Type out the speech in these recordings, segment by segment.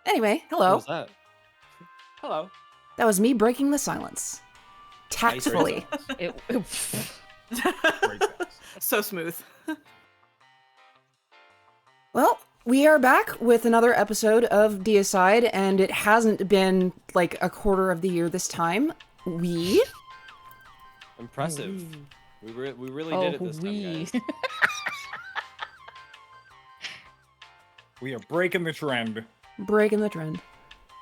Anyway, What hello. was that? Hello. That was me breaking the silence. Tactfully. It So smooth. Well, we are back with another episode of Deicide, and it hasn't been like a quarter of the year this time. Impressive. We really did it this time, guys. We are breaking the trend. Breaking the trend.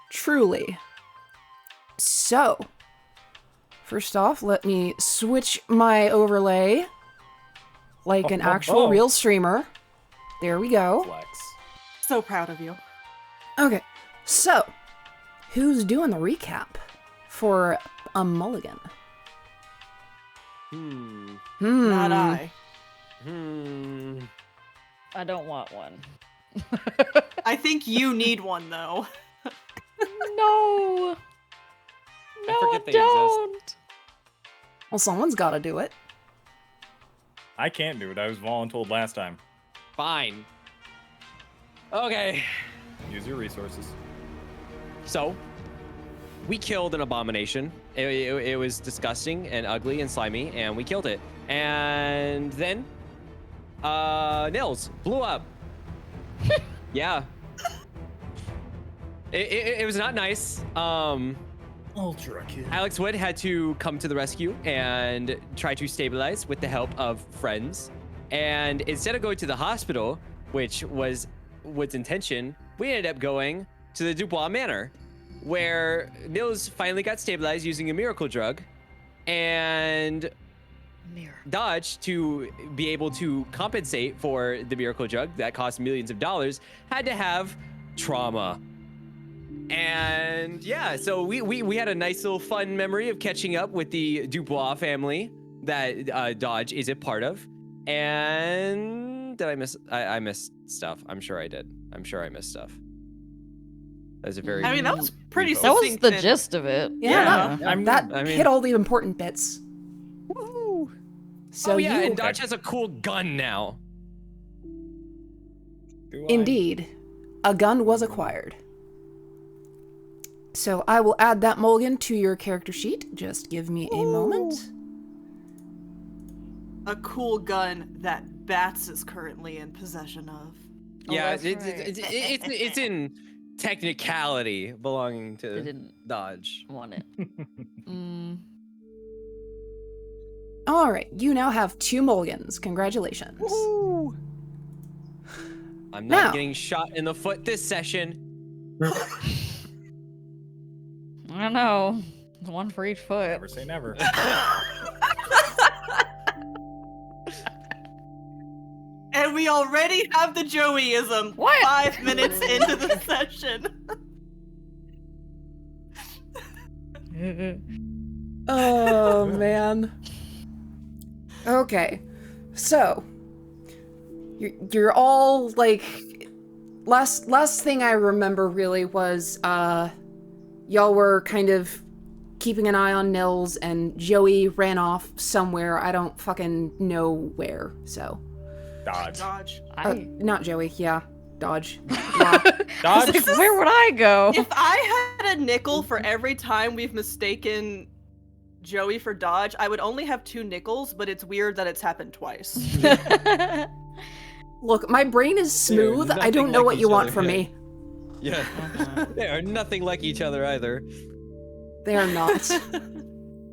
Truly. So, first off, let me switch my overlay like an actual real streamer. There we go. Flex. So proud of you. Okay, so, who's doing the recap for a mulligan? Not I. I don't want one. I think you need one, though. No. No, I forget they don't. Well, someone's gotta do it. I can't do it. I was voluntold last time. Fine. Okay. Use your resources. So, we killed an abomination. It was disgusting and ugly and slimy, and we killed it. And then, Nils blew up. Yeah. It was not nice. Ultra kill. Alyx Wood had to come to the rescue and try to stabilize with the help of friends. And instead of going to the hospital, which was Wood's intention, we ended up going to the Dubois manor, where Nils finally got stabilized using a miracle drug, and Dodge, to be able to compensate for the miracle drug that cost millions of dollars, had to have trauma. And yeah, so we had a nice little fun memory of catching up with the Dubois family that Dodge is a part of. And did I miss? I missed stuff. I'm sure I did. I'm sure I missed stuff. That was a very. I mean, that was pretty That was succinct the and- gist of it. Yeah, that I mean- hit all the important bits. Woo. So Oh yeah, you, and Dodge has a cool gun now. Do I? indeed, a gun was acquired. So I will add that mulligan to your character sheet. Just give me a moment. A cool gun that Batsch is currently in possession of. Yeah, that's right. it's in technicality belonging They to didn't Dodge. want it. All right, you now have 2 mulligans. Congratulations. I'm not Now- getting shot in the foot this session. I don't know. One for each foot. Never say never. And we already have the Joeyism What? 5 minutes into the session. Oh man. Okay, so you're all like last thing I remember really was y'all were kind of keeping an eye on Nils, and Joey ran off somewhere. I don't fucking know where. So Dodge. Dodge. not Joey. Yeah, Dodge. Yeah. Dodge. Like, where would I go? If I had a nickel for every time we've mistaken Joey for Dodge, I would only have 2 nickels, but it's weird that it's happened twice. Look, my brain is They are smooth. I nothing don't know like what you each want other, from yeah. me. Yeah, they are nothing like each other either. They are not.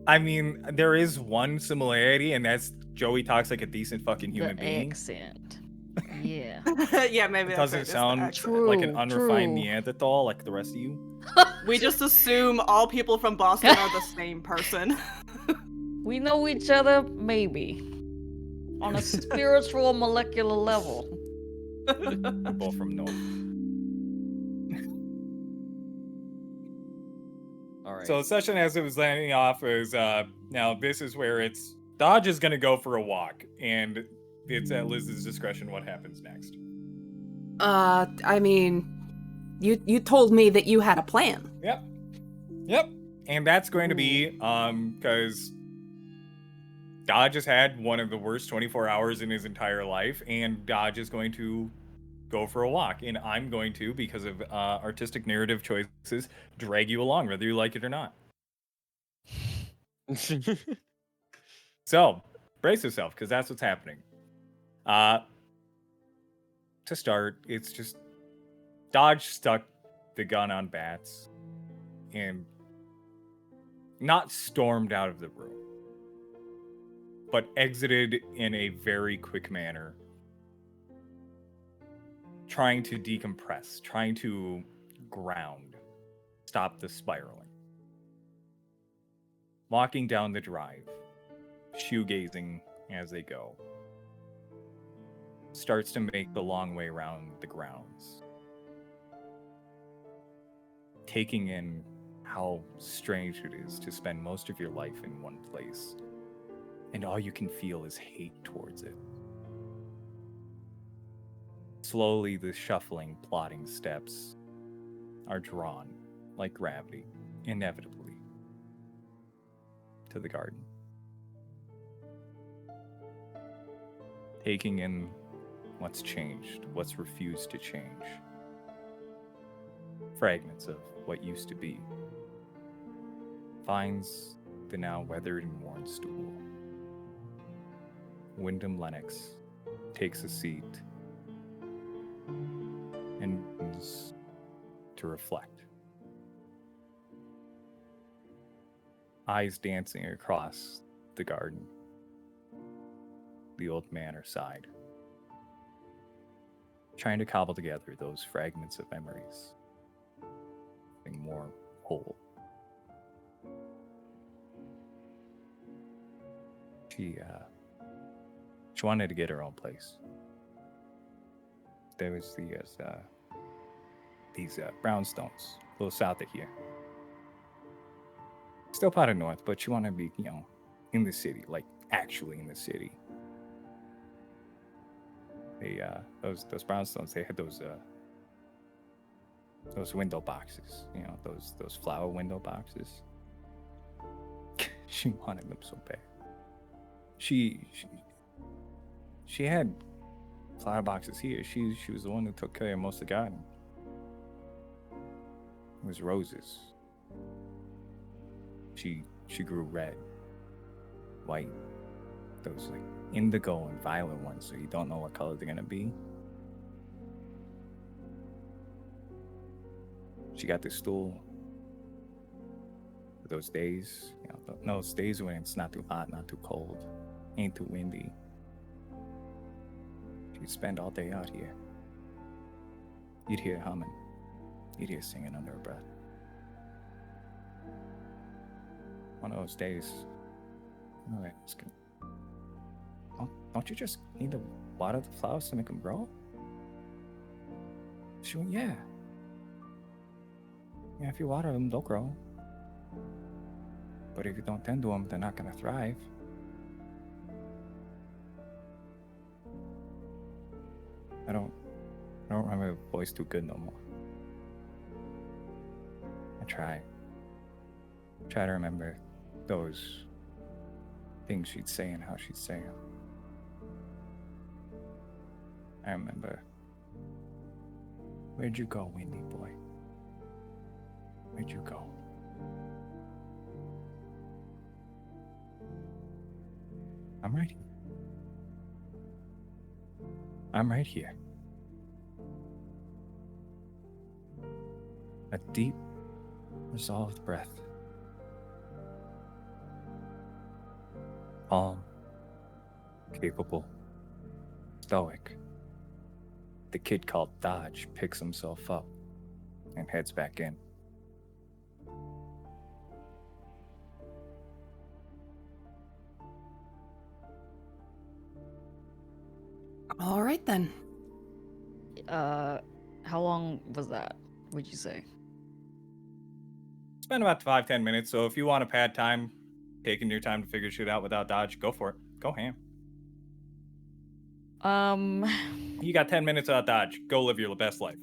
I mean, there is one similarity, and that's Joey talks like a decent fucking human the being. accent. Yeah. Yeah, maybe It that's doesn't right, it's the sound accent. like an True, unrefined true. Neanderthal like the rest of you. We just assume all people from Boston are the same person. We know each other, maybe. On a spiritual molecular level. We're both from North. All right. So the session as it was landing off is now this is where it's Dodge is gonna go for a walk, and it's at Liz's discretion what happens next. I mean, you told me that you had a plan. Yep. And that's going to be because Dodge has had one of the worst 24 hours in his entire life, and Dodge is going to go for a walk. And I'm going to, because of artistic narrative choices, drag you along, whether you like it or not. So, brace yourself, because that's what's happening. To start, it's just Dodge stuck the gun on Bats and not stormed out of the room, but exited in a very quick manner, trying to decompress, trying to ground, stop the spiraling. Walking down the drive, shoegazing as they go, starts to make the long way around the grounds, taking in how strange it is to spend most of your life in one place, and all you can feel is hate towards it. Slowly, the shuffling, plodding steps are drawn, like gravity, inevitably, to the garden. Taking in what's changed, what's refused to change. Fragments of what used to be. Finds the now weathered and worn stool. Wyndham Lennox takes a seat and begins to reflect. Eyes dancing across the garden. The old manor side. Trying to cobble together those fragments of memories. Something more whole. She wanted to get her own place. There was these brownstones, a little south of here. Still part of North, but she wanted to be, in the city, like actually in the city. They those brownstones, they had those window boxes, those flower window boxes. She wanted them so bad. She had flower boxes here. She was the one who took care of most of the garden. It was roses. She grew red, white, those like indigo and violet ones, so you don't know what color they're gonna be. She got this stool for those days, those days when it's not too hot, not too cold, ain't too windy. She'd spend all day out here. You'd hear humming. You'd hear singing under her breath. One of those days, don't you just need to water the flowers to make them grow? She went, yeah. Yeah, if you water them, they'll grow. But if you don't tend to them, they're not gonna thrive. I don't remember the voice too good no more. I try to remember those things she'd say and how she'd say them. I remember, where'd you go, Winnie boy? Where'd you go? I'm right here. I'm right here. A deep, resolved breath. Calm, capable, stoic. The kid called Dodge picks himself up and heads back in. All right then. How long was that, would you say? It's been about 5-10 minutes, so if you want to pad time, taking your time to figure shit out without Dodge, go for it. Go ham. You got 10 minutes without Dodge. Go live your best life.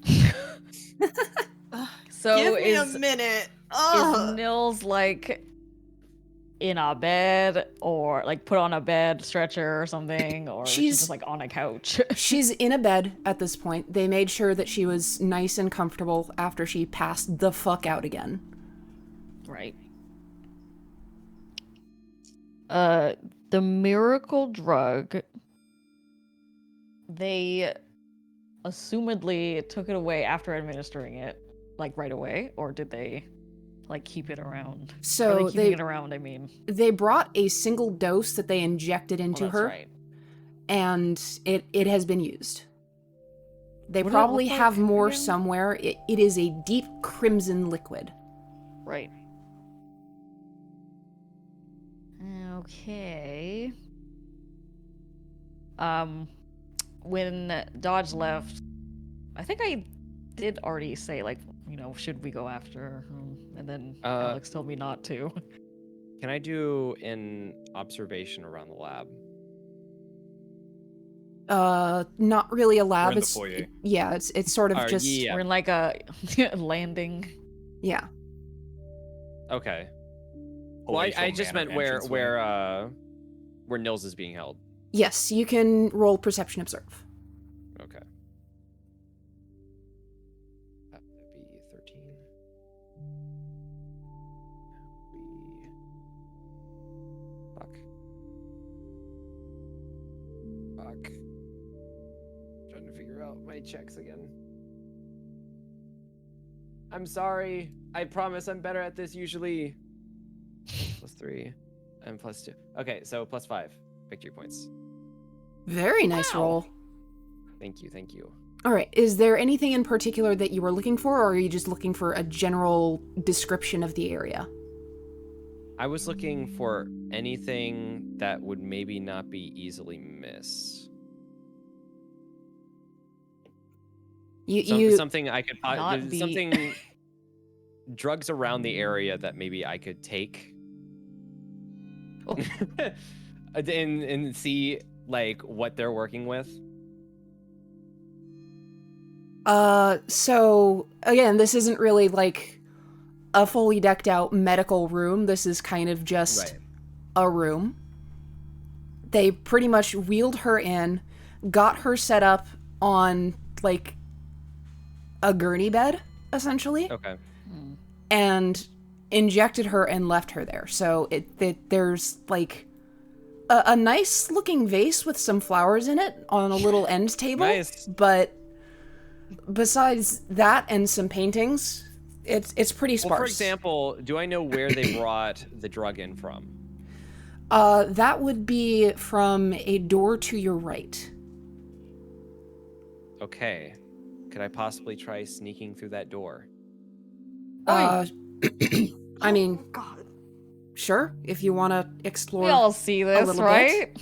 So Give me is a minute. Is Nils like in a bed or like put on a bed stretcher or something, or she's just like on a couch? She's in a bed at this point. They made sure that she was nice and comfortable after she passed the fuck out again. Right. The miracle drug, they assumedly took it away after administering it, like right away, or did they like keep it around? So keeping it around, I mean. They brought a single dose that they injected into her, right. and it has been used. They What probably does it look have like more again? somewhere. It is a deep crimson liquid. Right. Okay. When Dodge left, I think I did already say, like, you know, should we go after him? And then Alyx told me not to. Can I do an observation around the lab? Not really a lab. We're in the It's foyer. yeah, it's sort of just yeah. We're in like a landing. yeah. Okay. Well, I just meant where Nils is being held. Yes, you can roll perception observe. Okay. That'd be 13. Fuck. Trying to figure out my checks again. I'm sorry. I promise I'm better at this usually. +3 and +2. Okay, so +5 victory points. Very nice roll. Thank you. All right, is there anything in particular that you were looking for, or are you just looking for a general description of the area? I was looking for anything that would maybe not be easily missed. Something I could something drugs around the area that maybe I could take and see like what they're working with. So again, this isn't really like a fully decked out medical room. This is kind of just a room. They pretty much wheeled her in, got her set up on like a gurney bed, essentially. Okay. And injected her and left her there. So there's like a nice looking vase with some flowers in it on a little end table. Nice. But besides that and some paintings, it's pretty sparse. Well, for example, do I know where they brought the drug in from? That would be from a door to your right. Okay. Could I possibly try sneaking through that door? I mean, God. sure, if you want to explore. We all see this, little right?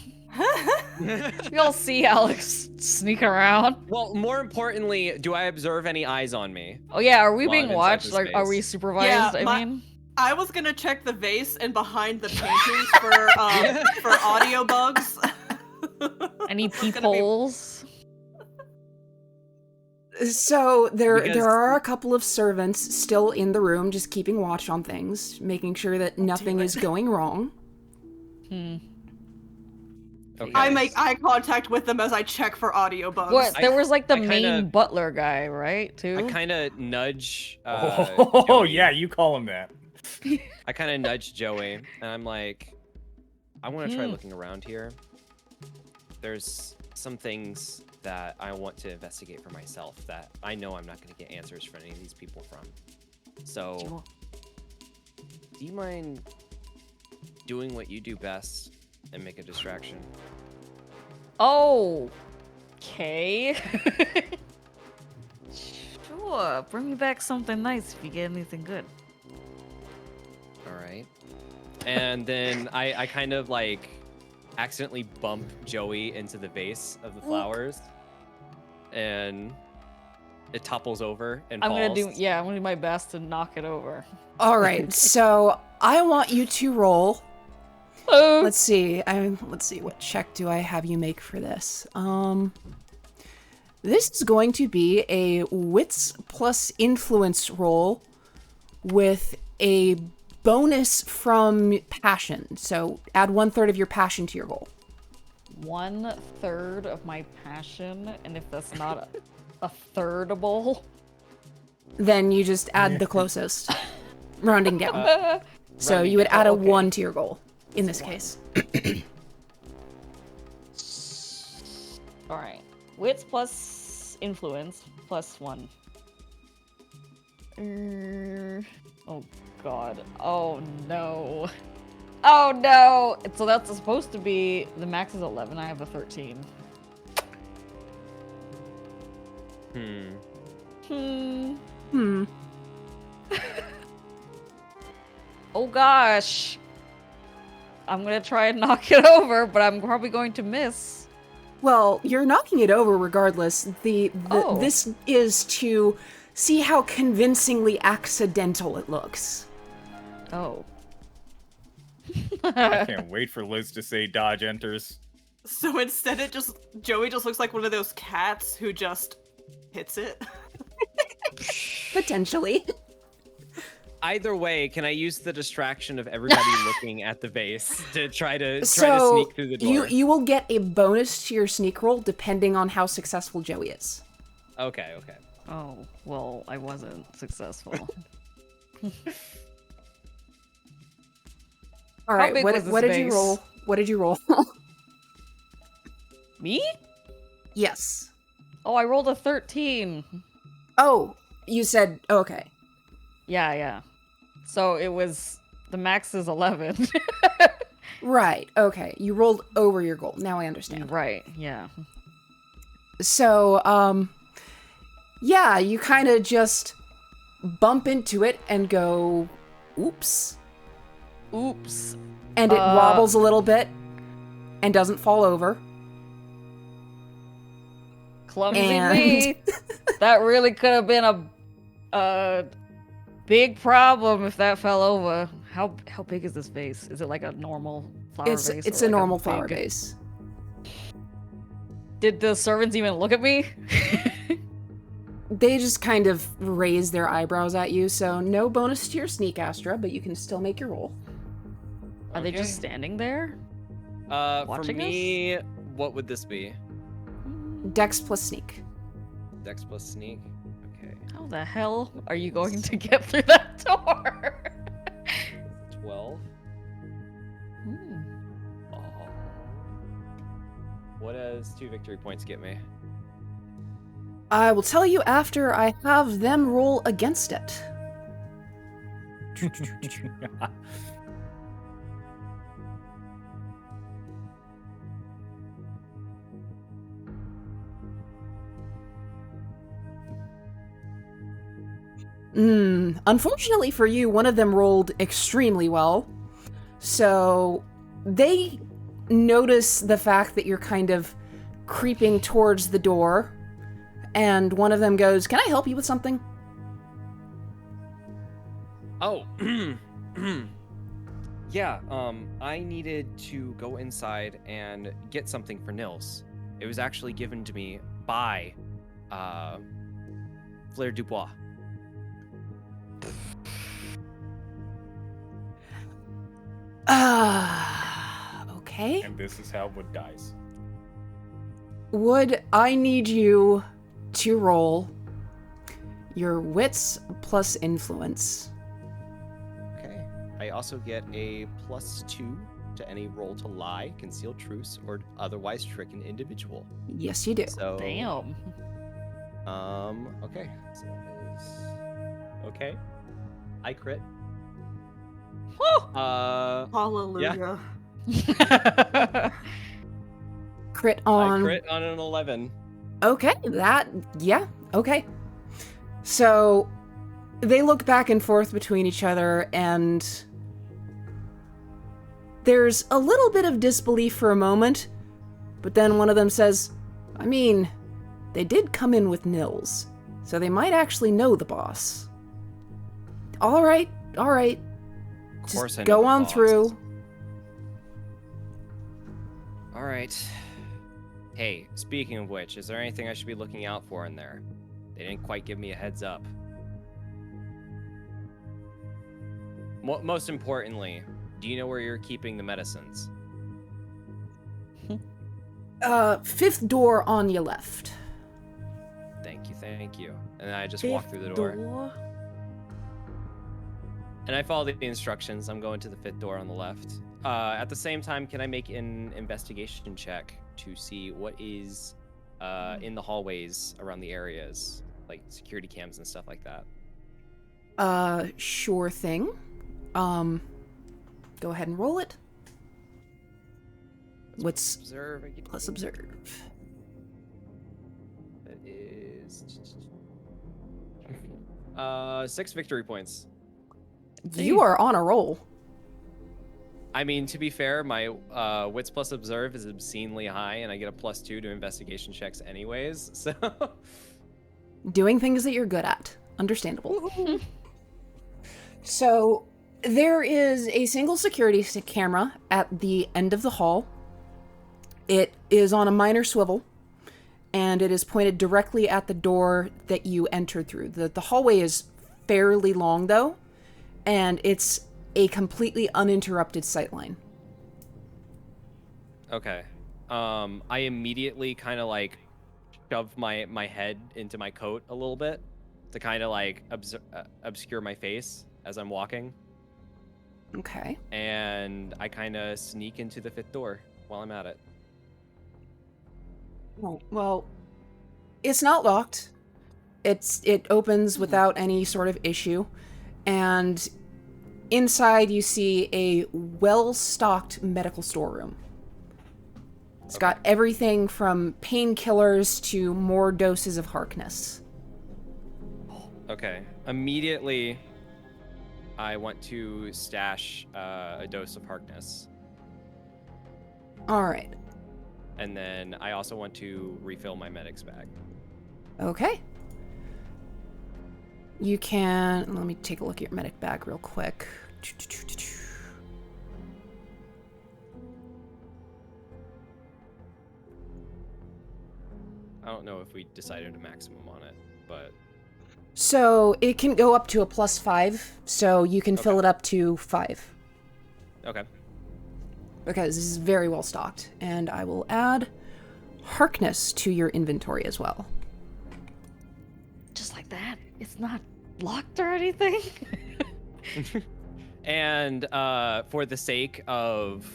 We all see Alyx sneak around. Well, more importantly, do I observe any eyes on me? Oh yeah, are we While I'm being inside watched? this Like, are space. we supervised? Yeah, I mean, I was gonna check the vase and behind the paintings for audio bugs. any It's gonna be- peepholes? So Because- there are a couple of servants still in the room, just keeping watch on things, making sure that nothing is going wrong. Okay. I make eye contact with them as I check for audio bugs. What? There was like the I main kinda- butler guy, right? Too. I kind of nudge. Oh Joey. yeah, you call him that. I kind of nudge Joey, and I'm like, I want to try looking around here. There's some things that I want to investigate for myself that I know I'm not going to get answers from any of these people from. So, do you mind doing what you do best and make a distraction? Oh. Okay. Sure. Bring me back something nice if you get anything good. All right. And then I kind of like accidentally bump Joey into the vase of the flowers, and it topples over and I'm falls. gonna do my best to knock it over. All right, so I want you to roll. Let's see. Let's see. What check do I have you make for this? This is going to be a wits plus influence roll with a bonus from passion. So add 1/3 of your passion to your roll. 1/3 of my passion, and if that's not a thirdable, Then you just add the closest, rounding down. So you would add a 1 to your goal in this case. All right. Wits plus influence plus 1. Oh god. Oh no. Oh no. So that's supposed to be the max is 11. I have a 13. Oh gosh. I'm gonna try and knock it over, but I'm probably going to miss. Well, you're knocking it over regardless. This is to see how convincingly accidental it looks. Oh. I can't wait for Liz to say dodge enters. So instead Joey just looks like one of those cats who just hits it. Potentially. Either way, can I use the distraction of everybody looking at the vase to try to sneak through the door? You will get a bonus to your sneak roll depending on how successful Joey is. Okay. Oh, well, I wasn't successful. All right, what did you roll? What did you roll? Me? Yes. Oh, I rolled a 13. Oh, you said okay. Yeah. So it was the max is 11. Right. Okay. You rolled over your goal. Now I understand. Right. Yeah. So, yeah, you kind of just bump into it and go, oops. Oops. And it wobbles a little bit and doesn't fall over. Clumsy me. That really could have been a big problem if that fell over. How big is this vase? Is it like a normal flower vase? It's or a like normal flower vase. Did the servants even look at me? They just kind of raise their eyebrows at you, so no bonus to your sneak, Astra, but you can still make your roll. Are they just standing there? For watching me, what would this be? Dex plus sneak. Dex plus sneak? Okay. How the hell are you going to get through that door? 12. Oh. What does 2 victory points get me? I will tell you after I have them roll against it. Unfortunately for you, one of them rolled extremely well. So they notice the fact that you're kind of creeping towards the door, and one of them goes, "Can I help you with something?" Oh, yeah, I needed to go inside and get something for Nils. It was actually given to me by, Flitter Dubois. Okay. And this is how Wood dies. Would I need you to roll your wits plus influence? Okay. I also get a +2 to any roll to lie, conceal truce, or otherwise trick an individual. Yes, you do. So, Damn. okay. So that is okay. I crit. Hallelujah. Crit on. I crit on an 11. Okay, okay. So they look back and forth between each other, and there's a little bit of disbelief for a moment, but then one of them says, I mean, they did come in with Nils, so they might actually know the boss. All right. Of course Just I know go the on boss. through. All right. Hey, speaking of which, is there anything I should be looking out for in there? They didn't quite give me a heads up. most importantly, do you know where you're keeping the medicines? 5th door on your left. Thank you. And I just walk through the door. And I follow the instructions. I'm going to the 5th door on the left. At the same time, can I make an investigation check to see what is in the hallways around the areas, like security cams and stuff like that? Sure thing. Go ahead and roll it. What's observe? plus observe? That is 6 victory points. You are on a roll. I mean, to be fair, my wits plus observe is obscenely high, and I get a +2 to investigation checks anyways. So Doing things that you're good at. Understandable. So there is a single security camera at the end of the hall. It is on a minor swivel, and it is pointed directly at the door that you entered through. The hallway is fairly long, though, and it's a completely uninterrupted sightline. okay. I immediately kind of like shove my head into my coat a little bit to kind of like obscure my face as I'm walking. Okay. And I kind of sneak into the 5th door while I'm at it. Oh, well, it's not locked. It opens without any sort of issue, and inside you see a well-stocked medical storeroom. It's got everything from painkillers to more doses of Harkness. Okay. Immediately, I want to stash a dose of Harkness. All right. And then I also want to refill my medic's bag. Okay. You can... Let me take a look at your medic bag real quick. I don't know if we decided a maximum on it, but... So it can go up to a +5, so you can fill it up to 5. Okay. Because this is very well stocked. And I will add Harkness to your inventory as well. Just like that. It's not locked or anything. And for the sake of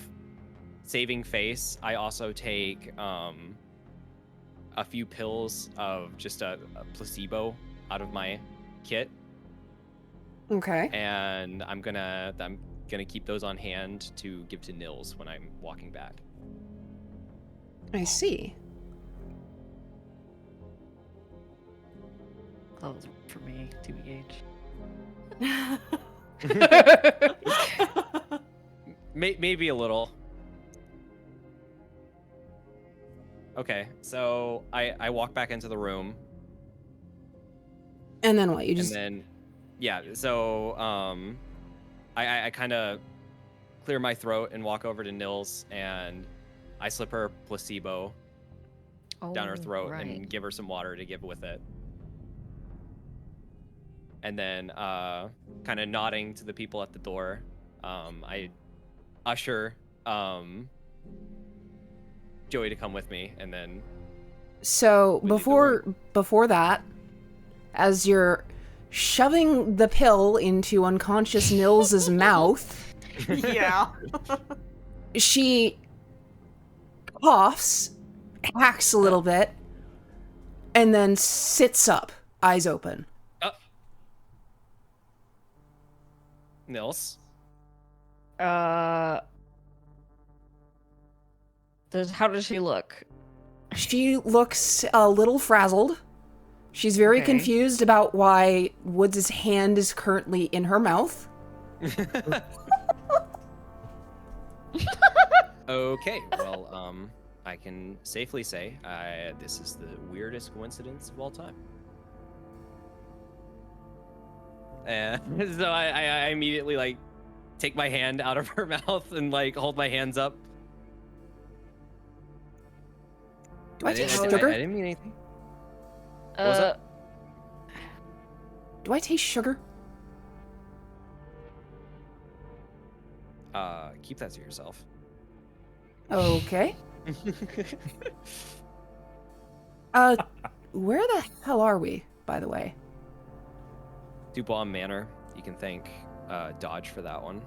saving face, I also take a few pills of just a placebo out of my kit. Okay. And I'm gonna keep those on hand to give to Nils when I'm walking back. I see. Clothes for me, TBH. Maybe a little. Okay, so I walk back into the room. And then what? You just... And then, yeah, so I kind of clear my throat and walk over to Nils, and I slip her placebo down her throat and give her some water to give with it. And then, kind of nodding to the people at the door, I usher Joey to come with me, and then... So before that, as you're shoving the pill into unconscious Nils's mouth, Yeah. she coughs, hacks a little bit, and then sits up, eyes open. Nils? How does she look? She looks a little frazzled. She's very confused about why Woods' hand is currently in her mouth. Okay, well, I can safely say this is the weirdest coincidence of all time. And so I immediately, like, take my hand out of her mouth and, like, hold my hands up. Do I taste sugar? I didn't mean anything. What was that? Do I taste sugar? keep that to yourself. Okay. Where the hell are we, by the way? Dubois Manor. You can thank Dodge for that one.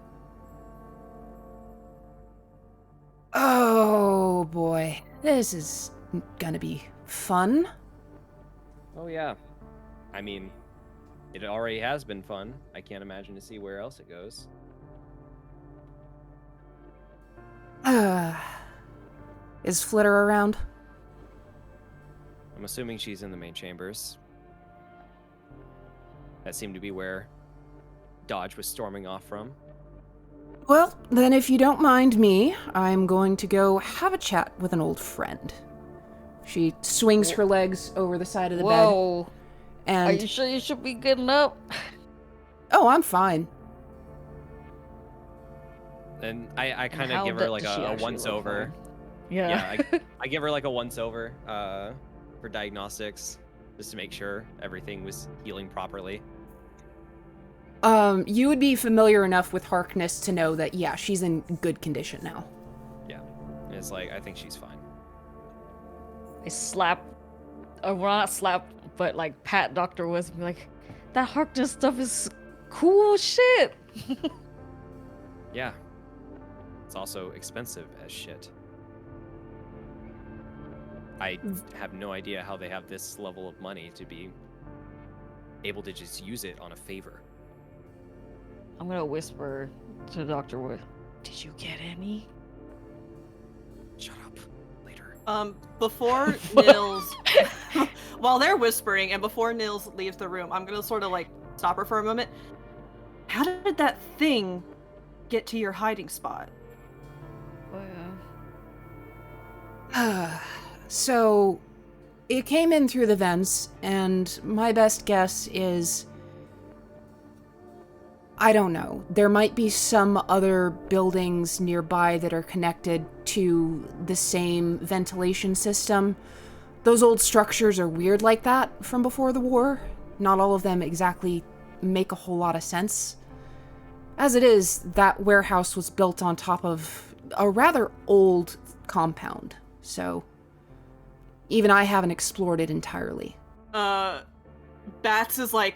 Oh boy, this is gonna be fun. Oh yeah. I mean, it already has been fun. I can't imagine to see where else it goes. Is Flitter around? I'm assuming she's in the main chambers. That seemed to be where Dodge was storming off from. Well, then if you don't mind me, I'm going to go have a chat with an old friend. She swings her legs over the side of the bed. Whoa. And Are you sure you should be getting up? oh, I'm fine. And I kind How of give her does like she a actually once look over. Yeah. I give her like a once over for diagnostics, just to make sure everything was healing properly. You would be familiar enough with Harkness to know that, yeah, she's in good condition now. Yeah. And it's like, I think she's fine. I slap, or well, not slap, but like pat Dr. Woods and be like, that Harkness stuff is cool shit. Yeah. It's also expensive as shit. I have no idea how they have this level of money to be able to just use it on a favor. I'm gonna whisper to Dr. Wood, did you get any? Shut up. Later. Before Nils, while they're whispering, and before Nils leaves the room, I'm gonna sort of like stop her for a moment. How did that thing get to your hiding spot? Oh yeah. So, it came in through the vents, and my best guess is, I don't know. There might be some other buildings nearby that are connected to the same ventilation system. Those old structures are weird like that from before the war. Not all of them exactly make a whole lot of sense. As it is, that warehouse was built on top of a rather old compound, so even I haven't explored it entirely. Bats is like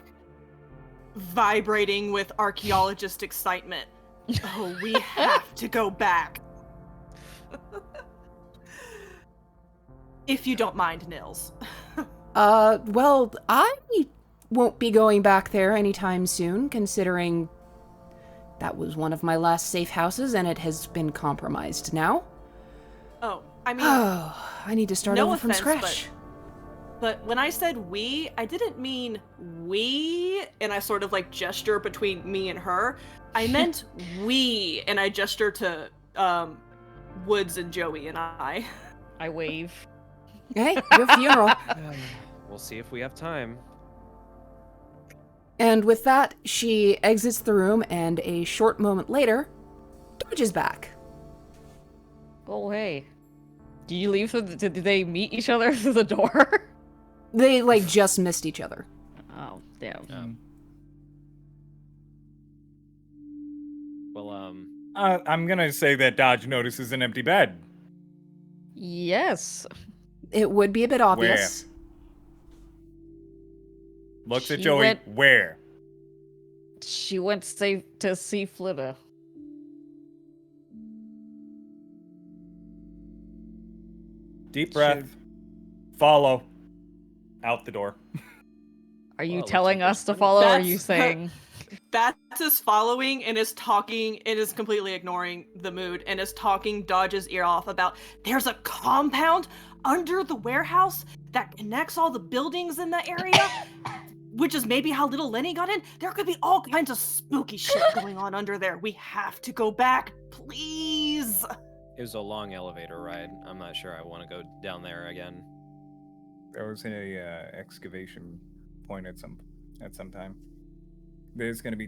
vibrating with archaeologist excitement. Oh, we have to go back. If you don't mind, Nils. Well, I won't be going back there anytime soon, considering that was one of my last safe houses and it has been compromised now. Oh, I mean, I need to start no over from offense, scratch. But when I said we, I didn't mean we, and I sort of like gesture between me and her. I meant we, and I gesture to Woods and Joey and I. I wave. Hey, your funeral. We'll see if we have time. And with that, she exits the room, and a short moment later, Dodge is back. Oh hey. Did you leave did they meet each other through the door? They, like, just missed each other. Oh, damn. Well, I'm gonna say that Dodge notices an empty bed. Yes. It would be a bit obvious. Looks at She Joey. Where? She went to see Flitter. Deep breath. Follow. Out the door. Are you Well, it looks telling like us to there's follow, or are That's- you saying... Bats is following and is talking and is completely ignoring the mood and is talking Dodge's ear off about there's a compound under the warehouse that connects all the buildings in the area, which is maybe how little Lenny got in. There could be all kinds of spooky shit going on under there. We have to go back, please. it was a long elevator ride. I'm not sure I want to go down there again. There was a excavation point at some time. There's gonna be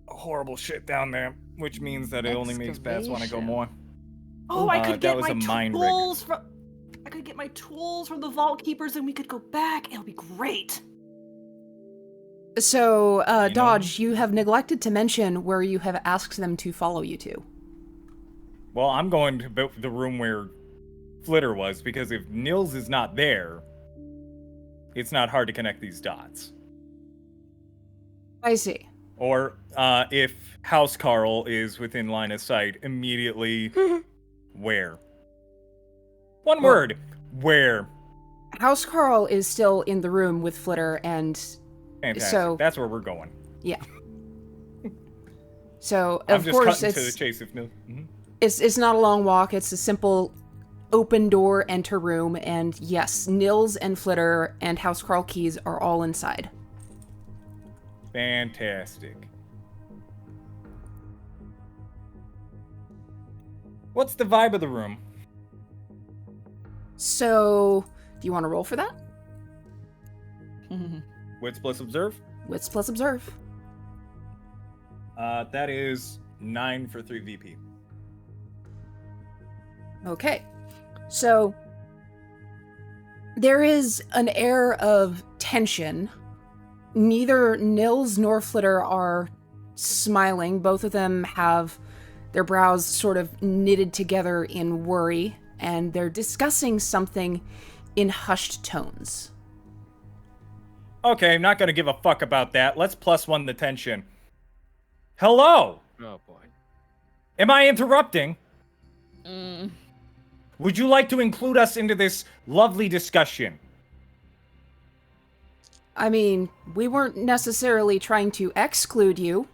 horrible shit down there, which means that it only makes bats want to go Excavation. more. Oh, I could that get was my a mind rig. tools from. I could get my tools from the vault keepers, and we could go back. It'll be great. So, know- Dodge, you have neglected to mention where you have asked them to follow you to. Well, I'm going to the room where Flitter was, because if Nils is not there, it's not hard to connect these dots. I see. Or if House Carl is within line of sight, immediately where? One word. Where? House Carl is still in the room with Flitter, and Fantastic. so That's where we're going. yeah. So I'm of just course cutting to the it's chase if no. Mhm. it's not a long walk. It's a simple open door, enter room, and yes, Nils and Flitter and House Carl keys are all inside. Fantastic. What's the vibe of the room? So, do you want to roll for that? Wits plus observe? Wits plus observe. That is 9 for 3 VP. Okay. So, there is an air of tension. Neither Nils nor Flitter are smiling. Both of them have their brows sort of knitted together in worry, and they're discussing something in hushed tones. Okay, I'm not gonna give a fuck about that. Let's +1 the tension. Hello! Oh boy. Am I interrupting? Mm. Would you like to include us into this lovely discussion? I mean, we weren't necessarily trying to exclude you.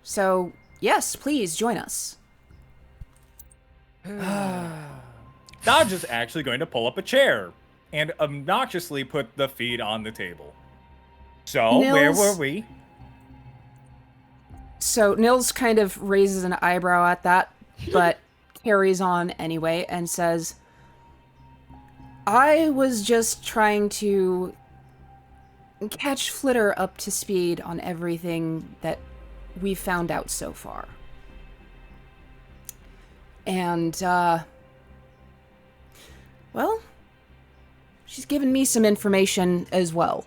So, yes, please join us. Dodge is actually going to pull up a chair and obnoxiously put the feet on the table. So, where Nils- were we? So Nils kind of raises an eyebrow at that, but carries on anyway and says, I was just trying to catch Flitter up to speed on everything that we've found out so far. And, well, she's given me some information as well.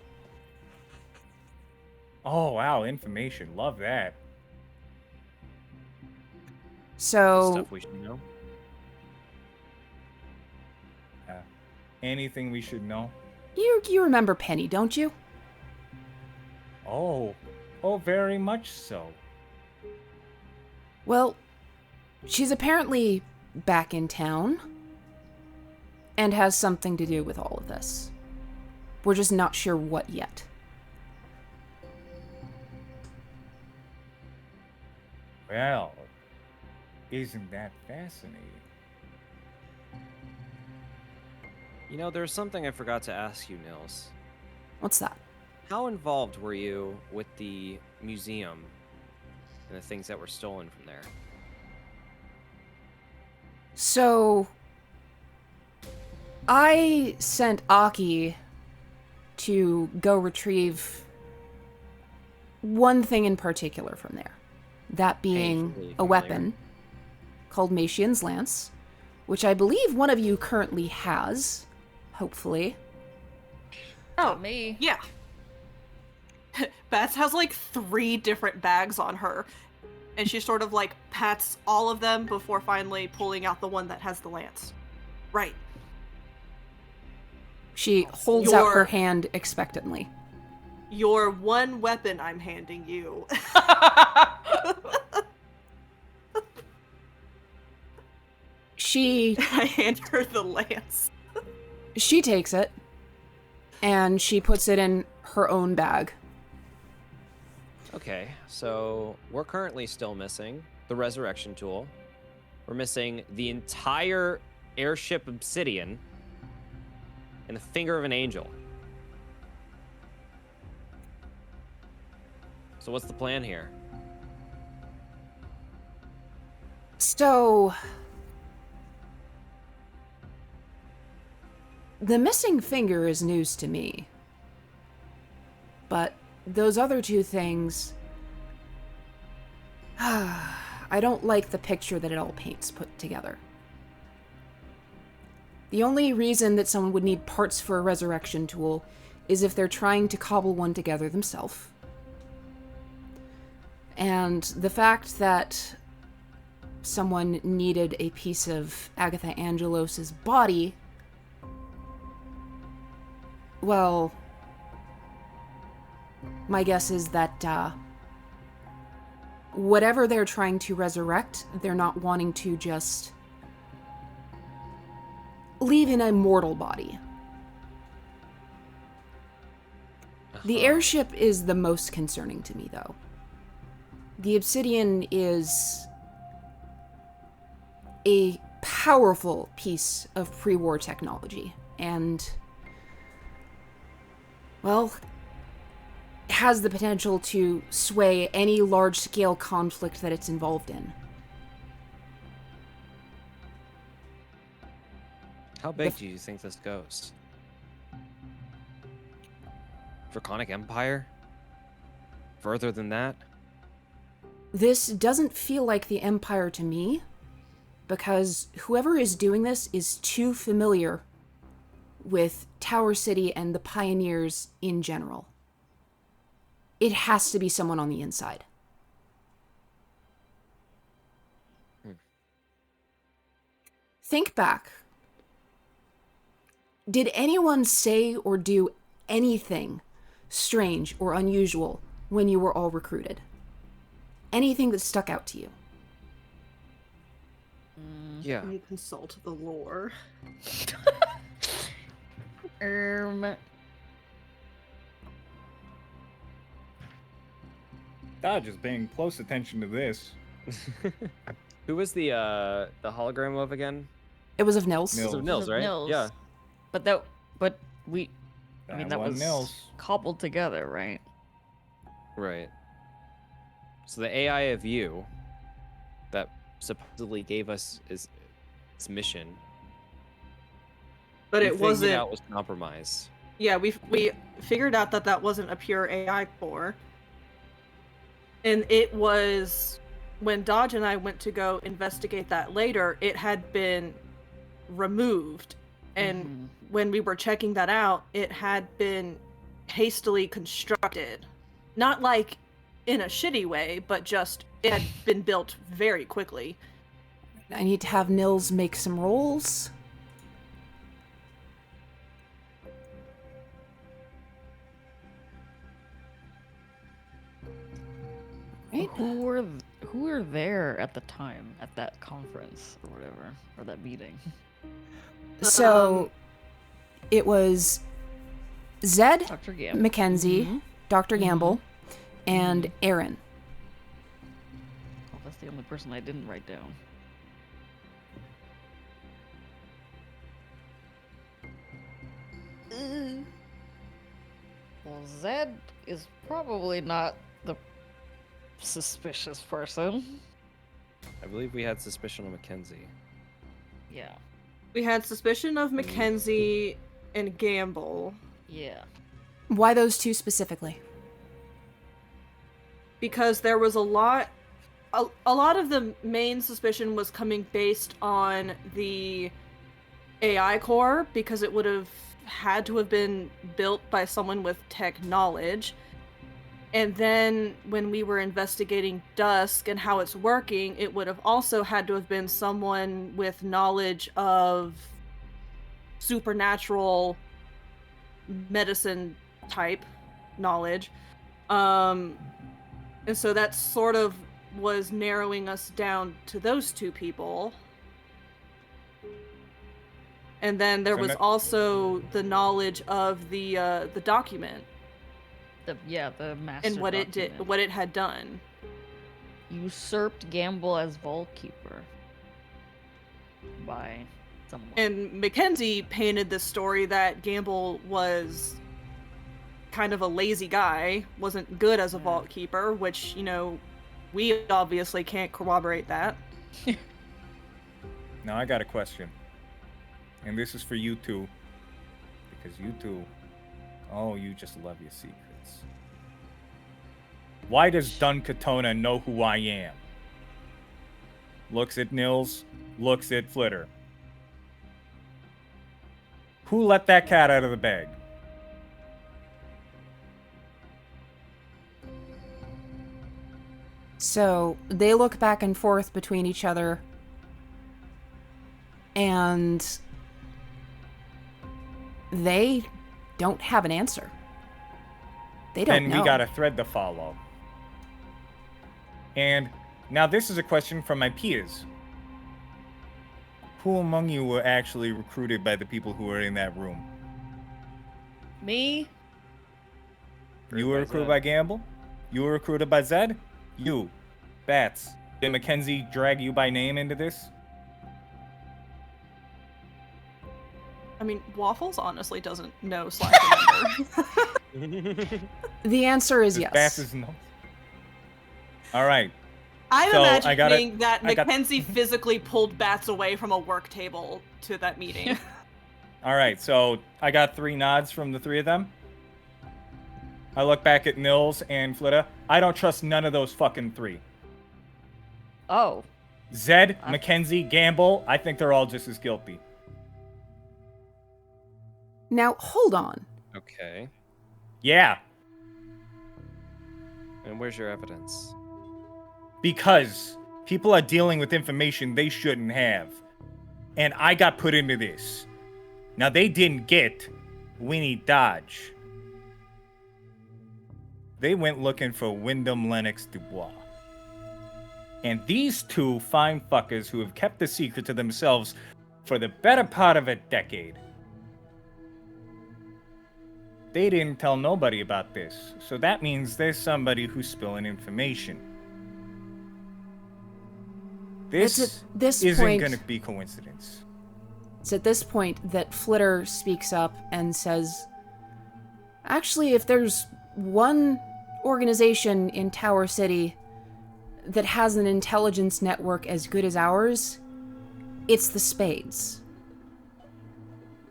Oh, wow, information. Love that. So, Stuff we should know. Anything we should know? you remember Penny, don't you? Oh, very much so. Well, she's apparently back in town and has something to do with all of this. We're just not sure what yet. Well, isn't that fascinating? You know, there's something I forgot to ask you, Nils. What's that? How involved were you with the museum and the things that were stolen from there? So, I sent Aki to go retrieve one thing in particular from there. That being Painfully a familiar. weapon called Macian's Lance, which I believe one of you currently has, hopefully. Oh, Me. yeah. Bats has like 3 different bags on her, and she sort of like pats all of them before finally pulling out the one that has the lance. Right. She holds out her Your- hand expectantly. Your one weapon I'm handing you. I hand her the lance. She takes it, and she puts it in her own bag. Okay, so we're currently still missing the resurrection tool. We're missing the entire airship obsidian and the finger of an angel. So what's the plan here? So, the missing finger is news to me. But those other 2 things, I don't like the picture that it all paints put together. The only reason that someone would need parts for a resurrection tool is if they're trying to cobble one together themselves. And the fact that someone needed a piece of Agatha Angelos's body, well, my guess is that whatever they're trying to resurrect, they're not wanting to just leave an immortal body. The airship is the most concerning to me, though. The obsidian is a powerful piece of pre-war technology, and, well, has the potential to sway any large-scale conflict that it's involved in. How big do you think this goes? Draconic Empire? Further than that? This doesn't feel like the Empire to me, because whoever is doing this is too familiar with Tower City and the Pioneers in general. It has to be someone on the inside. Think back. Did anyone say or do anything strange or unusual when you were all recruited? Anything that stuck out to you? Yeah. Let me consult the lore. Dodge is paying close attention to this. Who was the hologram of again? It was of Nils. It was of Nils, right? Nils. Yeah. But we, I mean, that was Nils. cobbled together, right? Right. So the AI of you that supposedly gave us its mission. But we it figured wasn't. out was compromised. Yeah, we figured out that that wasn't a pure AI core. And it was when Dodge and I went to go investigate that later, it had been removed. And when we were checking that out, it had been hastily constructed. Not like in a shitty way, but just it had been built very quickly. I need to have Nils make some rolls. Right. Who were there at the time at that conference or whatever, or that meeting? So, it was Zed, Dr. Gamble. Mackenzie, Dr. Gamble, and Aaron. Oh, that's the only person I didn't write down. Well, Zed is probably not the suspicious person. I believe we had suspicion of Mackenzie. Yeah. We had suspicion of Mackenzie and Gamble Yeah. Why those two specifically? because there was a lot of the main suspicion was coming based on the AI core because it would have had to have been built by someone with tech knowledge. And then when we were investigating Dusk and how it's working, it would have also had to have been someone with knowledge of supernatural medicine type knowledge. And so that sort of was narrowing us down to those two people. And then there was also the knowledge of the document The master and what document. what it had done. Usurped Gamble as Vault Keeper by someone. And Mackenzie painted this story that Gamble was kind of a lazy guy, wasn't good as a vault keeper, which, you know, we obviously can't corroborate that. Now I got a question. And this is for you two. Because you two, you just love your secrets. Why does Dun Katona know who I am? Looks at Nils, looks at Flitter. Who let that cat out of the bag? So they look back and forth between each other, and they don't have an answer. They don't know. Then we got a thread to follow. And now this is a question from my peers. Who among you were actually recruited by the people who were in that room? Me? You were recruited by Gamble? You were recruited by Zed? You. Bats. Did Mackenzie drag you by name into this? I mean, Waffles honestly doesn't know / remember. The answer is yes. Bats is no. All right. I'm So, imagining that Mackenzie physically pulled Bats away from a work table to that meeting. All right. So I got 3 nods from the 3 of them. I look back at Nils and Flitter. I don't trust none of those fucking 3. Oh. Zed, Mackenzie, Gamble, I think they're all just as guilty. Now, hold on. Okay. Yeah, And where's your evidence? because people are dealing with information they shouldn't have. And I got put into this. Now, they didn't get Winnie Dodge. They went looking for Wyndham Lennox Dubois. And these 2 fine fuckers who have kept the secret to themselves for the better part of a decade. They didn't tell nobody about this, so that means there's somebody who's spilling information. It's This, at this isn't point- gonna be coincidence. It's at this point that Flitter speaks up and says, actually, if there's one organization in Tower City that has an intelligence network as good as ours, it's the Spades.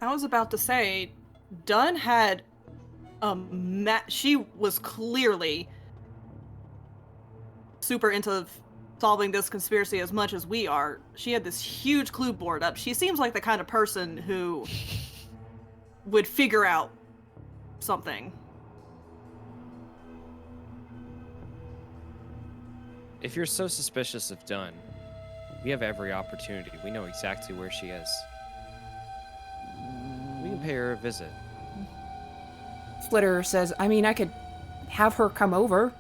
I was about to say, Dunn had she was clearly super into solving this conspiracy as much as we are. She had this huge clue board up. She seems like the kind of person who would figure out something. If you're so suspicious of Dunn, we have every opportunity. We know exactly where she is. We can pay her a visit. Flitter says, I mean, I could have her come over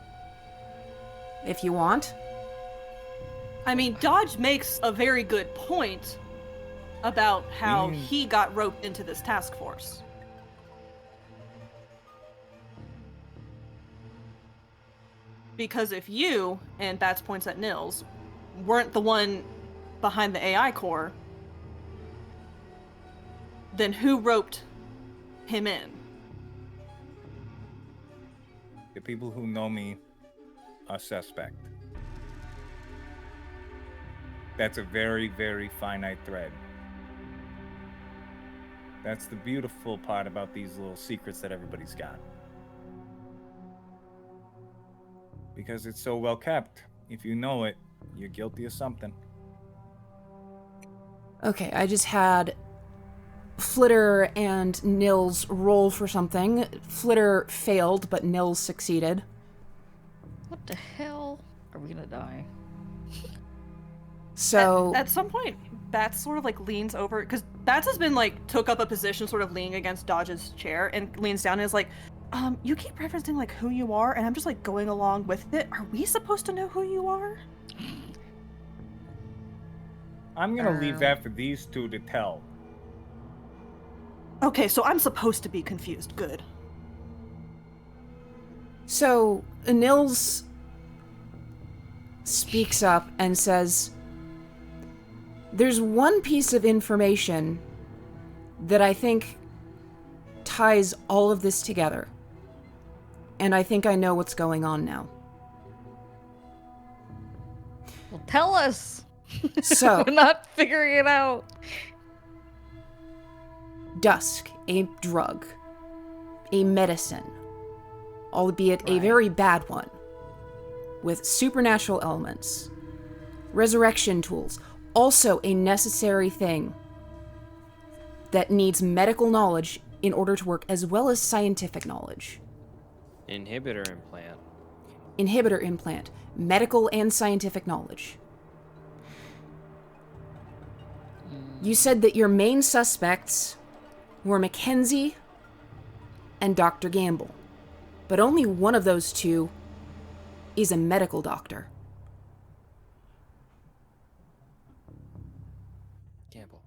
if you want. I mean, Dodge makes a very good point about how Mm. he got roped into this task force. Because if you, and Bats points at Nils, weren't the one behind the AI core, then who roped him in? The people who know me are suspect. That's a very, very finite thread. That's the beautiful part about these little secrets that everybody's got. Because it's so well kept. If you know it, you're guilty of something. Okay, I just had Flitter and Nils roll for something. Flitter failed, but Nils succeeded. What the hell? Are we gonna die? So At some point, Bats sort of like leans over, because Bats has been like took up a position sort of leaning against Dodge's chair and leans down and is like, you keep referencing like who you are, and I'm just like going along with it. Are we supposed to know who you are? I'm gonna leave that for these 2 to tell. Okay, so I'm supposed to be confused. Good. So Nils speaks up and says, there's one piece of information that I think ties all of this together. And I think I know what's going on now. Well, tell us. So, We're not figuring it out. Dusk, a drug, a medicine, albeit a Right. very bad one, with supernatural elements, resurrection tools, also a necessary thing that needs medical knowledge in order to work, as well as scientific knowledge. Inhibitor implant. inhibitor implant, medical and scientific knowledge. You said that your main suspects were Mackenzie and Dr. Gamble, but only one of those two is a medical doctor. Gamble.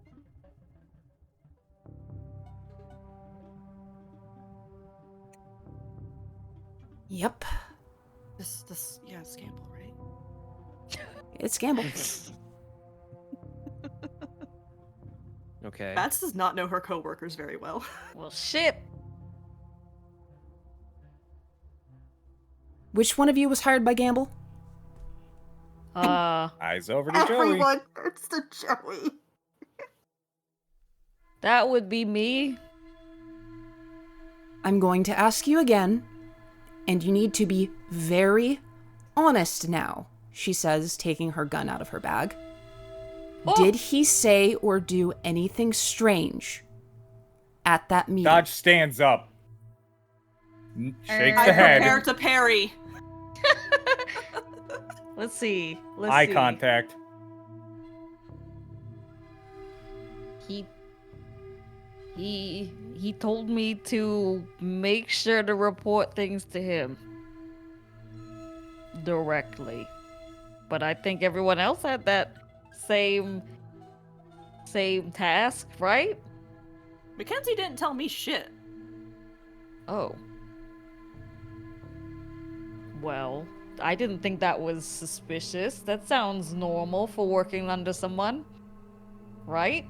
Yep, Yeah, it's Gamble, right? it's Gamble. Okay. Bats does not know her coworkers very well. Well, shit. Which one of you was hired by Gamble? Eyes over to Joey. turns to Joey. That would be me. I'm going to ask you again, and you need to be very honest now, she says, taking her gun out of her bag. Oh. Did he say or do anything strange at that meeting? Dodge stands up. Shakes I the head. prepare to parry. Let's see. Let's Eye see. contact. He told me to make sure to report things to him directly. But I think everyone else had that same task, right? Mackenzie didn't tell me shit. Oh. Well, I didn't think that was suspicious. That sounds normal for working under someone. Right?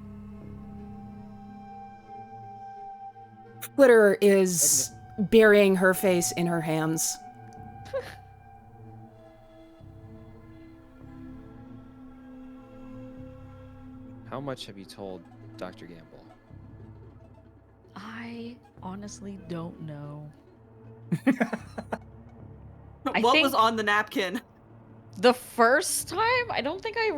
Flitter is burying her face in her hands. How much have you told Dr. Gamble? I honestly don't know. What think- was on the napkin? The first time, I don't think I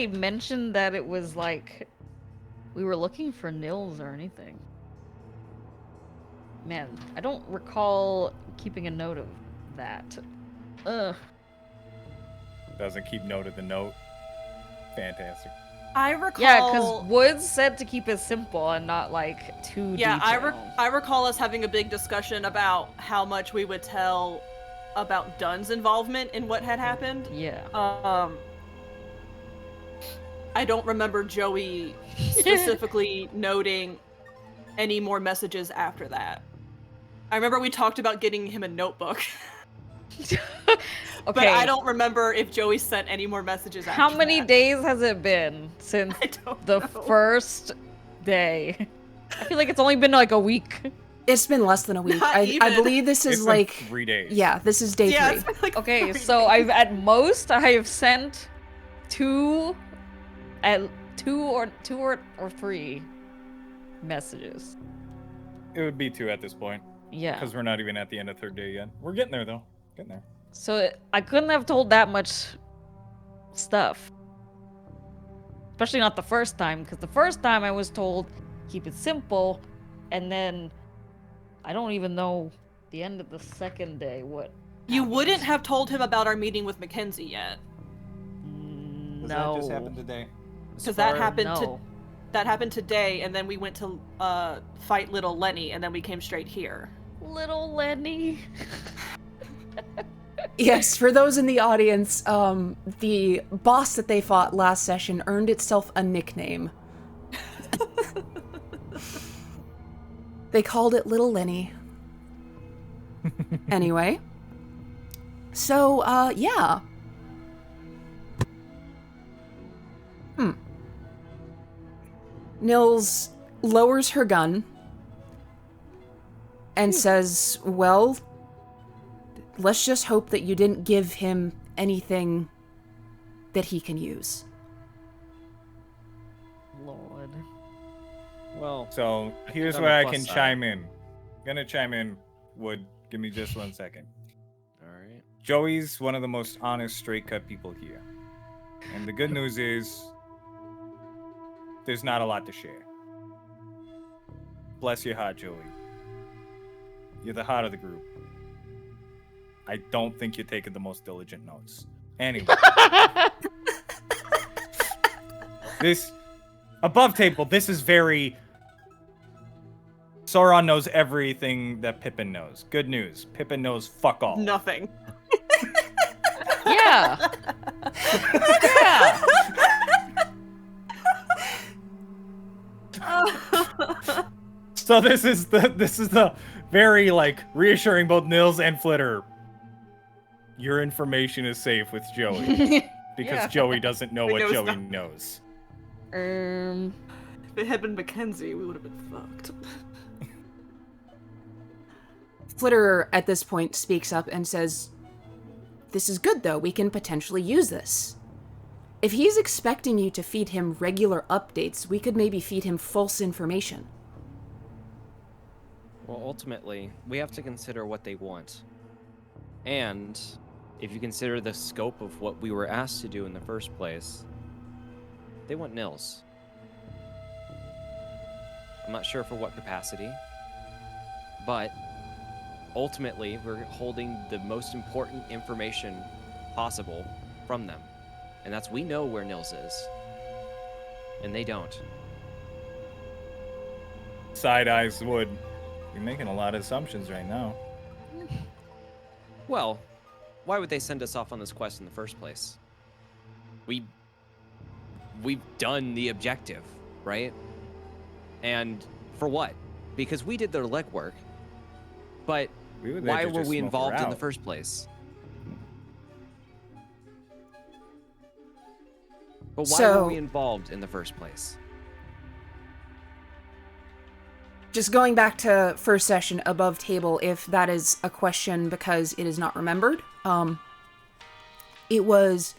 mentioned that it was like we were looking for Nils or anything. Man, I don't recall keeping a note of that. Ugh. Doesn't keep note of the note. Fantastic. I recall. Yeah, because Woods said to keep it simple and not like too Yeah, detailed. I recall us having a big discussion about how much we would tell about Dunn's involvement in what had happened. Yeah. I don't remember Joey specifically noting any more messages after that. I remember we talked about getting him a notebook. Okay. But I don't remember if Joey sent any more messages after How many that. days has it been since I don't the know. first day? I feel like it's only been like a week. It's been less than a week. Not I even. believe this is It's been like 3 days. Yeah, this is day Yeah, 3. it's been like Okay, 3 so days. I have sent two or three messages. It would be 2 at this point. Yeah. Because we're not even at the end of 3rd day yet. We're getting there, though. Getting there. So I couldn't have told that much stuff. Especially not the first time, because the first time I was told, keep it simple, and then I don't even know the end of the second day what You happened. wouldn't have told him about our meeting with Mackenzie yet. No. That just happened today. Because that Or- happened today, and then we went to fight little Lenny, and then we came straight here. Little Lenny. Yes, for those in the audience, the boss that they fought last session earned itself a nickname. They called it Little Lenny. Anyway. So, yeah. Nils lowers her gun and says, well, let's just hope that you didn't give him anything that he can use. Lord. Well, So here's on where the I can plus side. chime in. Gonna chime in, Wood. Give me just 1 second. all right. Joey's one of the most honest, straight cut people here. And the good news is, there's not a lot to share. Bless your heart, Joey. You're the heart of the group. I don't think you're taking the most diligent notes. Anyway. This, above table, this is very... Sauron knows everything that Pippin knows. Good news. Pippin knows fuck all. Nothing. Yeah. Yeah. So this is the very, like, reassuring both Nils and Flitter. Your information is safe with Joey. Because Yeah. Joey doesn't know He what knows Joey nothing. knows. If it had been Mackenzie, we would have been fucked. Flitter at this point speaks up and says, "This is good, though. We can potentially use this. If he's expecting you to feed him regular updates, we could maybe feed him false information." Well, ultimately, we have to consider what they want. And if you consider the scope of what we were asked to do in the first place, they want Nils. I'm not sure for what capacity, but ultimately, we're holding the most important information possible from them. And that's, we know where Nils is. And they don't. Side eyes would. You're making a lot of assumptions right now. Well, why would they send us off on this quest in the first place? We've done the objective, right? And for what? Because we did their legwork. But We were there why to were just we smoke her involved in the out. first place? But why So- were we involved in the first place? Just going back to first session above table, if that is a question because it is not remembered, it was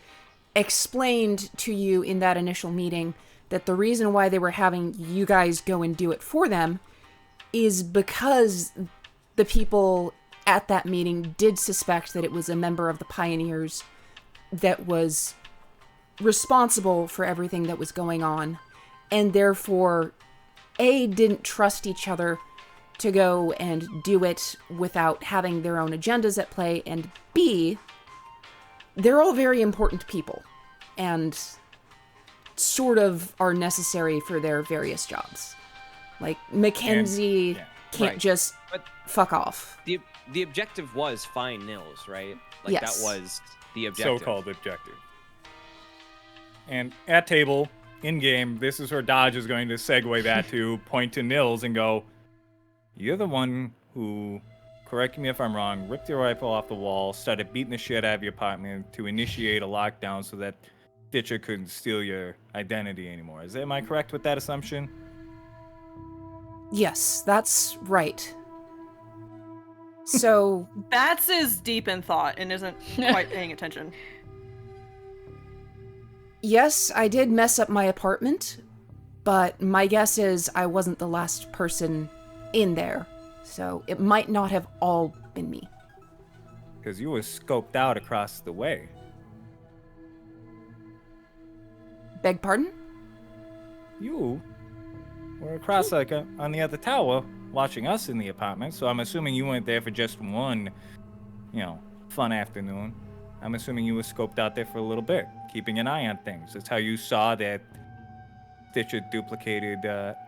explained to you in that initial meeting that the reason why they were having you guys go and do it for them is because the people at that meeting did suspect that it was a member of the Pioneers that was responsible for everything that was going on, and therefore A, didn't trust each other to go and do it without having their own agendas at play, and B, they're all very important people and sort of are necessary for their various jobs. Like, Mackenzie can't Right. just But fuck off. the objective was find Nils, right? Like Yes. that was the objective. So-called objective. And at table, in-game, this is where Dodge is going to segue that to point to Nils and go, "You're the one who, correct me if I'm wrong, ripped your rifle off the wall, started beating the shit out of your apartment to initiate a lockdown so that Stitcher couldn't steal your identity anymore. Am I correct with that assumption?" Yes, that's right. So, Bats is deep in thought and isn't quite paying attention. yes, I did mess up my apartment, but my guess is I wasn't the last person in there, so it might not have all been me. Because you were scoped out across the way. Beg pardon? You were across, like, on the other tower, watching us in the apartment, so I'm assuming you weren't there for just one, fun afternoon. I'm assuming you were scoped out there for a little bit, keeping an eye on things. That's how you saw that Stitcher duplicated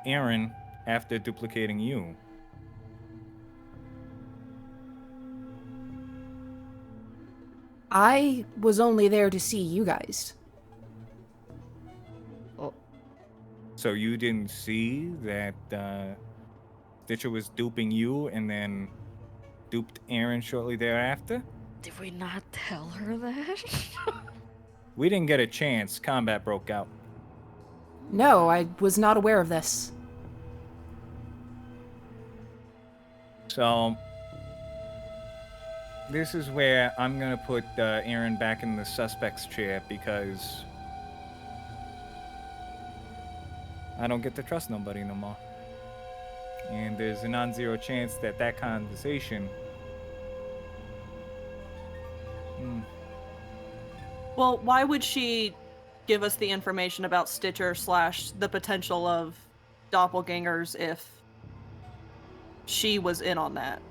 Aaron after duplicating you. I was only there to see you guys. So you didn't see that Stitcher was duping you and then duped Aaron shortly thereafter? Did we not tell her that? We didn't get a chance. Combat broke out. No, I was not aware of this. So this is where I'm gonna put Aaron back in the suspect's chair because I don't get to trust nobody no more. And there's a non-zero chance that that conversation. Well, why would she give us the information about Stitcher / the potential of doppelgangers if she was in on that?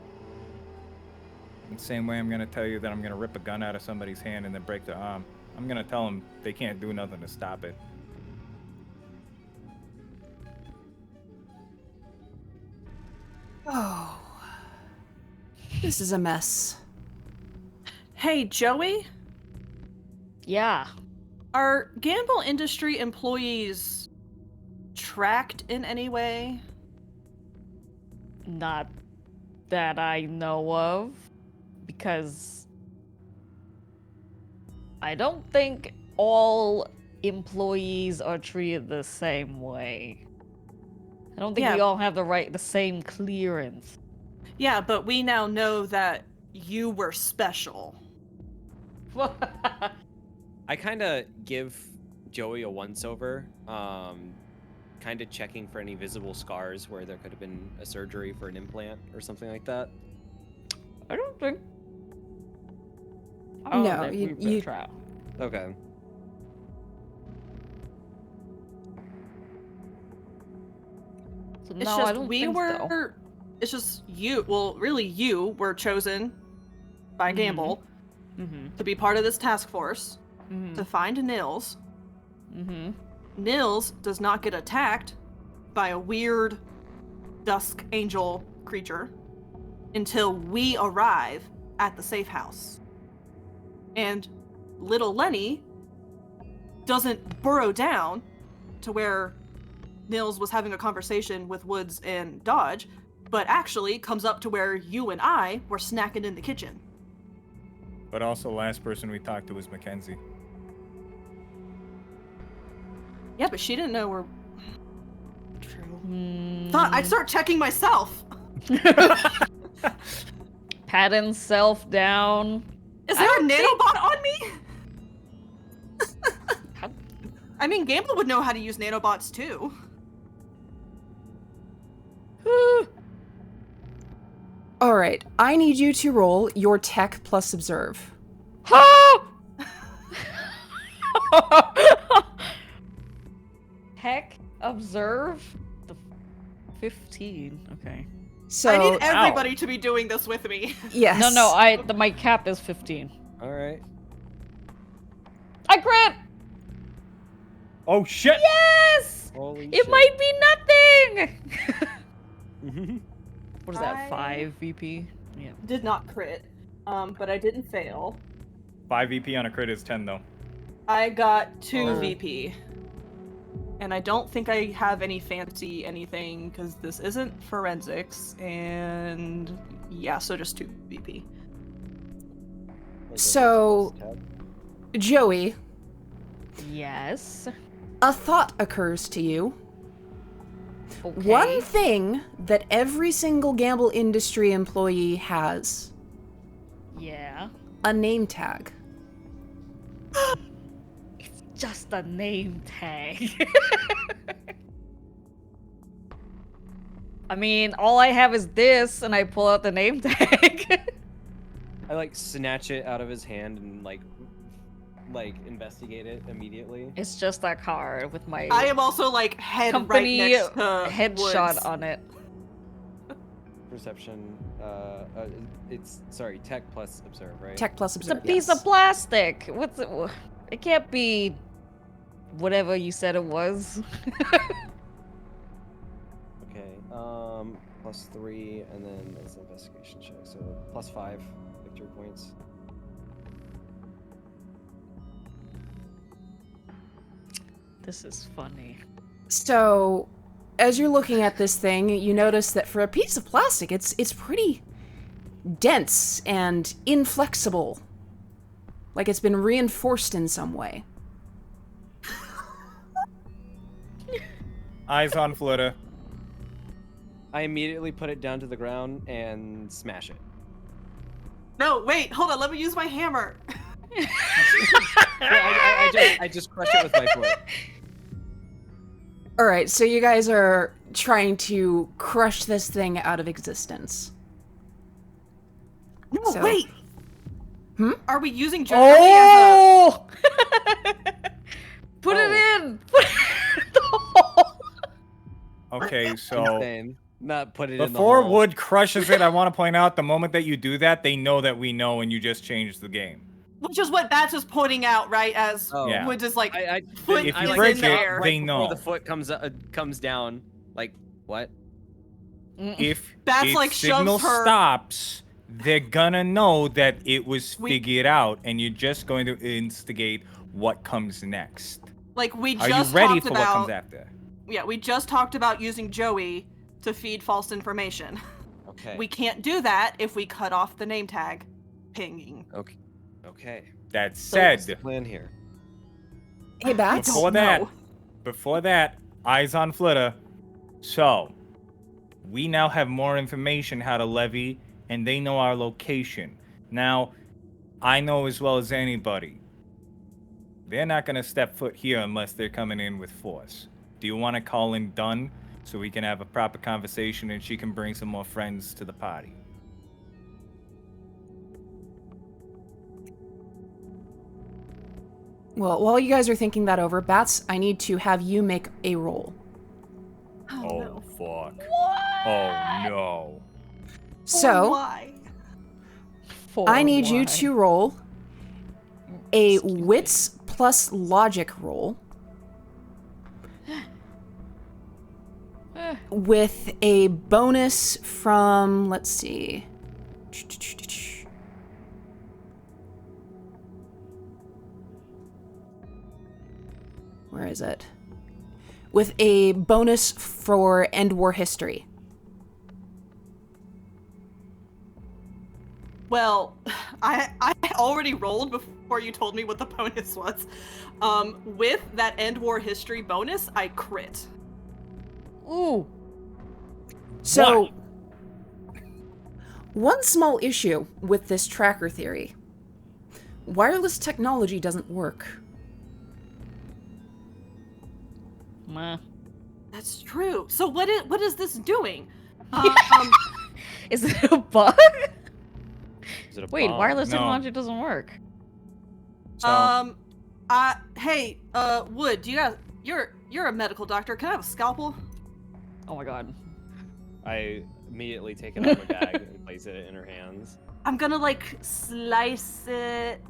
The same way I'm gonna tell you that I'm gonna rip a gun out of somebody's hand and then break their arm. I'm gonna tell them they can't do nothing to stop it. Oh. This is a mess. Hey, Joey, Yeah. are gamble industry employees tracked in any way? Not that I know of, because I don't think all employees are treated the same way. I don't think Yeah. we all have the same clearance. Yeah, but we now know that you were special. I kind of give Joey a once-over, kind of checking for any visible scars where there could have been a surgery for an implant or something like that. I don't think. No, you try. Okay. So It's no, I just don't we think were. so. It's just you. Well, really, you were chosen by Gamble Mm-hmm. to be part of this task force Mm-hmm. to find Nils. Mm-hmm. Nils does not get attacked by a weird dusk angel creature until we arrive at the safe house. And little Lenny doesn't burrow down to where Nils was having a conversation with Woods and Dodge, but actually comes up to where you and I were snacking in the kitchen. But also, last person we talked to was Mackenzie. Yeah, but she didn't know we're... True. Mm. Thought I'd start checking myself. Patting self down. Is there a nanobot on me? How- I mean, Gamble would know how to use nanobots too. All right, I need you to roll your tech plus observe. Heck, observe the 15. Okay. So I need everybody to be doing this with me. yes. No, my cap is 15. All right. I crit! Oh shit! Yes! Holy It might be nothing! might. What is that, I- 5 VP? Yeah. Did not crit, but I didn't fail. 5 VP on a crit is 10 though. I got 2 Oh. VP. And I don't think I have any fancy anything, because this isn't forensics, and yeah, so just 2 VP. So- Joey, Yes. a thought occurs to you. Okay. One thing that every single gamble industry employee has: Yeah. a name tag. It's just a name tag. I mean, all I have is this, and I pull out the name tag. I like snatch it out of his hand and like investigate it immediately. It's just a card with my I am also like head company right next to headshot Woods. on it. Perception. It's sorry. Tech plus observe, right? Tech plus It's observe. a piece yes. of plastic. What's it? It can't be whatever you said it was. Okay. +3, and then it's an investigation check, so +5 victory points. This is funny. So, as you're looking at this thing, you notice that for a piece of plastic, it's pretty dense and inflexible. Like it's been reinforced in some way. Eyes on Flitter. I immediately put it down to the ground and smash it. No, wait, hold on, let me use my hammer. I just crushed it with my foot. All right, so you guys are trying to crush this thing out of existence. No, So- wait. Hmm? Are we using Germany as Oh! Put it in. Put it in the hole. Okay, so Insane. not put it in the Before hole. Wood crushes it, I want to point out the moment that you do that, they know that we know and you just changed the game. Which is what Batch is pointing out, right? As Oh. Wood is like, I foot If I you is break in it, the air. they before know. the foot comes down. Like what? If That's its like shoves signal her- stops, they're gonna know that it was We- figured out, and you're just going to instigate what comes next. Like we Are just you ready talked for about. what comes after? Yeah, we just talked about using Joey to feed false information. Okay. We can't do that if we cut off the name tag pinging. Okay. Okay. That What's said, the plan here? Hey, Bats. before know. that, eyes on Flitter. So, we now have more information how to levy, and they know our location. Now, I know as well as anybody, they're not gonna step foot here unless they're coming in with force. Do you want to call in Dunn so we can have a proper conversation and she can bring some more friends to the party? Well, while you guys are thinking that over, Bats, I need to have you make a roll. Oh, no. Fuck. Oh no. So, Why? I need you Why? to roll a wits plus logic roll with a bonus from, let's see. Where is it? With a bonus for End War history. Well, I already rolled before you told me what the bonus was. With that End War history bonus, I crit. Ooh. So, one small issue with this tracker theory. Wireless technology doesn't work. Meh. That's true. So what is this doing? Is it a bug? Is it a Wait, bomb? wireless No. technology doesn't work. So, Hey, Wood, do you guys? You're a medical doctor. Can I have a scalpel? Oh my god. I immediately take it out of my bag and place it in her hands. I'm gonna like slice it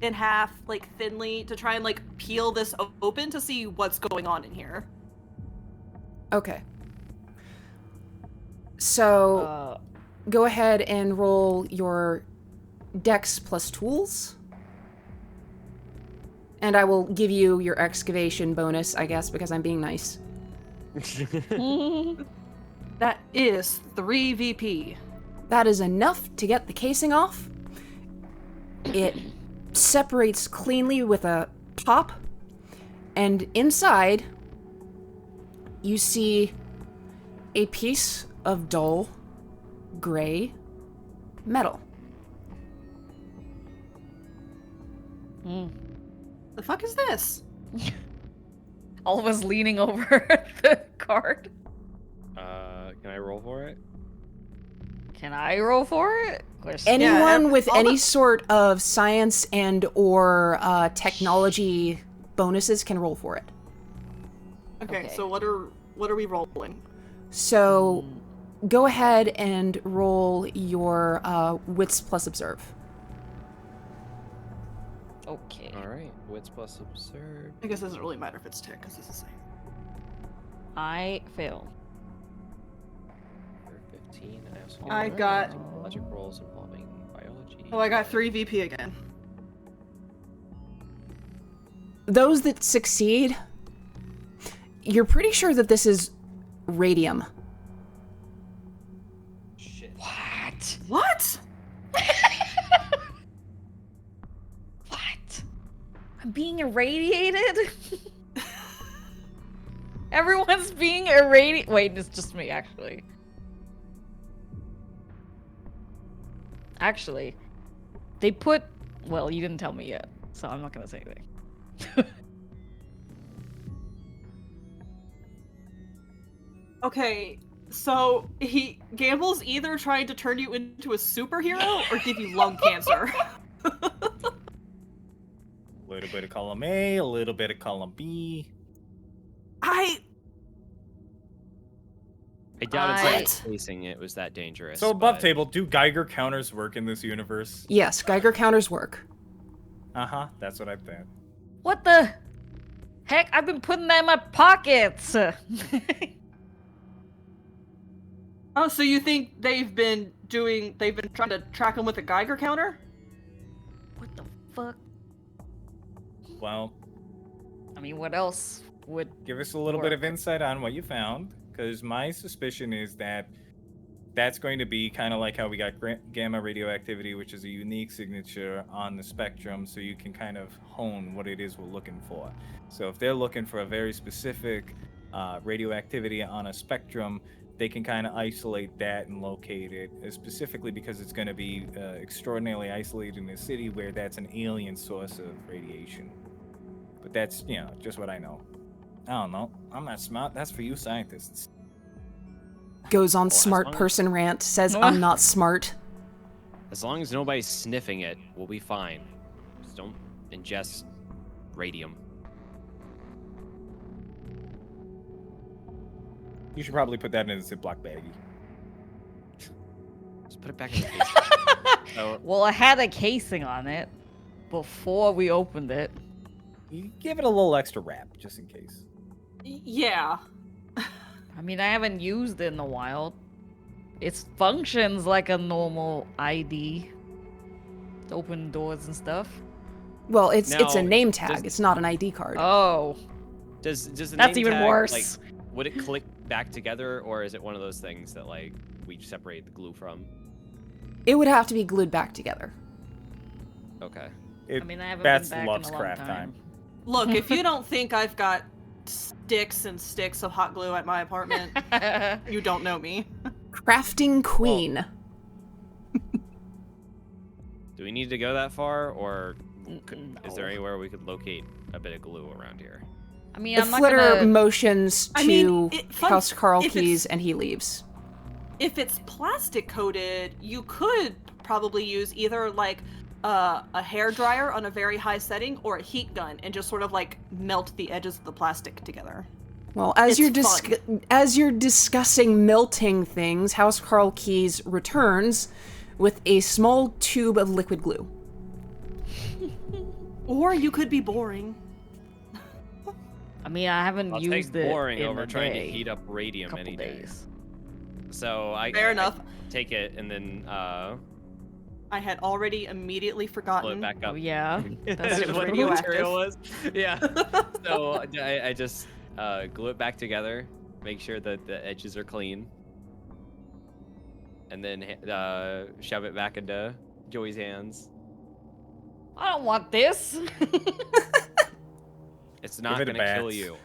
in half, like thinly, to try and like peel this open to see what's going on in here. Okay. So, go ahead and roll your Dex plus tools. And I will give you your excavation bonus, I guess, because I'm being nice. That is 3 VP. That is enough to get the casing off. It separates cleanly with a pop. And inside, you see a piece of dull, gray metal. The fuck is this? All of us leaning over the card. Can I roll for it? Can I roll for it? Question. Anyone with all any the- sort of science and or technology bonuses can roll for it. Okay, Okay. so what are we rolling? So go ahead and roll your wits plus observe. Okay. All right. Wits plus observe. I guess it doesn't really matter if it's tick, because it's the same. I fail. For 15. I also I get got- logic rolls involving biology. Oh, I got 3 VP again. Those that succeed, you're pretty sure that this is radium. Shit. What? What? What? I'm being irradiated? Everyone's being irradiated. Wait, it's just me, actually. Actually, they put. Well, you didn't tell me yet, so I'm not gonna say anything. Okay, so Gamble's either trying to turn you into a superhero or give you lung cancer. a little bit of column A, a little bit of column B. I doubt I- it's facing it was that dangerous. So above but- table, do Geiger counters work in this universe? Yes, Geiger counters work. That's what I thought. What the heck? I've been putting that in my pockets. Oh, so you think they've been trying to track him with a Geiger counter? What the fuck? Well, I mean, what else would? give us a little bit of Work. insight on what you found, because my suspicion is that that's going to be kind of like how we got gamma radioactivity, which is a unique signature on the spectrum, so you can kind of hone what it is we're looking for. So if they're looking for a very specific radioactivity on a spectrum, they can kind of isolate that and locate it, specifically because it's going to be extraordinarily isolated in a city where that's an alien source of radiation. But that's, just what I know. I don't know. I'm not smart. That's for you scientists. Goes on as smart long as- person rant, says I'm not smart. As long as nobody's sniffing it, we'll be fine. Just don't ingest radium. You should probably put that in a Ziploc baggie. Just put it back in the case. So, Well, I had a casing on it before we opened it. You give it a little extra wrap, just in case. Yeah. I mean, I haven't used it in a while. It functions like a normal ID to open doors and stuff. Well, it's a Now, name tag. does- It's not an ID card. Oh, does the that's name even tag, worse. Like, would it click back together, or is it one of those things that like we separate the glue from? It would have to be glued back together. Okay. I mean, I haven't Bats been back loves in a long craft time. Look, if you don't think I've got sticks and sticks of hot glue at my apartment, you don't know me. Crafting queen. Do we need to go that far, or is there No. anywhere we could locate a bit of glue around here? I mean, The I'm not Flitter gonna. motions I to mean, House Carl if keys it's- and he leaves. If it's plastic coated, you could probably use either like a hair dryer on a very high setting or a heat gun and just sort of like melt the edges of the plastic together. Well, as It's you're discussing melting things, House Carl Keys returns with a small tube of liquid glue. Or you could be boring. I mean, I haven't I'll used take it boring in over a trying day, to heat up radium couple any day. days. So Fair I enough. take it and then I had already immediately blow forgotten. it back up. Oh yeah, that's it was what the true. material was. Yeah. So I just glue it back together, make sure that the edges are clean, and then shove it back into Joey's hands. I don't want this. It's not it a gonna kill Batch. you.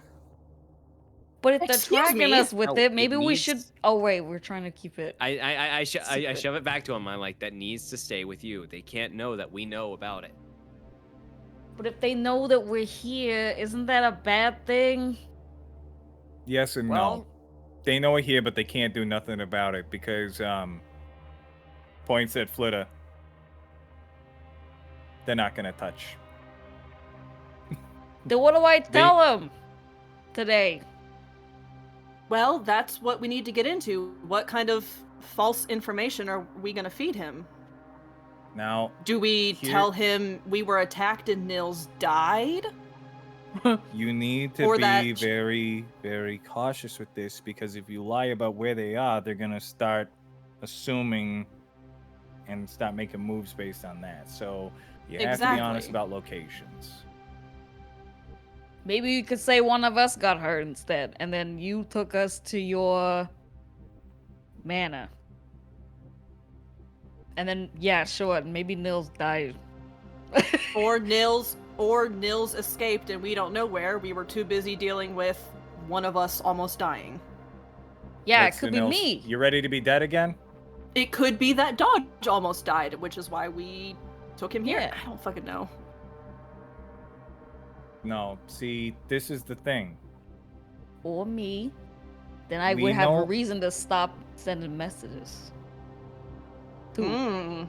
But if they're Excuse tracking me? us with No, it, it maybe we should. needs- Oh wait, we're trying to keep it. I Secret. shove it back to him. I'm like, that needs to stay with you. They can't know that we know about it. But if they know that we're here, isn't that a bad thing? Yes and Well- no. They know it here, but they can't do nothing about it because points at Flitter. They're not gonna touch. Then what do I tell them today? Well, that's what we need to get into. What kind of false information are we going to feed him? Now, Do we Here- tell him we were attacked and Nils died? you need to Or be that- very, very cautious with this because if you lie about where they are, they're gonna start assuming and start making moves based on that. So you have to be honest Exactly. about locations. Maybe you could say one of us got hurt instead, and then you took us to your manor. And then, yeah, sure, maybe Nils died. Or Nils escaped and we don't know where. We were too busy dealing with one of us almost dying. Yeah, Next it to could be Nils. me. You ready to be dead again? It could be that Dodge almost died, which is why we took him here. Yeah. I don't fucking know. No. See, this is the thing. Or me. Then I We would have a know- reason to stop sending messages. Who? Mm.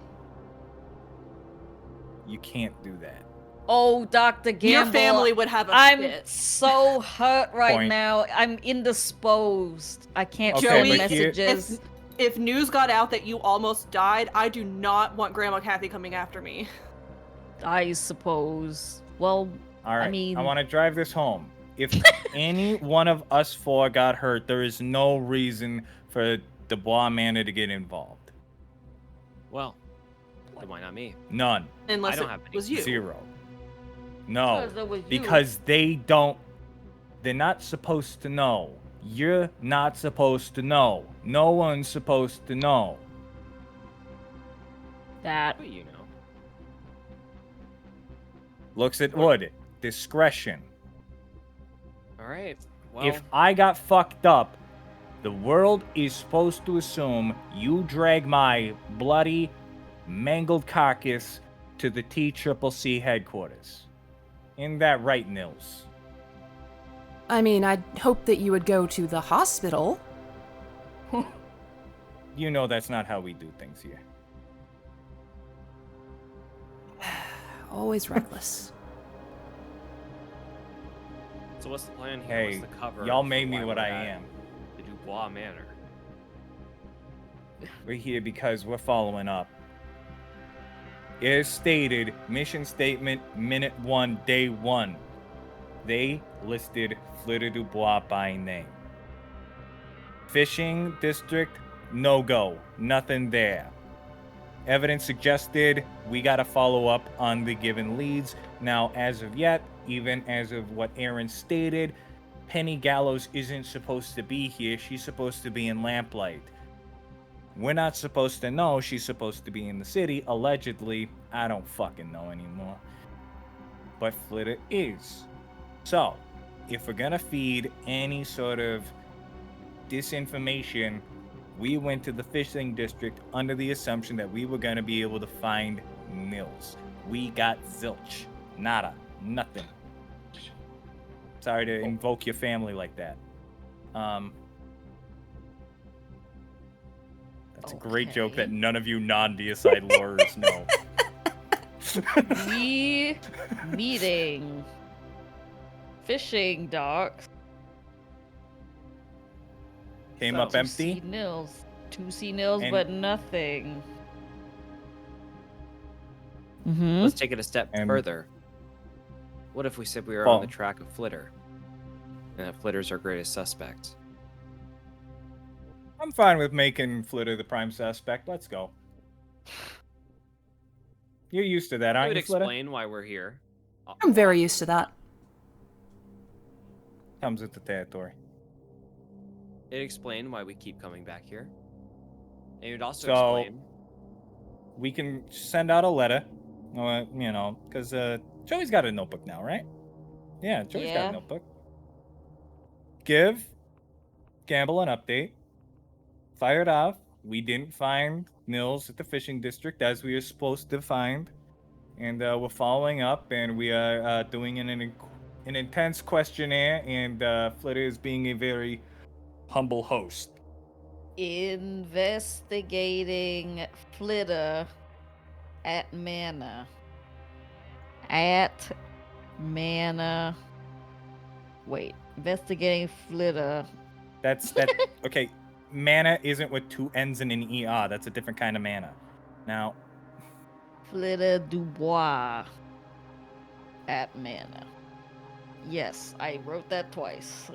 You can't do that. Oh, Dr. Gamble. Your family would have a I'm fit. so hurt right Point. now. I'm indisposed. I can't Okay, send but messages. If news got out that you almost died, I do not want Grandma Kathy coming after me. I suppose. Well, All right, I mean, I want to drive this home. If any one of us four got hurt, there is no reason for Dubois Manor to get involved. Well, then why not me? None. Unless I don't it have any. was you. Zero. No. Because it was you. Because they're not supposed to know. You're not supposed to know. No one's supposed to know. that. What do you know? Looks at Wood. Discretion. All right. Well, If I got fucked up, the world is supposed to assume you drag my bloody, mangled carcass to the TCCC headquarters. Isn't that right, Nils? I mean, I'd hope that you would go to the hospital. You know that's not how we do things here. Always reckless. so what's the plan here? Hey, What's the cover? y'all for made me why what we're I at am. The Dubois Manor. We're here because we're following up. As stated, mission statement, minute 1, day 1. They listed Flitter Dubois by name. Fishing district, no go. Nothing there. Evidence suggested we gotta follow up on the given leads. Now, as of yet, even as of what Aaron stated, Penny Gallows isn't supposed to be here. She's supposed to be in Lamplight. We're not supposed to know she's supposed to be in the city, allegedly. I don't fucking know anymore. But Flitter is. So, if we're gonna feed any sort of disinformation, we went to the fishing district under the assumption that we were gonna be able to find Nils. We got zilch. Nada. Nothing. Sorry to invoke your family like that. That's a great joke that Okay. none of you non-Deicide lorers know. Meeting. Fishing docks. Came up To empty. see Nils. To see Nils, And- but nothing. Mm-hmm. Let's take it a step And- further. What if we said we were Well- on the track of Flitter? And that Flitter's our greatest suspect. I'm fine with making Flitter the prime suspect. Let's go. You're used to that, I aren't would you, Flitter? explain why we're here. I'm very used to that. Comes with the territory. It explained why we keep coming back here. And it would also So- explain. We can send out a letter, because Joey's got a notebook now, right? Yeah, Joey's got Yeah. a notebook. Give Gamble an update. Fire it off. We didn't find Nils at the fishing district as we were supposed to find. And we're following up, and we are doing an intense questionnaire, and Flitter is being a very humble host. Investigating Flitter at Manor. At Manor. Wait. Investigating Flitter. That's that. Okay, mana isn't with 2 N's and an ER. That's a different kind of mana. Now, Flitter Dubois at Manor. Yes, I wrote that twice.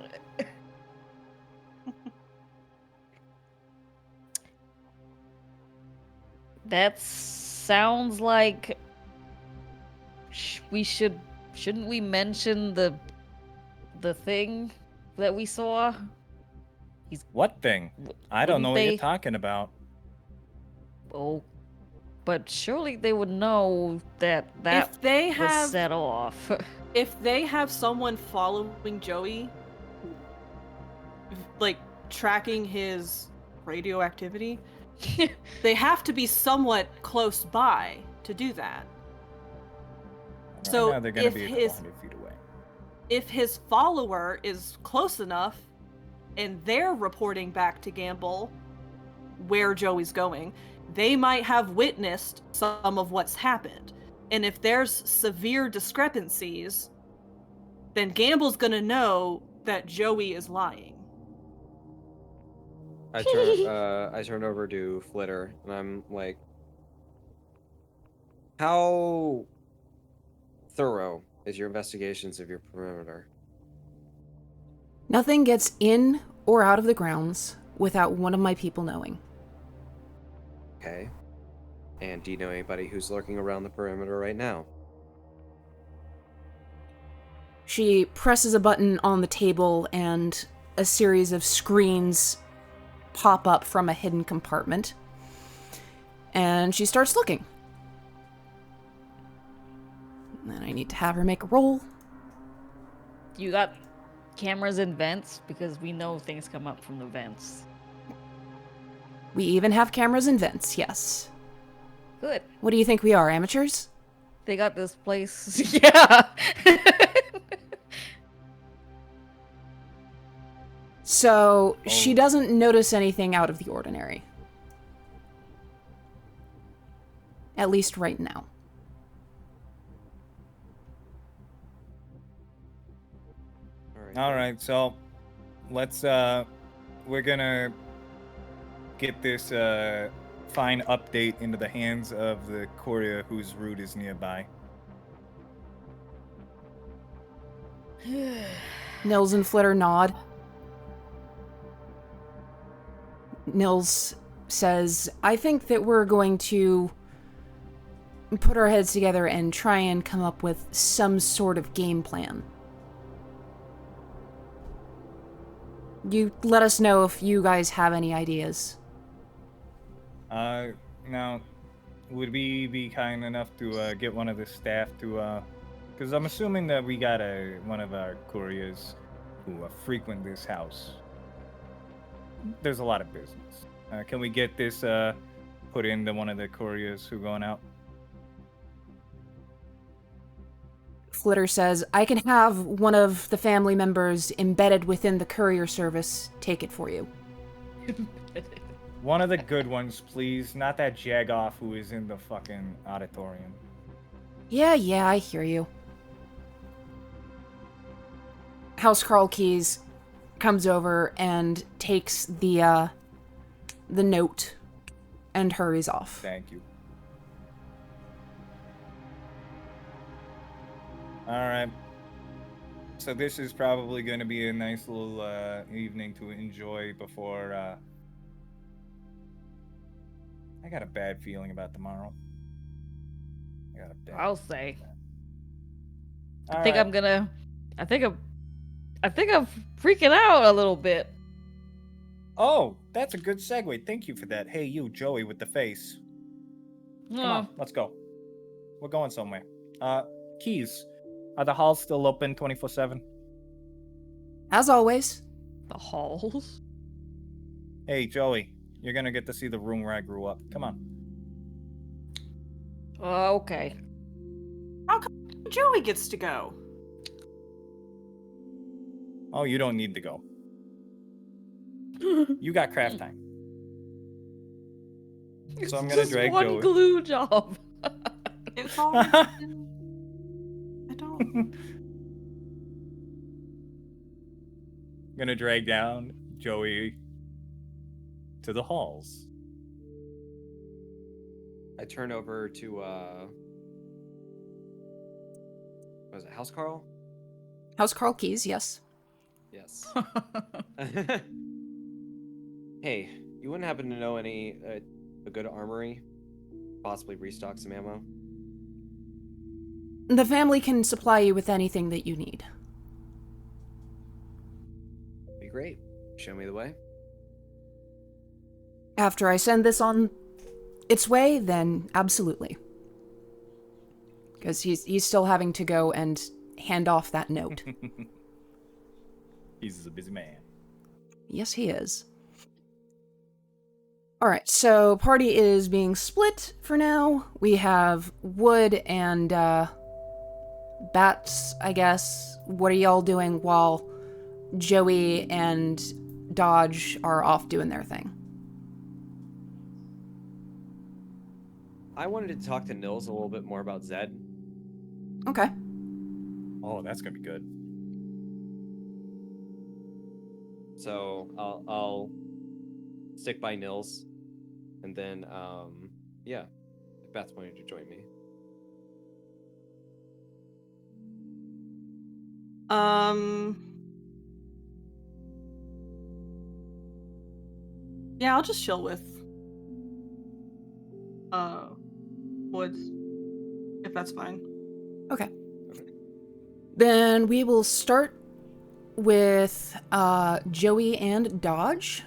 That sounds like shouldn't we mention the thing that we saw? what thing? I don't know what Wouldn't you're talking about. Oh, but surely they would know that If they was have set off. if they have someone following Joey, like tracking his radioactivity, they have to be somewhat close by to do that. Right So now they're gonna if be a his- couple hundred feet away. If his follower is close enough and they're reporting back to Gamble where Joey's going, they might have witnessed some of what's happened. And if there's severe discrepancies, then Gamble's gonna know that Joey is lying. I turn over to Flitter, and I'm like, how thorough is your investigations of your perimeter? Nothing gets in or out of the grounds without one of my people knowing. Okay. And do you know anybody who's lurking around the perimeter right now? She presses a button on the table and a series of screens pop up from a hidden compartment. And she starts looking. And then I need to have her make a roll. You got cameras in vents? Because we know things come up from the vents. We even have cameras in vents, yes. Good. What do you think we are, amateurs? They got this place. Yeah. So, she doesn't notice anything out of the ordinary. At least right now. All right, so let's we're gonna get this fine update into the hands of the courier whose route is nearby. Nils and Flitter nod. Nils says, I think that we're going to put our heads together and try and come up with some sort of game plan. You let us know if you guys have any ideas. Now, would we be kind enough to get one of the staff to, because I'm assuming that we got one of our couriers who frequent this house. There's a lot of business. Can we get this put into one of the couriers who going out? Flitter says, I can have one of the family members embedded within the courier service take it for you. One of the good ones, please. Not that jagoff who is in the fucking auditorium. Yeah, I hear you. Housecarl Keys comes over and takes the note and hurries off. Thank you. Alright. So this is probably going to be a nice little evening to enjoy before... I got a bad feeling about tomorrow. I'll say. All I think right. I think I'm freaking out a little bit. Oh, that's a good segue. Thank you for that. Hey, you, Joey, with the face. Come on, let's go. We're going somewhere. Keys. Are the halls still open 24/7? As always. The halls? Hey, Joey, you're gonna get to see the room where I grew up. Come on. Okay. How come Joey gets to go? Oh, you don't need to go. You got craft time. So I'm gonna just drag one Joey. glue job. It's all. I don't. Gonna drag down Joey to the halls. I turn over to was it Housecarl? Housecarl Keys, yes. Yes. Hey, you wouldn't happen to know any a good armory? Possibly restock some ammo? The family can supply you with anything that you need. Be great. Show me the way. After I send this on its way, then absolutely. Because he's still having to go and hand off that note. He's a busy man. Yes, he is. Alright, so party is being split for now. We have Wood and Bats, I guess. What are y'all doing while Joey and Dodge are off doing their thing? I wanted to talk to Nils a little bit more about Zed. Okay. Oh, that's gonna be good. So I'll stick by Nils, and then yeah, if Beth's wanting to join me. Yeah, I'll just chill with Woods, if that's fine. Okay. Then we will start with Joey and Dodge.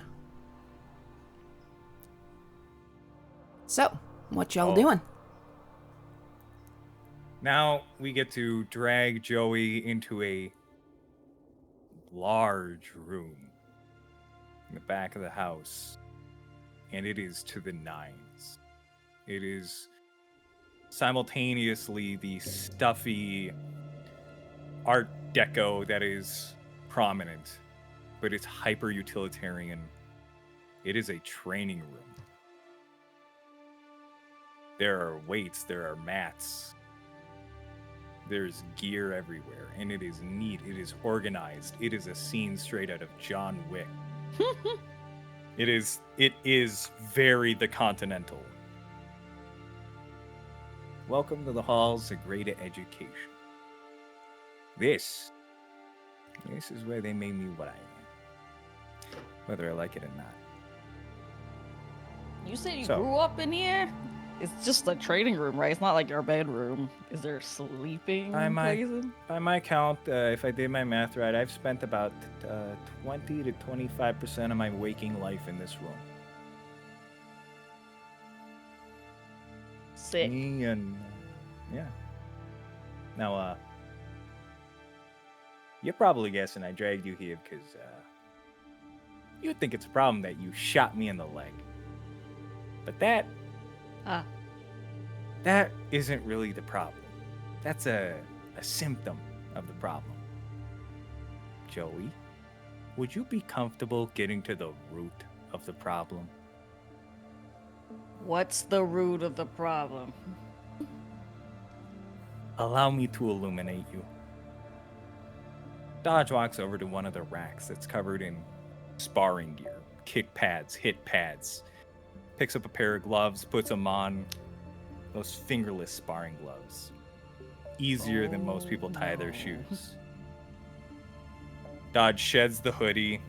So, what y'all doing? Now we get to drag Joey into a large room in the back of the house, and it is to the nines. It is simultaneously the stuffy Art Deco that is prominent, but it's hyper utilitarian. It is a training room. There are weights, there are mats, there's gear everywhere, and it is neat, it is organized. It is a scene straight out of John Wick. It is very The Continental. Welcome to the halls of greater education. This is where they made me what I am, whether I like it or not. You said you So- grew up in here? It's just a trading room, right? It's not like your bedroom. Is there sleeping places? By my count, if I did my math right, I've spent about 20 to 25% of my waking life in this room. Sick. Me and yeah. Now, you're probably guessing I dragged you here because you think it's a problem that you shot me in the leg. But that isn't really the problem. That's a symptom of the problem. Joey, would you be comfortable getting to the root of the problem? What's the root of the problem? Allow me to illuminate you. Dodge walks over to one of the racks that's covered in sparring gear, kick pads, hit pads. Picks up a pair of gloves, puts them on. Those fingerless sparring gloves. Easier than most people tie their shoes. Dodge sheds the hoodie,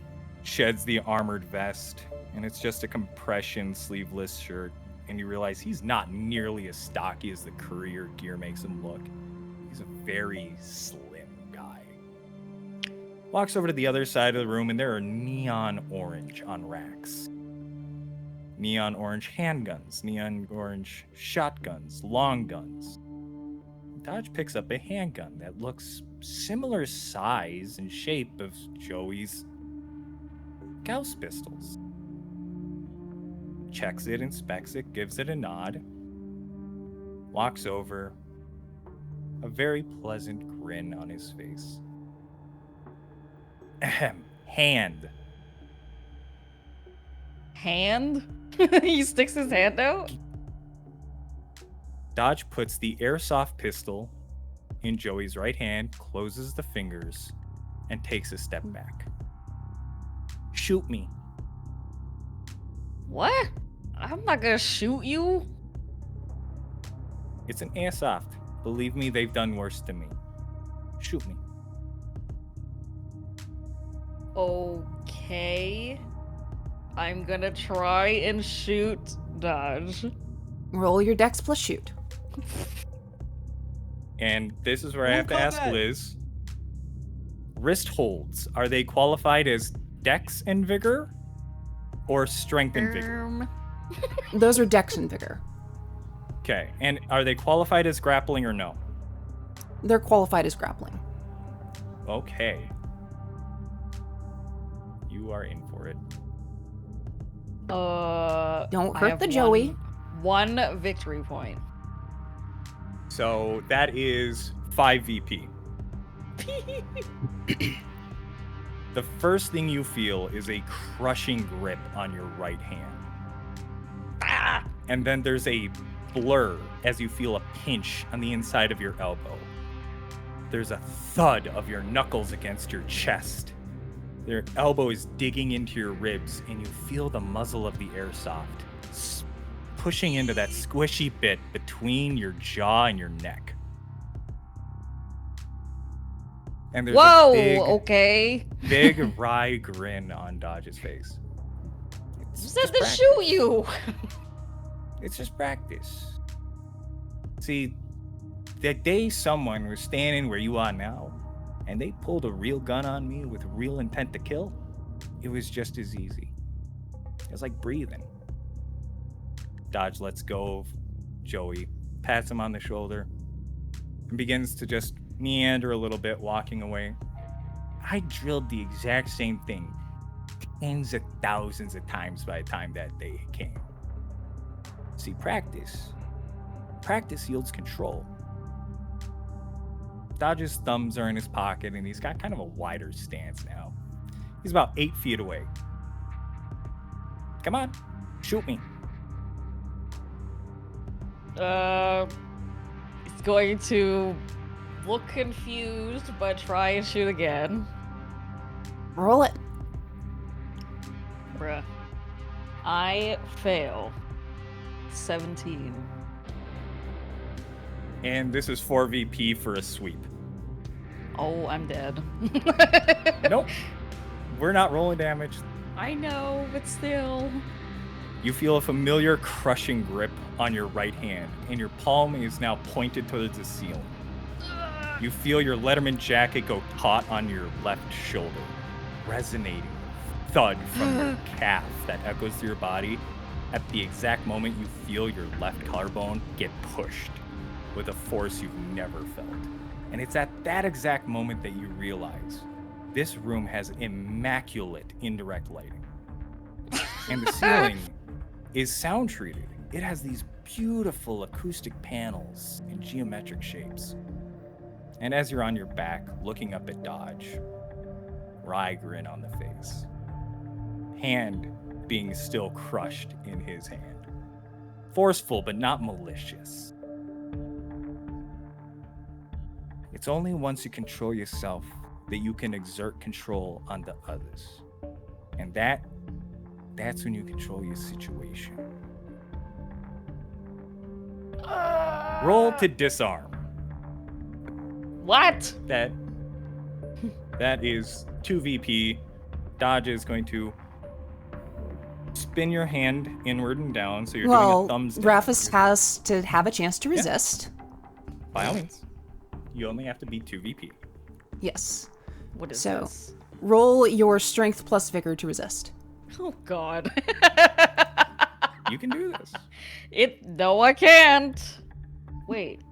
sheds the armored vest, and it's just a compression sleeveless shirt. And you realize he's not nearly as stocky as the courier gear makes him look. He's a very slim guy. Walks over to the other side of the room, and there are neon orange on racks. Neon orange handguns, neon orange shotguns, long guns. Dodge picks up a handgun that looks similar size and shape of Joey's Gauss pistols. Checks it, inspects it, gives it a nod. Walks over, a very pleasant grin on his face. Ahem, hand. Hand? He sticks his hand out? Dodge puts the airsoft pistol in Joey's right hand, closes the fingers, and takes a step back. Shoot me. What? I'm not gonna shoot you. It's an airsoft. Believe me, they've done worse to me. Shoot me. Okay. I'm gonna try and shoot Dodge. Roll your dex plus shoot. And this is where I have to ask Liz. Wrist holds, are they qualified as dex and vigor? Or strength and vigor? Those are dex and vigor. Okay, and are they qualified as grappling or no? They're qualified as grappling. Okay. You are in for it. Don't I hurt have the Joey. One victory point. So that is 5 VP. The first thing you feel is a crushing grip on your right hand. And then there's a blur as you feel a pinch on the inside of your elbow. There's a thud of your knuckles against your chest. Your elbow is digging into your ribs, and you feel the muzzle of the airsoft pushing into that squishy bit between your jaw and your neck. And there's okay. big wry grin on Dodge's face. Who said to shoot you? It's just practice. See, the day someone was standing where you are now, and they pulled a real gun on me with real intent to kill, it was just as easy. It was like breathing. Dodge lets go of Joey, pats him on the shoulder, and begins to just meander a little bit, walking away. I drilled the exact same thing tens of thousands of times by the time that day came. See, practice yields control. Dodge's thumbs are in his pocket, and he's got kind of a wider stance now. He's about 8 feet away. Come on, shoot me. He's going to look confused, but try and shoot again. Roll it. Bruh. I fail. 17. And this is 4VP for a sweep. Oh, I'm dead. Nope. We're not rolling damage. I know, but still. You feel a familiar crushing grip on your right hand, and your palm is now pointed towards the ceiling. You feel your Letterman jacket go taut on your left shoulder, resonating thud from your calf that echoes through your body. At the exact moment you feel your left collarbone get pushed with a force you've never felt. And it's at that exact moment that you realize this room has immaculate indirect lighting. And the ceiling is sound treated. It has these beautiful acoustic panels and geometric shapes. And as you're on your back, looking up at Dodge, wry grin on the face. Hand being still crushed in his hand. Forceful, but not malicious. It's only once you control yourself that you can exert control on the others. And that's when you control your situation. Roll to disarm. What? That is 2VP. Dodge is going to spin your hand inward and down, so you're doing a thumbs down. Raphus has to have a chance to resist. By all means. You only have to beat 2VP. Yes. What is So, this? roll your strength plus vigor to resist. Oh god. You can do this. No, I can't. Wait.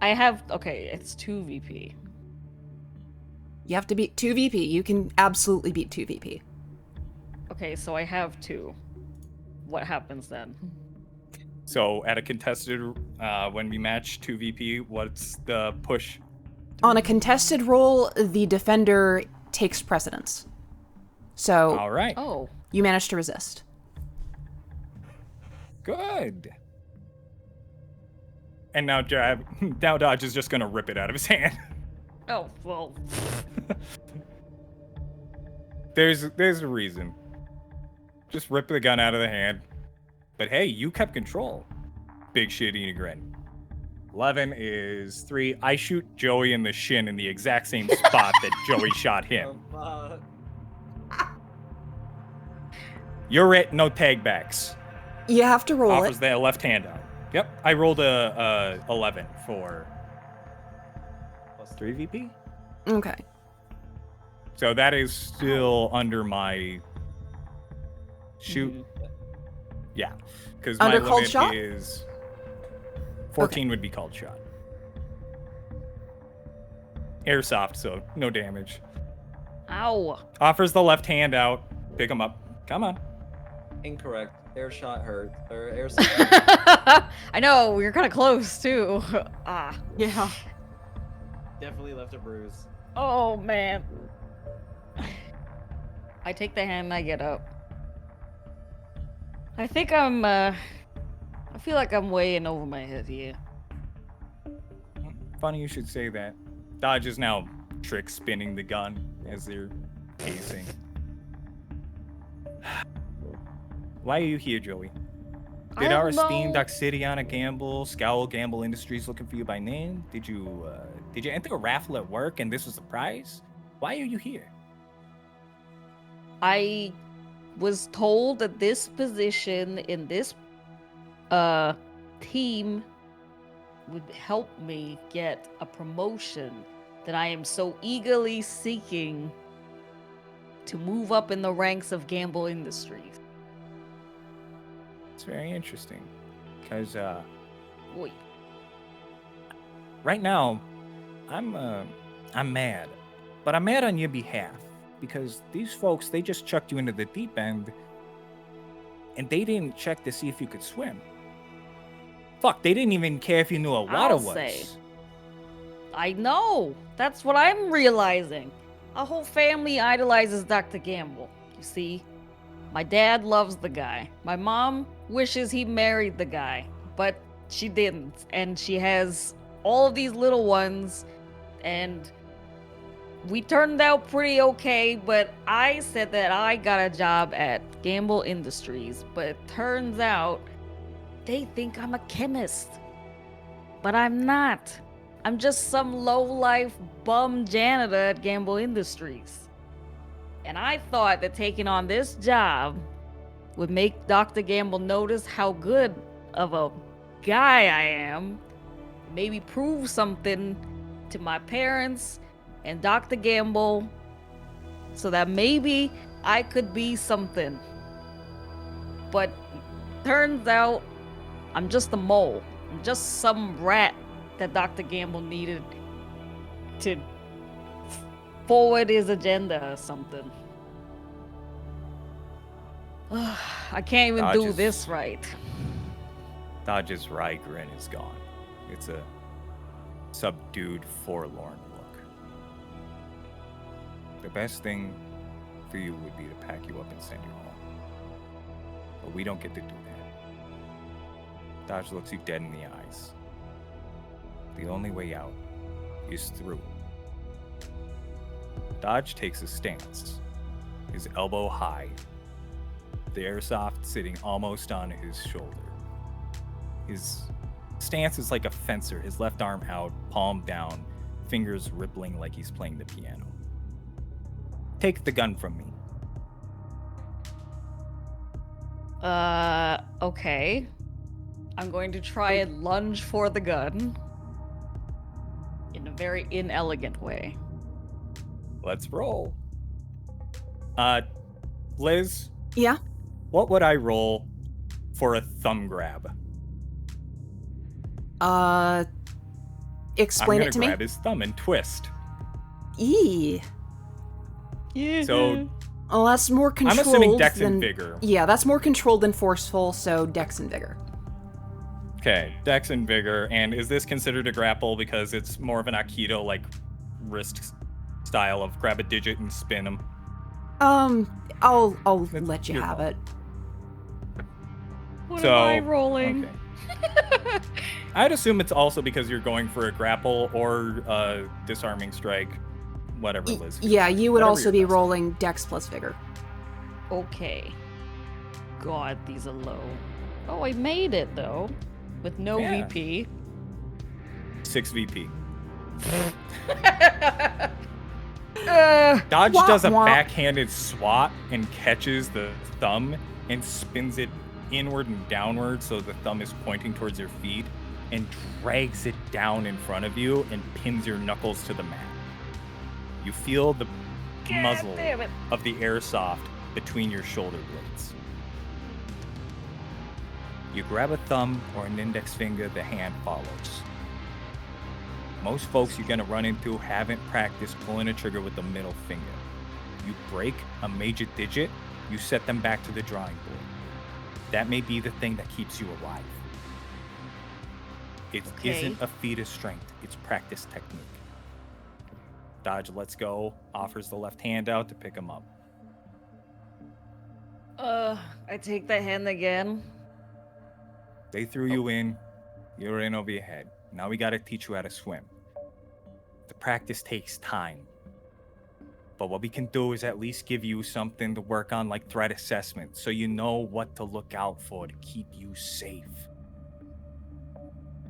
Okay, it's 2VP. You have to beat 2VP. You can absolutely beat 2VP. Okay, so I have 2. What happens then? So at a contested, when we match 2VP, what's the push? On a contested roll, the defender takes precedence. So All right. Oh. you manage to resist. Good. And now Dodge is just going to rip it out of his hand. Oh, well. There's a reason. Just rip the gun out of the hand. But hey, you kept control. Big shit eating grin. 11 is 3. I shoot Joey in the shin in the exact same spot that Joey shot him. You're it, no tag backs. You have to roll Offers it. that left hand out. Yep, I rolled a 11 for plus 3 VP. Okay. So that is still under my shoot. Yeah, because my Under called limit shot? is 14 would be called shot. Airsoft, so no damage. Ow. Offers the left hand out. Pick him up. Come on. Incorrect. Air shot hurt. Or air shot. I know, we were kind of close too. Ah. Yeah. Definitely left a bruise. Oh man. I take the hand and I get up. I think I'm I feel like I'm way in over my head here. Funny you should say that. Dodge is now trick spinning the gun as they're pacing. Why are you here, Joey? Did our esteemed Oxidiana Gamble, Scowl Gamble Industries looking for you by name? Did you enter a raffle at work and this was the prize? Why are you here? I was told that this position in this team would help me get a promotion that I am so eagerly seeking to move up in the ranks of Gamble Industries. It's very interesting, because Wait. right now, I'm mad, but I'm mad on your behalf because these folks, they just chucked you into the deep end, and they didn't check to see if you could swim. Fuck, they didn't even care if you knew what water was. I know. That's what I'm realizing. Our whole family idolizes Dr. Gamble. You see, my dad loves the guy. My mom wishes he married the guy, but she didn't. And she has all of these little ones, and we turned out pretty okay, but I said that I got a job at Gamble Industries, but it turns out they think I'm a chemist. But I'm not. I'm just some low-life bum janitor at Gamble Industries. And I thought that taking on this job would make Dr. Gamble notice how good of a guy I am, maybe prove something to my parents and Dr. Gamble so that maybe I could be something. But turns out I'm just a mole. I'm just some rat that Dr. Gamble needed to forward his agenda or something. I can't even do this right. Dodge's wry grin is gone. It's a subdued, forlorn look. The best thing for you would be to pack you up and send you home. But we don't get to do that. Dodge looks you dead in the eyes. The only way out is through. Dodge takes a stance, his elbow high, the airsoft sitting almost on his shoulder. His stance is like a fencer, his left arm out, palm down, fingers rippling like he's playing the piano. Take the gun from me. Okay. I'm going to try and lunge for the gun in a very inelegant way. Let's roll. Liz? Yeah? What would I roll for a thumb grab? Explain it to me. I'm gonna grab his thumb and twist. Eee. So, oh, that's more controlled. I'm assuming Dex and Vigor. Yeah, that's more controlled than forceful, so Dex and Vigor. Okay, Dex and Vigor. And is this considered a grapple because it's more of an Aikido, like, wrist style of grab a digit and spin them? I'll let you have it. What am I rolling? Okay. I'd assume it's also because you're going for a grapple or a disarming strike, whatever Liz. Yeah, you would Whatever also your be best. rolling Dex plus Vigor. Okay. God, these are low. Oh, I made it though. With no Yeah. VP. 6 VP. Uh, Dodge Wah, does a wah. backhanded swat and catches the thumb and spins it inward and downward so the thumb is pointing towards your feet and drags it down in front of you and pins your knuckles to the mat. You feel the muzzle damn it. of the airsoft between your shoulder blades. You grab a thumb or an index finger, the hand follows. Most folks you're gonna run into haven't practiced pulling a trigger with the middle finger. You break a major digit, you set them back to the drawing board. That may be the thing that keeps you alive. It isn't a feat of strength, it's practice technique. Dodge lets go, offers the left hand out to pick him up. I take the hand again. They threw you in. You're in over your head. Now we gotta teach you how to swim. The practice takes time. But what we can do is at least give you something to work on, like threat assessment, so you know what to look out for to keep you safe.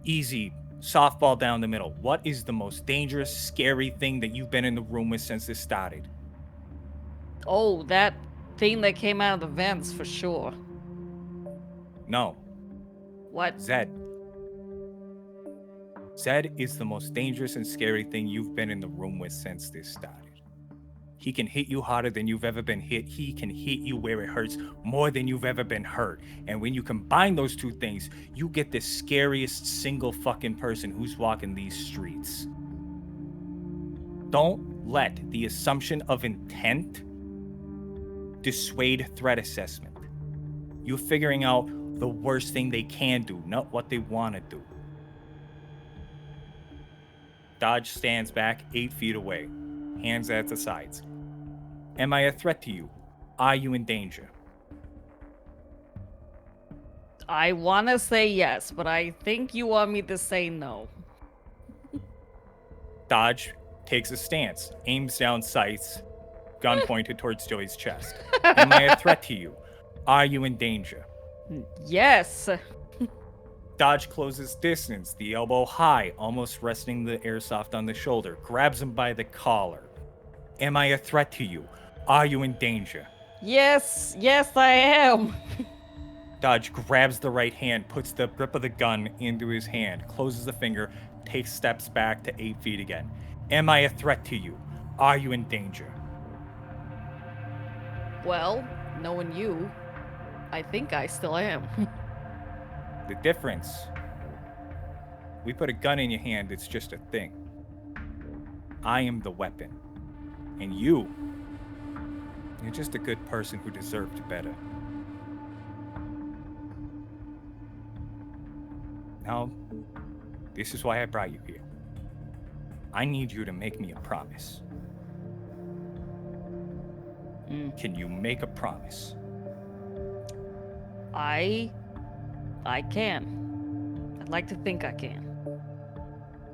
Easy, softball down the middle. What is the most dangerous, scary thing that you've been in the room with since this started? Oh, that thing that came out of the vents for sure. No, What? Zed. Zed is the most dangerous and scary thing you've been in the room with since this started. He can hit you harder than you've ever been hit. He can hit you where it hurts more than you've ever been hurt. And when you combine those two things, you get the scariest single fucking person who's walking these streets. Don't let the assumption of intent dissuade threat assessment. You're figuring out the worst thing they can do, not what they want to do. Dodge stands back 8 feet away, hands at the sides. Am I a threat to you? Are you in danger? I want to say yes, but I think you want me to say no. Dodge takes a stance, aims down sights, gun pointed towards Joey's chest. Am I a threat to you? Are you in danger? Yes. Dodge closes distance, the elbow high, almost resting the airsoft on the shoulder, grabs him by the collar. Am I a threat to you? Are you in danger? Yes, I am. Dodge grabs the right hand, puts the grip of the gun into his hand, closes the finger, takes steps back to 8 feet again. Am I a threat to you? Are you in danger? Well, knowing you, I think I still am. The difference, we put a gun in your hand, it's just a thing. I am the weapon. And you're just a good person who deserved better. Now, this is why I brought you here. I need you to make me a promise. Can you make a promise? I can. I'd like to think I can.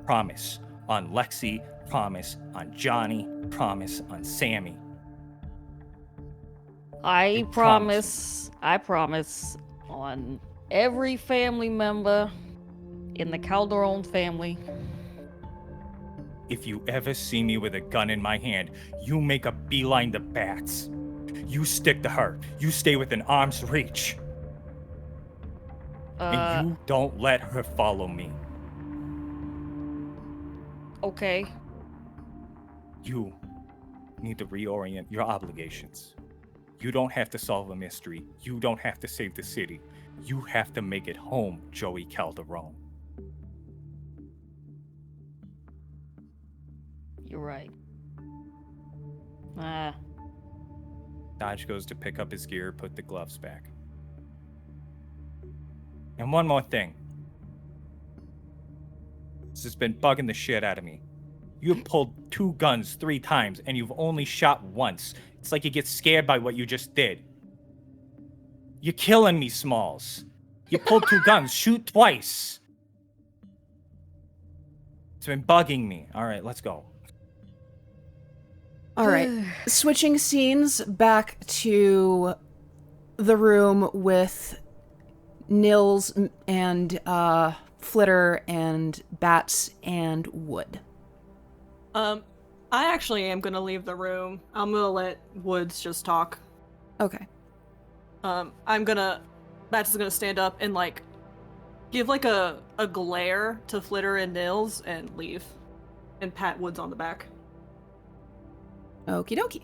Promise on Lexi, promise on Johnny, promise on Sammy. I promise on every family member in the Calderone family. If you ever see me with a gun in my hand, you make a beeline to Bats. You stick to her. You stay within arm's reach. And you don't let her follow me. Okay. You need to reorient your obligations. You don't have to solve a mystery. You don't have to save the city. You have to make it home, Joey Calderone. You're right. Dodge goes to pick up his gear, put the gloves back. And one more thing. This has been bugging the shit out of me. You've pulled 2 guns 3 times, and you've only shot once. It's like you get scared by what you just did. You're killing me, Smalls. You pulled 2 guns, shoot twice. It's been bugging me. All right, let's go. All right. Switching scenes back to the room with Nils and Flitter and Bats and Wood. I actually am gonna leave the room. I'm gonna let Woods just talk. Okay. Bats is gonna stand up and like give like a glare to Flitter and Nils and leave. And pat Woods on the back. Okie dokie.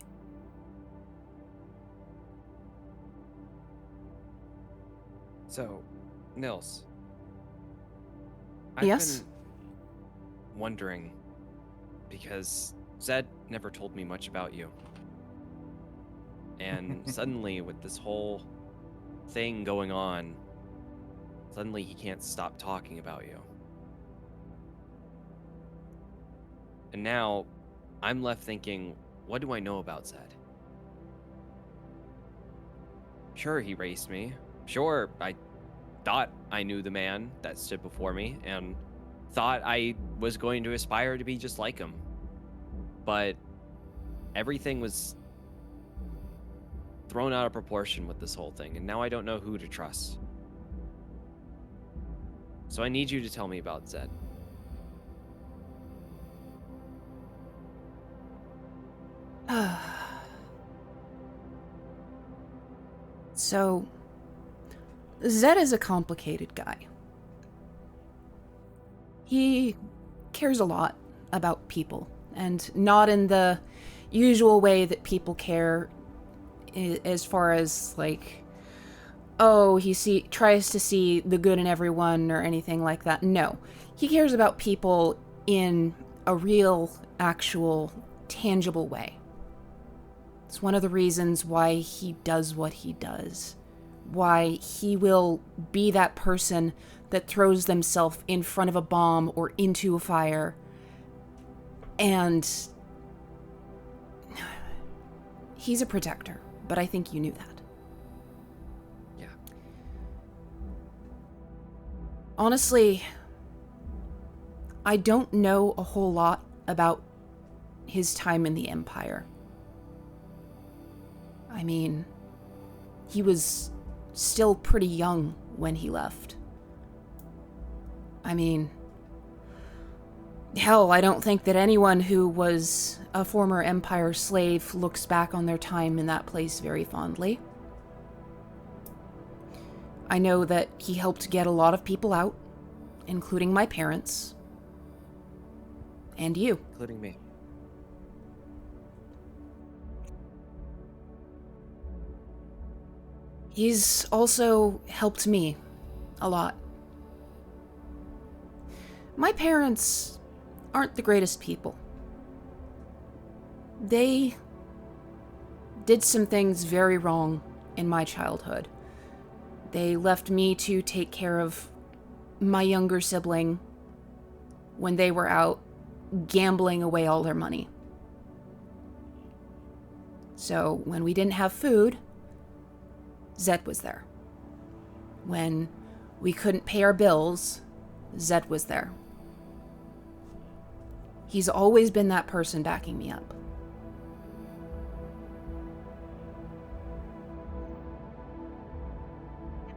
So, Nils. Yes? I've been wondering, because Zed never told me much about you. And suddenly, with this whole thing going on, suddenly he can't stop talking about you. And now, I'm left thinking, what do I know about Zed? Sure, he raised me. Sure, I thought I knew the man that stood before me and thought I was going to aspire to be just like him. But everything was thrown out of proportion with this whole thing, and now I don't know who to trust. So I need you to tell me about Zed. So, Zed is a complicated guy. He cares a lot about people, and not in the usual way that people care, as far as, like, oh, he tries to see the good in everyone or anything like that. No. He cares about people in a real, actual, tangible way. It's one of the reasons why he does what he does. Why he will be that person that throws themselves in front of a bomb or into a fire. And he's a protector, but I think you knew that. Yeah. Honestly, I don't know a whole lot about his time in the Empire. I mean, he was still pretty young when he left. I mean, hell, I don't think that anyone who was a former Empire slave looks back on their time in that place very fondly. I know that he helped get a lot of people out, including my parents. And you. Including me. He's also helped me a lot. My parents aren't the greatest people. They did some things very wrong in my childhood. They left me to take care of my younger sibling when they were out gambling away all their money. So when we didn't have food, Zed was there. When we couldn't pay our bills, Zed was there. He's always been that person backing me up.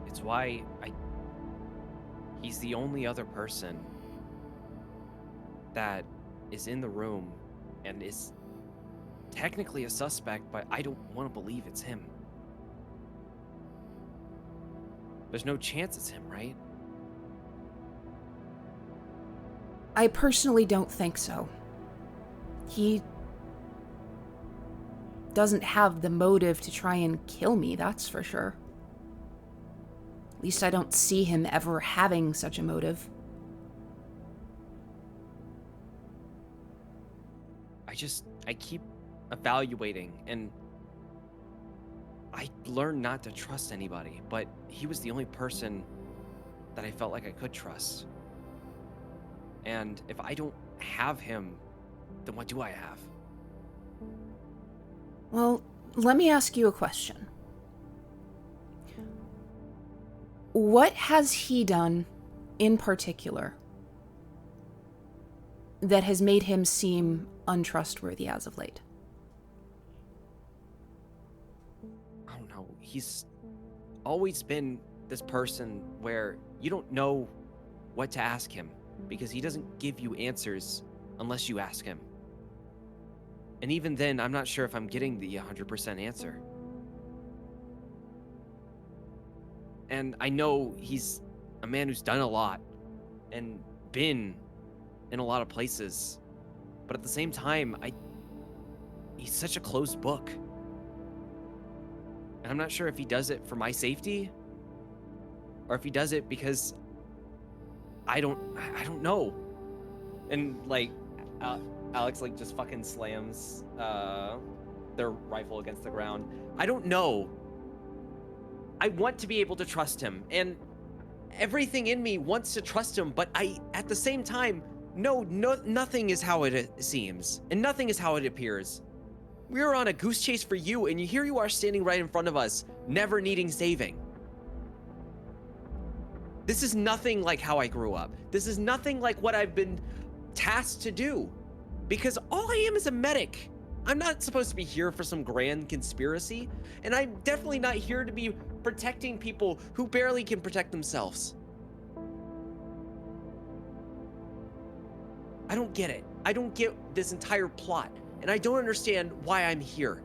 It's why he's the only other person that is in the room and is technically a suspect, but I don't want to believe it's him. There's no chance it's him, right? I personally don't think so. He doesn't have the motive to try and kill me, that's for sure. At least I don't see him ever having such a motive. I keep evaluating, and I learned not to trust anybody, but he was the only person that I felt like I could trust. And if I don't have him, then what do I have? Well, let me ask you a question. What has he done in particular that has made him seem untrustworthy as of late? I don't know. He's always been this person where you don't know what to ask him because he doesn't give you answers unless you ask him. And even then, I'm not sure if I'm getting the 100% answer. And I know he's a man who's done a lot and been in a lot of places. But at the same time, he's such a closed book. And I'm not sure if he does it for my safety or if he does it because I don't know. And like Alyx like just fucking slams their rifle against the ground. I don't know. I want to be able to trust him, and everything in me wants to trust him, but I at the same time nothing is how it seems, and nothing is how it appears. We were on a goose chase for you, and here you are standing right in front of us, never needing saving. This is nothing like how I grew up. This is nothing like what I've been tasked to do. Because all I am is a medic. I'm not supposed to be here for some grand conspiracy. And I'm definitely not here to be protecting people who barely can protect themselves. I don't get it. I don't get this entire plot. And I don't understand why I'm here.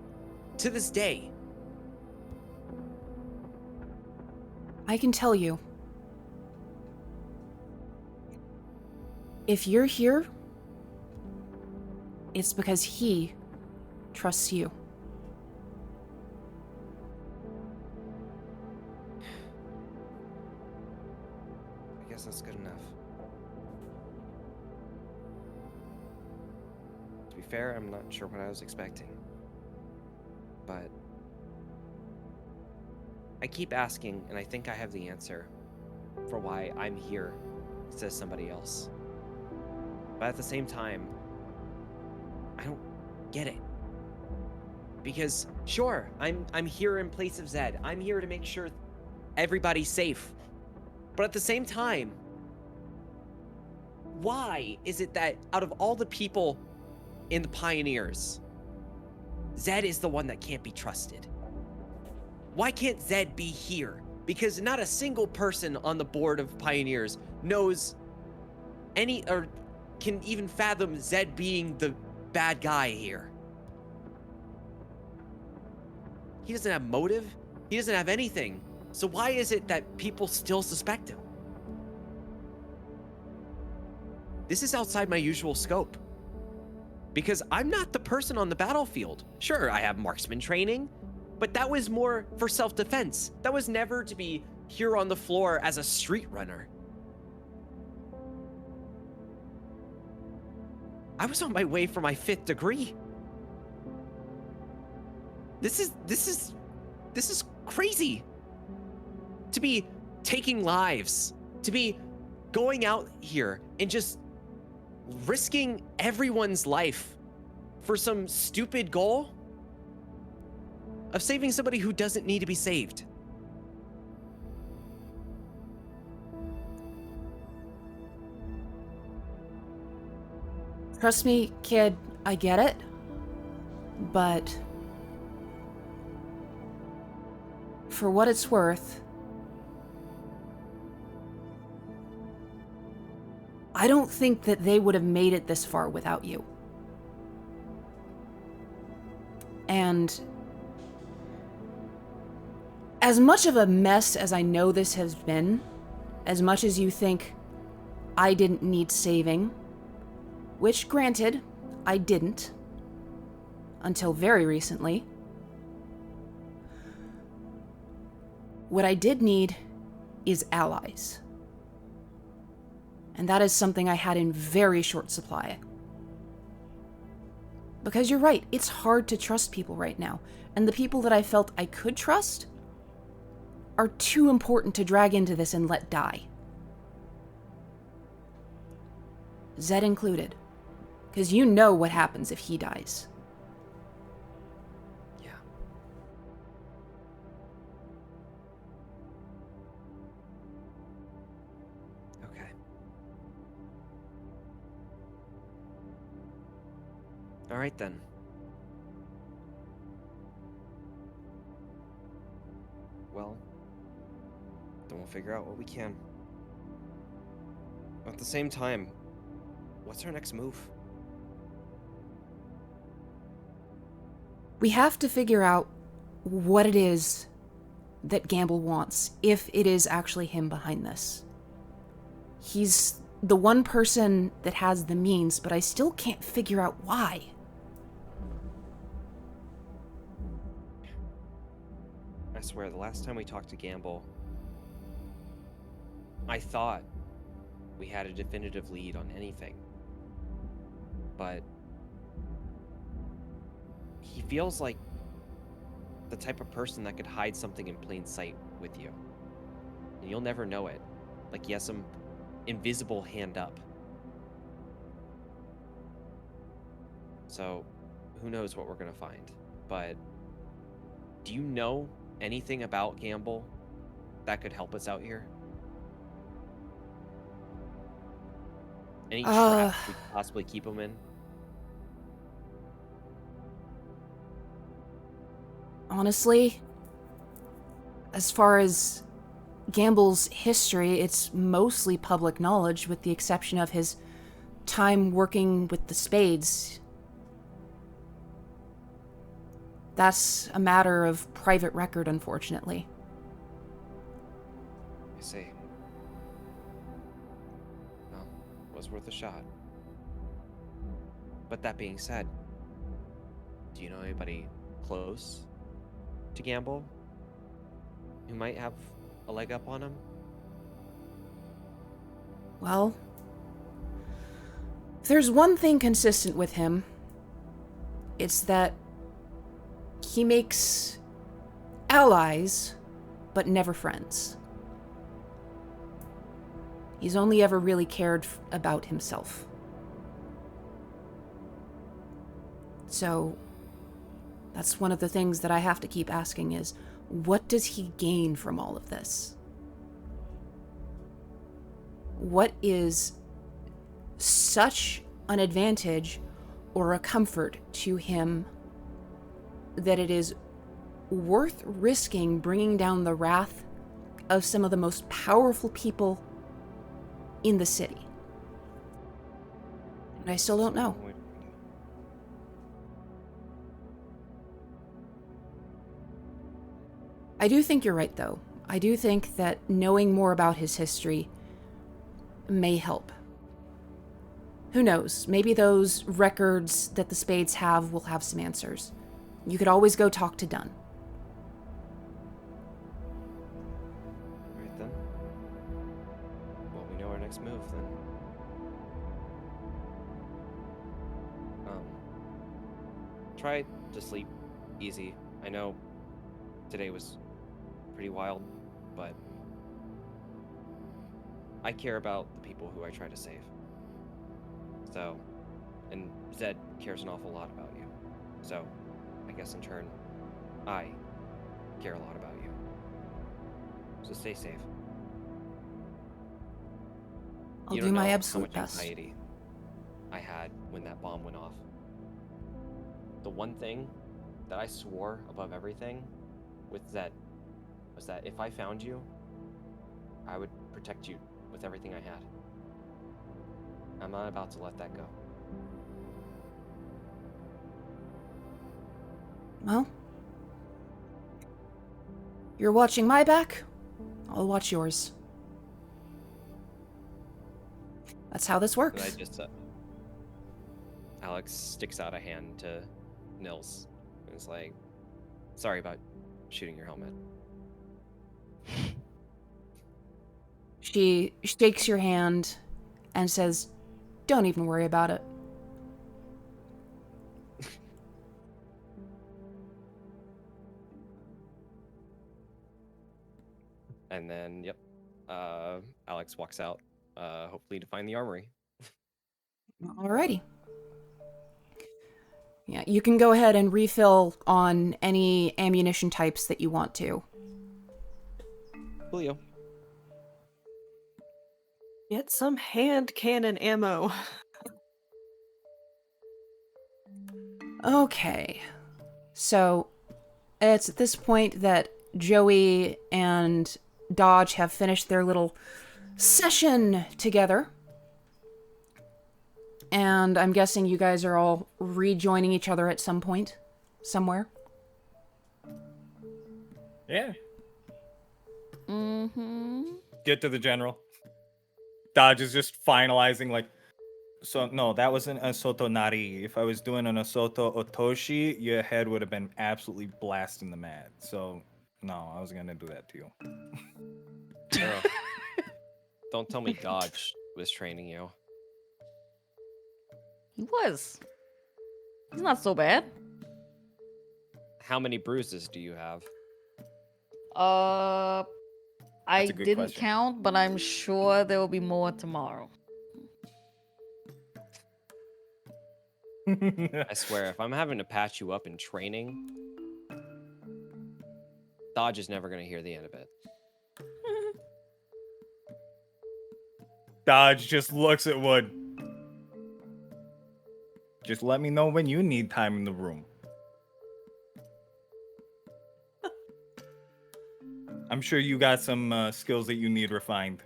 To this day. I can tell you. If you're here, it's because he trusts you. I guess that's good enough. To be fair, I'm not sure what I was expecting. But I keep asking, and I think I have the answer for why I'm here, says somebody else. But at the same time, I don't get it. Because sure, I'm here in place of Zed. I'm here to make sure everybody's safe. But at the same time, why is it that out of all the people in the Pioneers, Zed is the one that can't be trusted? Why can't Zed be here? Because not a single person on the board of Pioneers knows any or can even fathom Zed being the bad guy here. He doesn't have motive. He doesn't have anything. So why is it that people still suspect him? This is outside my usual scope. Because I'm not the person on the battlefield. Sure, I have marksman training, but that was more for self-defense. That was never to be here on the floor as a street runner. I was on my way for my 5th degree. This is crazy. To be taking lives, to be going out here and just risking everyone's life for some stupid goal of saving somebody who doesn't need to be saved. Trust me, kid, I get it. But for what it's worth, I don't think that they would have made it this far without you. And as much of a mess as I know this has been, as much as you think I didn't need saving, which, granted, I didn't, until very recently. What I did need is allies. And that is something I had in very short supply. Because you're right, it's hard to trust people right now. And the people that I felt I could trust are too important to drag into this and let die. Zed included. Because you know what happens if he dies. Yeah. Okay. All right then. Well, then we'll figure out what we can. At the same time, what's our next move? We have to figure out what it is that Gamble wants, if it is actually him behind this. He's the one person that has the means, but I still can't figure out why. I swear, the last time we talked to Gamble, I thought we had a definitive lead on anything. But he feels like the type of person that could hide something in plain sight with you. And you'll never know it. Like he has some invisible hand up. So, who knows what we're gonna find. But do you know anything about Gamble that could help us out here? Any trap we could possibly keep him in? Honestly, as far as Gamble's history, it's mostly public knowledge with the exception of his time working with the Spades. That's a matter of private record, unfortunately. I see. Well, was worth a shot. But that being said, do you know anybody close to Gamble who might have a leg up on him? Well, if there's one thing consistent with him, it's that he makes allies, but never friends. He's only ever really cared about himself. So, that's one of the things that I have to keep asking is, what does he gain from all of this? What is such an advantage or a comfort to him that it is worth risking bringing down the wrath of some of the most powerful people in the city? And I still don't know. I do think you're right, though. I do think that knowing more about his history may help. Who knows? Maybe those records that the Spades have will have some answers. You could always go talk to Dunn. Alright then. Well, we know our next move then. Try to sleep easy. I know today was pretty wild, but I care about the people who I try to save. So, and Zed cares an awful lot about you. So, I guess in turn, I care a lot about you. So stay safe. I'll You do don't my know absolute how much best. anxiety I had when that bomb went off. The one thing that I swore above everything with Zed was that if I found you, I would protect you with everything I had. I'm not about to let that go. Well, you're watching my back, I'll watch yours. That's how this And works. I just, Alyx sticks out a hand to Nils and is like, sorry about shooting your helmet. She shakes your hand and says, "Don't even worry about it." And then, yep, Alyx walks out, hopefully to find the armory. Alrighty. Yeah, you can go ahead and refill on any ammunition types that you want to. Julio. Get some hand cannon ammo. Okay. So, it's at this point that Joey and Dodge have finished their little session together. And I'm guessing you guys are all rejoining each other at some point, somewhere. Yeah. Mm-hmm. Get to the general. Dodge is just finalizing, like, so no, that wasn't a Soto Nari. If I was doing an Soto Otoshi, your head would have been absolutely blasting the mat. So no, I was gonna do that to you. Girl, don't tell me Dodge was training you. He was. He's not so bad. How many bruises do you have? I That's a good didn't question. count, but I'm sure there will be more tomorrow. I swear, if I'm having to patch you up in training, Dodge is never going to hear the end of it. Dodge just looks at Wood. Just let me know when you need time in the room. I'm sure you got some skills that you need refined.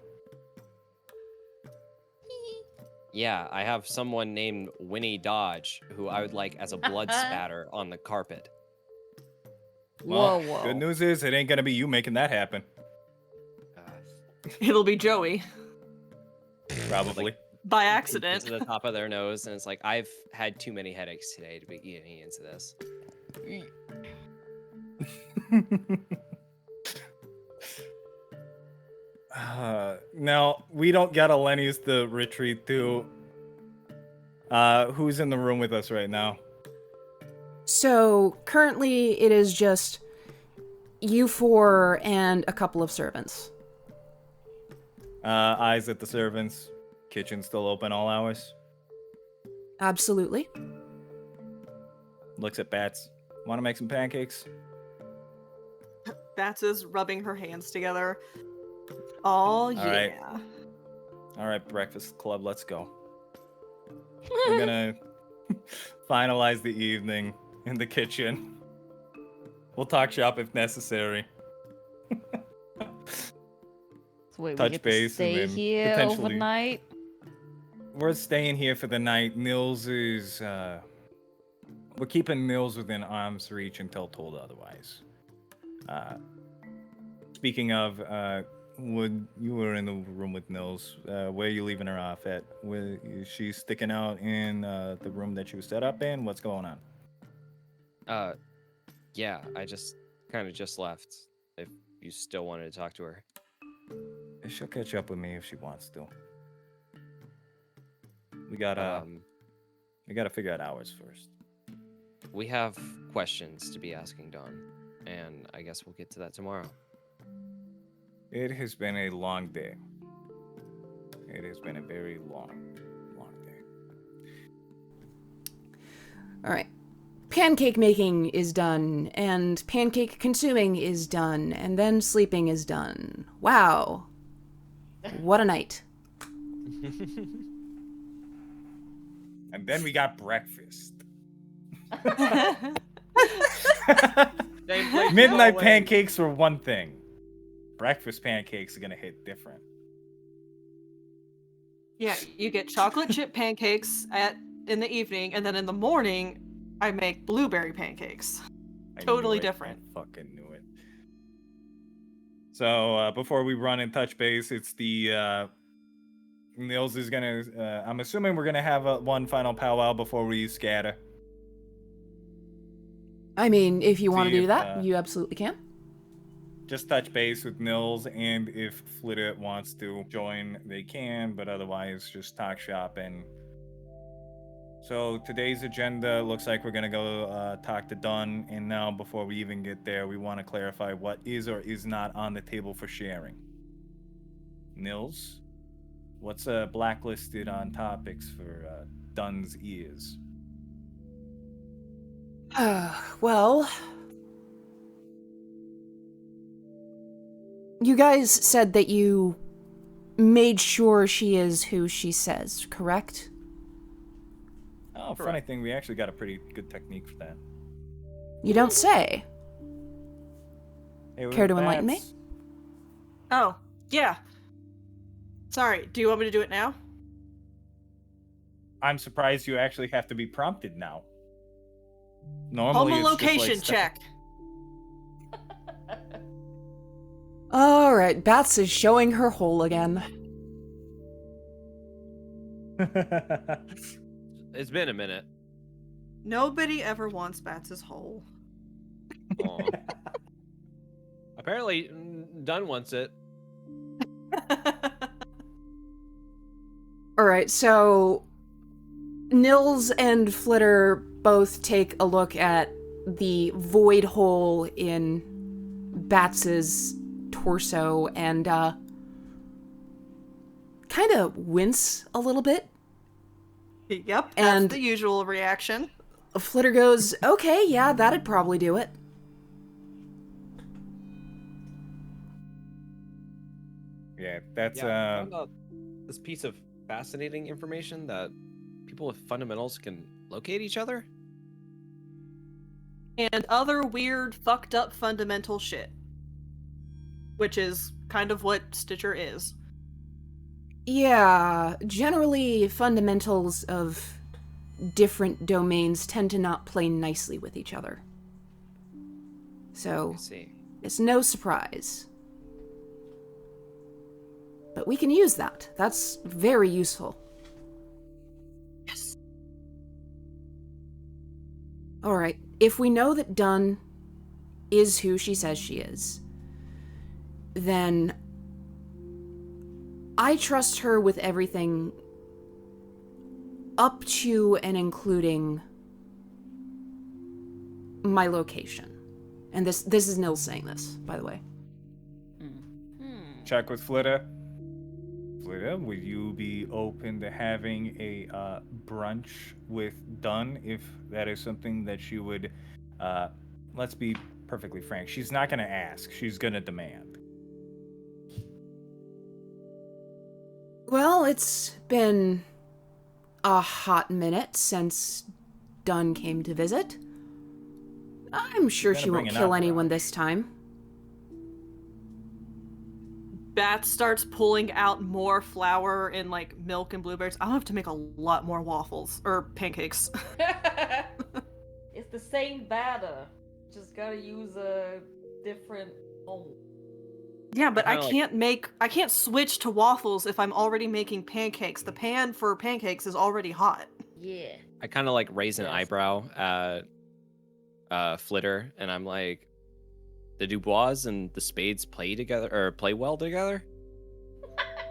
Yeah, I have someone named Winnie Dodge who I would like as a blood spatter on the carpet. Well, Whoa. good news is it ain't gonna be you making that happen. It'll be Joey Probably. by To accident. the top of their nose, and it's like, I've had too many headaches today to be getting into this. Now, we don't got a Lenny's to retreat to. Who's in the room with us right now? So currently it is just you four and a couple of servants. Eyes at the servants. Kitchen still open all hours. Absolutely. Looks at Bats. Want to make some pancakes? Bats is rubbing her hands together. Oh, yeah. right. All right, Breakfast Club, let's go. We're gonna finalize the evening in the kitchen. We'll talk shop if necessary. So wait, Touch we get base to and stay then here potentially- overnight? We're staying here for the night. Nils is, we're keeping Nils within arm's reach until told otherwise. Speaking of, when you were in the room with Nils, where are you leaving her off at? Where is she sticking out in the room that she was set up in? What's going on? Yeah, I just kind of just left. If you still wanted to talk to her. She'll catch up with me if she wants to. We gotta figure out hours first. We have questions to be asking Dawn, and I guess we'll get to that tomorrow. It has been a long day. It has been a very long day. All right. Pancake making is done, and pancake consuming is done, and then sleeping is done. Wow. What a night. And then we got breakfast. Midnight pancakes were one thing. Breakfast pancakes are gonna hit different. Yeah, you get chocolate chip pancakes in the evening, and then in the morning, I make blueberry pancakes. I Totally knew it. different. I fucking knew it. So before we run and touch base, it's the Nils is gonna. I'm assuming we're gonna have one final powwow before we scatter. I mean, if you want to See do if, that, you absolutely can. Just touch base with Nils, and if Flitter wants to join, they can. But otherwise, just talk shop. And so today's agenda looks like we're gonna go talk to Dunn. And now, before we even get there, we want to clarify what is or is not on the table for sharing. Nils, what's blacklisted on topics for Dunn's ears? Well, you guys said that you made sure she is who she says, correct? Oh, funny thing, we actually got a pretty good technique for that. You don't say. Hey, Care to enlighten me? Bats. Oh, yeah. Sorry, do you want me to do it now? I'm surprised you actually have to be prompted now. Normally, it's just Homolocation like stuff- check. All right, Bats is showing her hole again. It's been a minute. Nobody ever wants Bats' hole. Aw. Apparently, Dunn wants it. All right, so Nils and Flitter both take a look at the void hole in Bats's torso and kind of wince a little bit. Yep, that's And- the usual reaction. Flitter goes, okay, yeah, that'd probably do it. Yeah, that's Yeah, I found out this piece of fascinating information that people with fundamentals can locate each other? And other weird, fucked up fundamental shit. Which is kind of what Stitcher is. Yeah, generally fundamentals of different domains tend to not play nicely with each other. So, I see. it's no surprise. But we can use that. That's very useful. Yes. Alright, if we know that Dunn is who she says she is, then I trust her with everything up to and including my location. And this is Nils saying this, by the way. Check with Flitter. Flitter, would you be open to having a brunch with Dunn if that is something that she would, let's be perfectly frank, she's not going to ask, she's going to demand. Well, it's been a hot minute since Dunn came to visit. I'm sure she won't kill anyone this time. Bat starts pulling out more flour and like milk and blueberries. I'll have to make a lot more waffles or pancakes. It's the same batter. Just gotta use a different mold. Yeah, but I Kinda can't switch to waffles if I'm already making pancakes. The pan for pancakes is already hot. Yeah. I kind of like raise an Yes. eyebrow at Flitter, and I'm like, the Dubois and the Spades play together or play well together?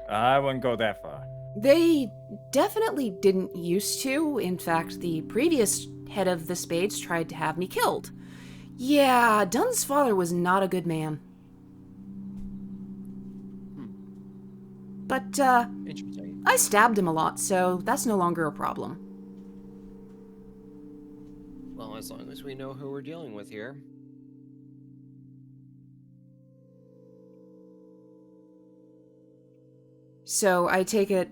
I wouldn't go that far. They definitely didn't used to. In fact, the previous head of the Spades tried to have me killed. Yeah, Dunn's father was not a good man. But, Interesting. I stabbed him a lot, so that's no longer a problem. Well, as long as we know who we're dealing with here. So I take it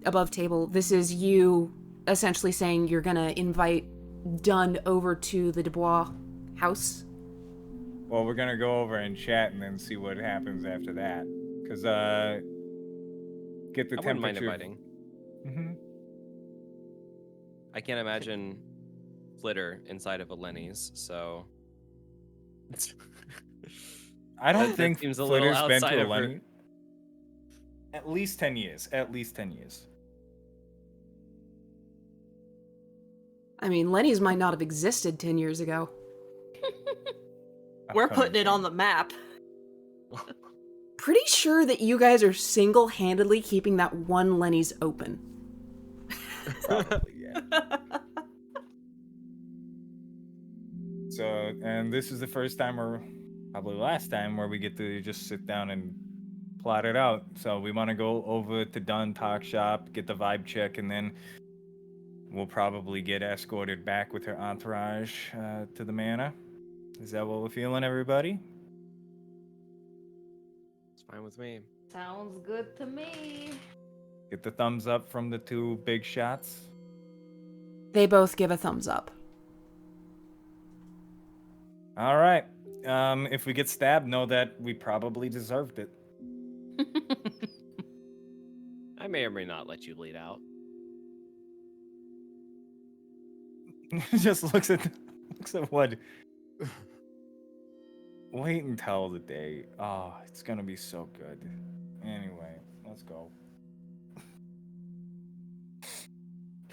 above table. This is you essentially saying you're gonna invite Dunn over to the Dubois house? Well, we're going to go over and chat and then see what happens after that. Because, get the I wouldn't mind temperature. inviting. Mm-hmm. I can't imagine Flitter inside of a Lenny's, so. I don't That think seems a little Flitter's been outside to a of her- Lenny. At least 10 years. At least 10 years. I mean, Lenny's might not have existed 10 years ago. We're putting it on the map. Pretty sure that you guys are single-handedly keeping that one Lenny's open. Probably, yeah. So, and this is the first time, or probably last time, where we get to just sit down and plot it out. So we want to go over to Dunn Talk Shop, get the vibe check, and then we'll probably get escorted back with her entourage to the manor. Is that what we're feeling, everybody? It's fine with me. Sounds good to me. Get the thumbs up from the two big shots. They both give a thumbs up. All right. If we get stabbed, know that we probably deserved it. I may or may not let you bleed out. Just looks at what. Wait until the day. Oh, it's gonna be so good. Anyway, let's go.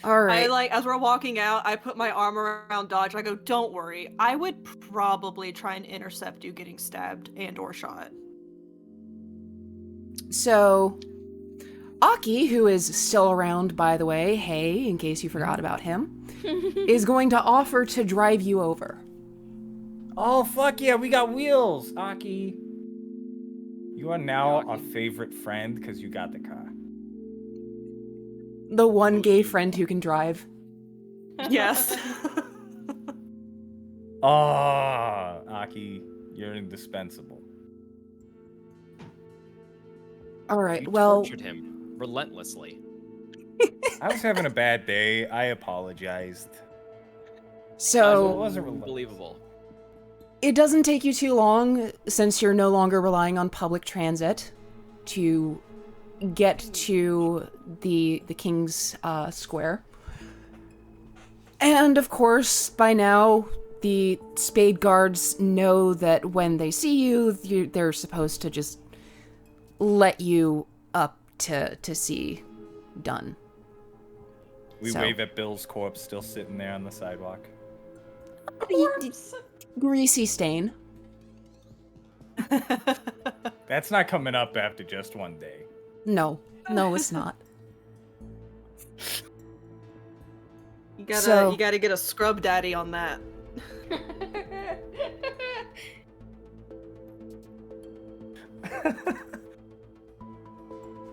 All right. As we're walking out, I put my arm around Dodge. I go, don't worry. I would probably try and intercept you getting stabbed and or shot. So, Aki, who is still around, by the way, hey, in case you forgot about him, is going to offer to drive you over. Oh, fuck yeah, we got wheels, Aki. You are now a favorite friend because you got the car. The one gay friend who can drive. Yes. Oh, Aki, you're indispensable. All right, You well, tortured him relentlessly. I was having a bad day. I apologized. So it wasn't Unbelievable. it doesn't take you too long, since you're no longer relying on public transit, to get to the King's Square. And of course, by now, the spade guards know that when they see you, they're supposed to just let you up to see done. We So- wave at Bill's corpse still sitting there on the sidewalk. Greasy stain. That's not coming up after just one day. No, it's not. You gotta So- you gotta get a scrub daddy on that.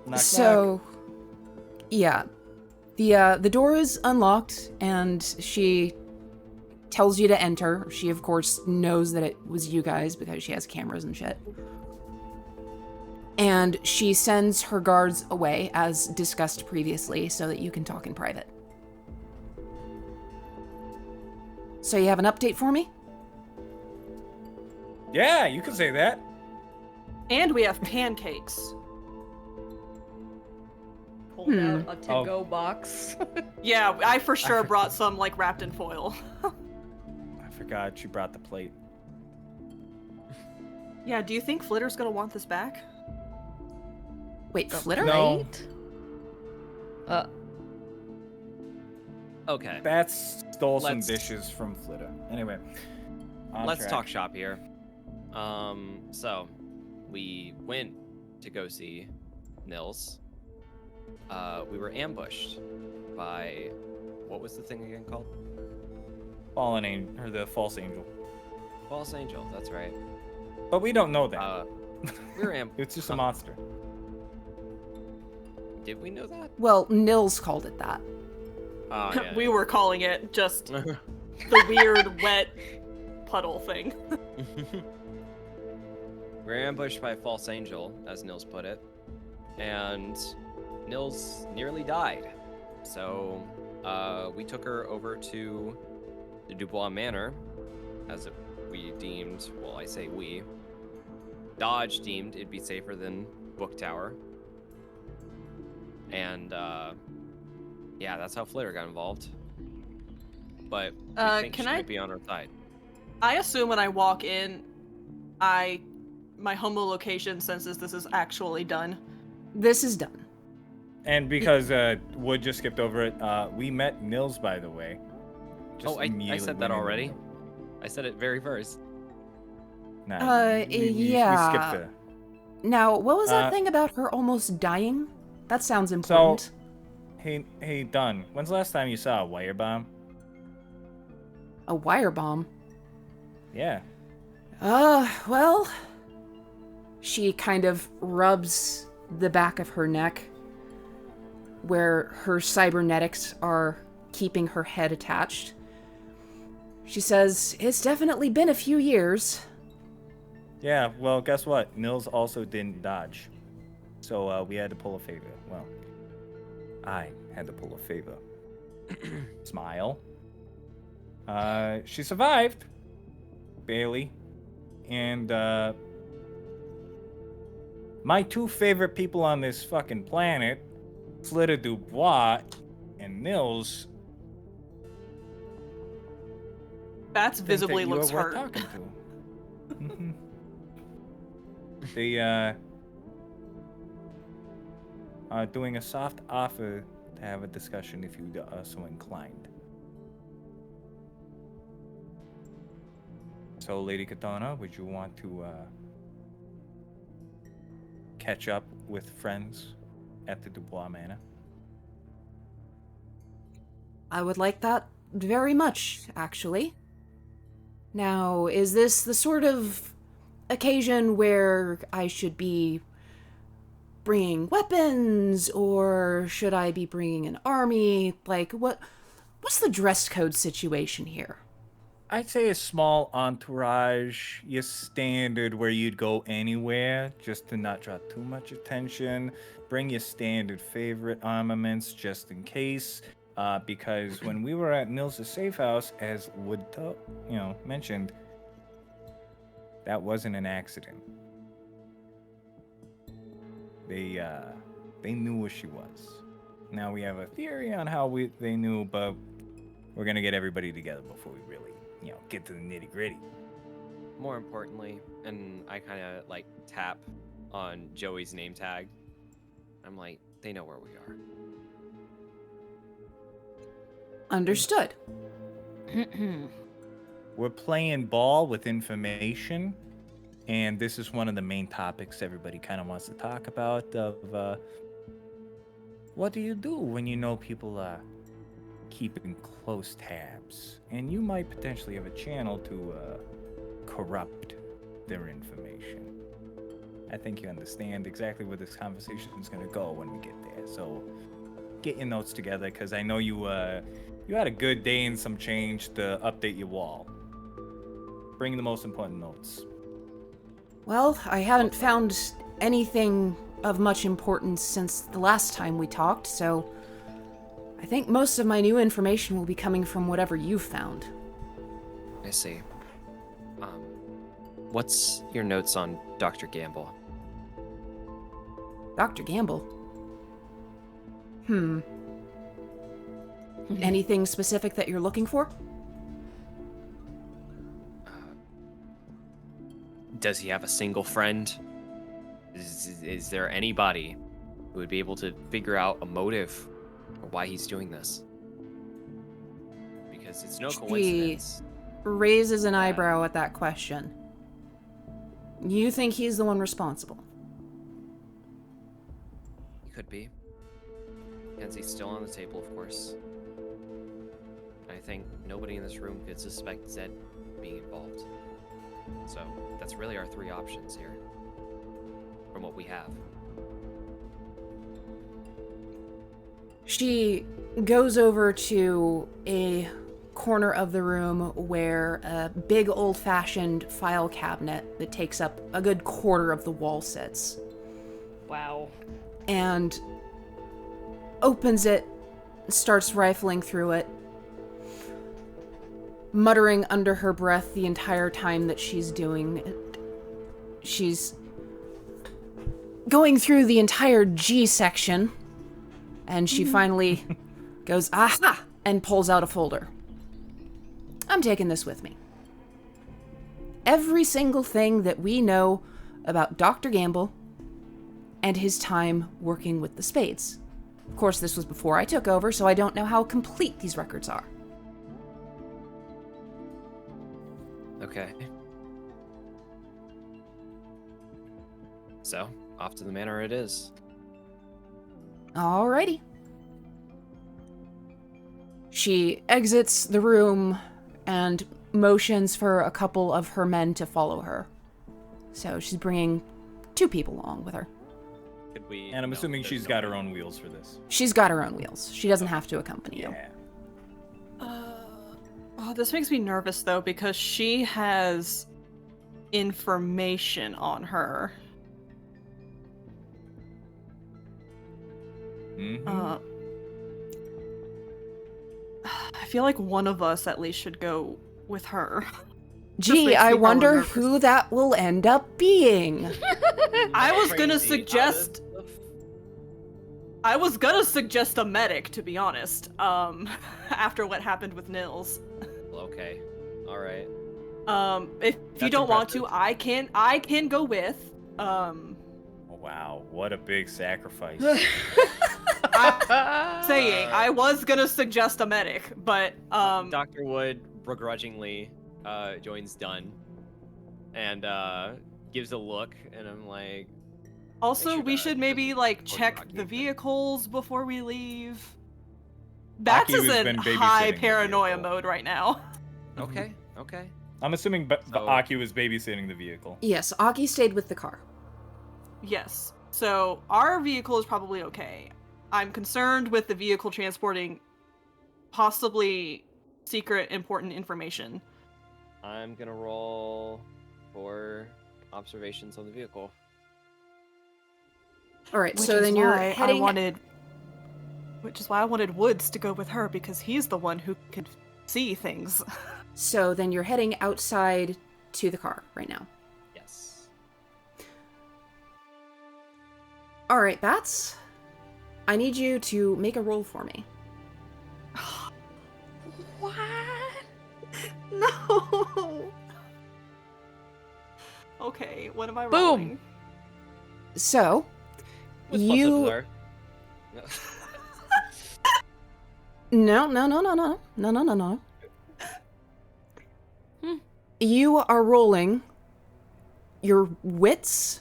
Knock, So, yeah, the door is unlocked, and she tells you to enter. She, of course, knows that it was you guys because she has cameras and shit. And she sends her guards away, as discussed previously, so that you can talk in private. So you have an update for me? Yeah, you can say that. And we have pancakes. Pulled out a to-go box. Yeah, I for sure brought some like wrapped in foil. I forgot you brought the plate. Yeah, do you think Flitter's gonna want this back? Wait, Flitter? No. Okay. Bats stole some Let's- dishes from Flitter. Anyway, on Let's track. talk shop here. So we went to go see Nils. We were ambushed by what was the thing again called? Fallen angel, or the false angel. False Angel. That's right. But we don't know that. We were ambushed. It's just a monster. Did we know that? Well, Nils called it that. Oh, yeah. We were calling it just the weird wet puddle thing. We were ambushed by a false angel, as Nils put it, and Nils nearly died. So we took her over to the Dubois Manor, as we deemed. Well, I say we. Dodge deemed it'd be safer than Book Tower, and yeah, that's how Flitter got involved. But we think can she I- might be on our side. I assume when I walk in, my homo location senses this is actually done. This is done. And because Wood just skipped over it, we met Nils, by the way. Just I immediately said went that in and- already. I said it very first. Nah, we yeah. skipped Now, what was that Uh, thing about her almost dying? That sounds important. Hey, Dunn. When's the last time you saw a wirebomb? A wire bomb. Yeah. Well, she kind of rubs the back of her neck where her cybernetics are keeping her head attached. She says, "It's definitely been a few years." Yeah, well, guess what? Nils also didn't dodge. So we had to pull a favor. Well, I had to pull a favor. Smile. She survived. Barely. And, my two favorite people on this fucking planet, Flitter Dubois and Nils, Bats think visibly that you looks are worth hurt. talking to. Mhm. They are doing a soft offer to have a discussion if you are so inclined. So, Lady Katana, would you want to catch up with friends at the Dubois Manor? I would like that very much, actually. Now, is this the sort of occasion where I should be bringing weapons, or should I be bringing an army? Like, what's the dress code situation here? I'd say a small entourage, your standard where you'd go anywhere just to not draw too much attention. Bring your standard favorite armaments just in case. because when we were at Nils' safe house, as Wood, mentioned, that wasn't an accident. They knew where she was. Now we have a theory on how they knew, but we're gonna get everybody together before we really, get to the nitty gritty. More importantly, and I kind of like tap on Joey's name tag. I'm like, they know where we are. Understood. We're playing ball with information, and this is one of the main topics everybody kind of wants to talk about. What do you do when you know people are keeping close tabs, and you might potentially have a channel to corrupt their information? I think you understand exactly where this conversation is going to go when we get there. So get your notes together, because I know you had a good day and some change to update your wall. Bring the most important notes. Well, I haven't found anything of much importance since the last time we talked, so I think most of my new information will be coming from whatever you found. I see. What's your notes on Dr. Gamble? Dr. Gamble? Anything specific that you're looking for? Does he have a single friend? Is there anybody who would be able to figure out a motive or why he's doing this? Because it's no coincidence. Raises an eyebrow at that question. You think he's the one responsible? He could be. Kenzie's still on the table, of course. I think nobody in this room could suspect Zed being involved. So that's really our three options here, from what we have. She goes over to a corner of the room where a big old-fashioned file cabinet that takes up a good quarter of the wall sits. Wow. And opens it, starts rifling through it, muttering under her breath the entire time that she's doing it. She's going through the entire G section, and she finally goes, aha, and pulls out a folder. I'm taking this with me. Every single thing that we know about Dr. Gamble and his time working with the Spades. Of course, this was before I took over, so I don't know how complete these records are. Okay. So, off to the manor it is. Alrighty. She exits the room and motions for a couple of her men to follow her. So she's bringing 2 people along with her. Could we? And I'm assuming she's got her own wheels for this. She's got her own wheels. She doesn't have to accompany you. Oh, this makes me nervous though, because she has information on her. Mm-hmm. I feel like one of us at least should go with her. Gee, makes I me more wonder nervous. who that will end up being. I was gonna Crazy. suggest a medic, to be honest. After what happened with Nils. Okay. All right. If you That's don't want to, impressive. I can go with. Oh, wow, what a big sacrifice. Saying I was gonna suggest a medic, but Dr. Wood begrudgingly joins Dunn and gives a look, and I'm like, also sure we that should maybe like Rocky check Rocky the again. vehicles before we leave. Batsch Aki is has in been high babysitting the paranoia vehicle. mode right now. okay, okay. I'm assuming So- Aki was babysitting the vehicle. Yes, Aki stayed with the car. Yes. So our vehicle is probably okay. I'm concerned with the vehicle transporting possibly secret important information. I'm gonna roll for observations on the vehicle. All right, Which so is then you're why heading. I wanted Which is why I wanted Woods to go with her, because he's the one who can see things. So then you're heading outside to the car right now. Yes. All right, Bats. I need you to make a roll for me. What? No. Okay, what am I rolling? So, With you... plus No. You are rolling your wits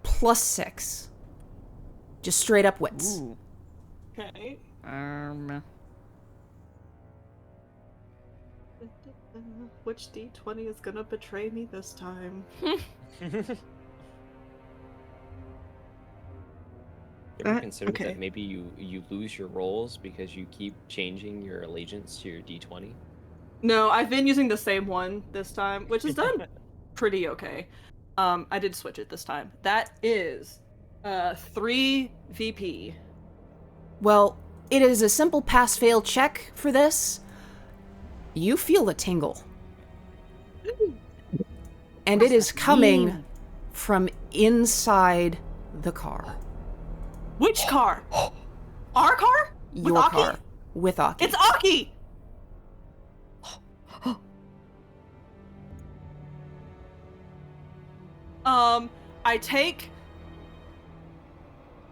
plus 6. Just straight up wits. Ooh. Okay. Which D20 is gonna betray me this time? Ever considered okay. that maybe you lose your rolls because you keep changing your allegiance to your D20? No, I've been using the same one this time, which is done pretty okay. I did switch it this time. That is 3 VP. Well, it is a simple pass-fail check for this. You feel a tingle. And it is coming from inside the car. Which car? Our car? Your With Aki? car. With Aki. It's Aki! I take...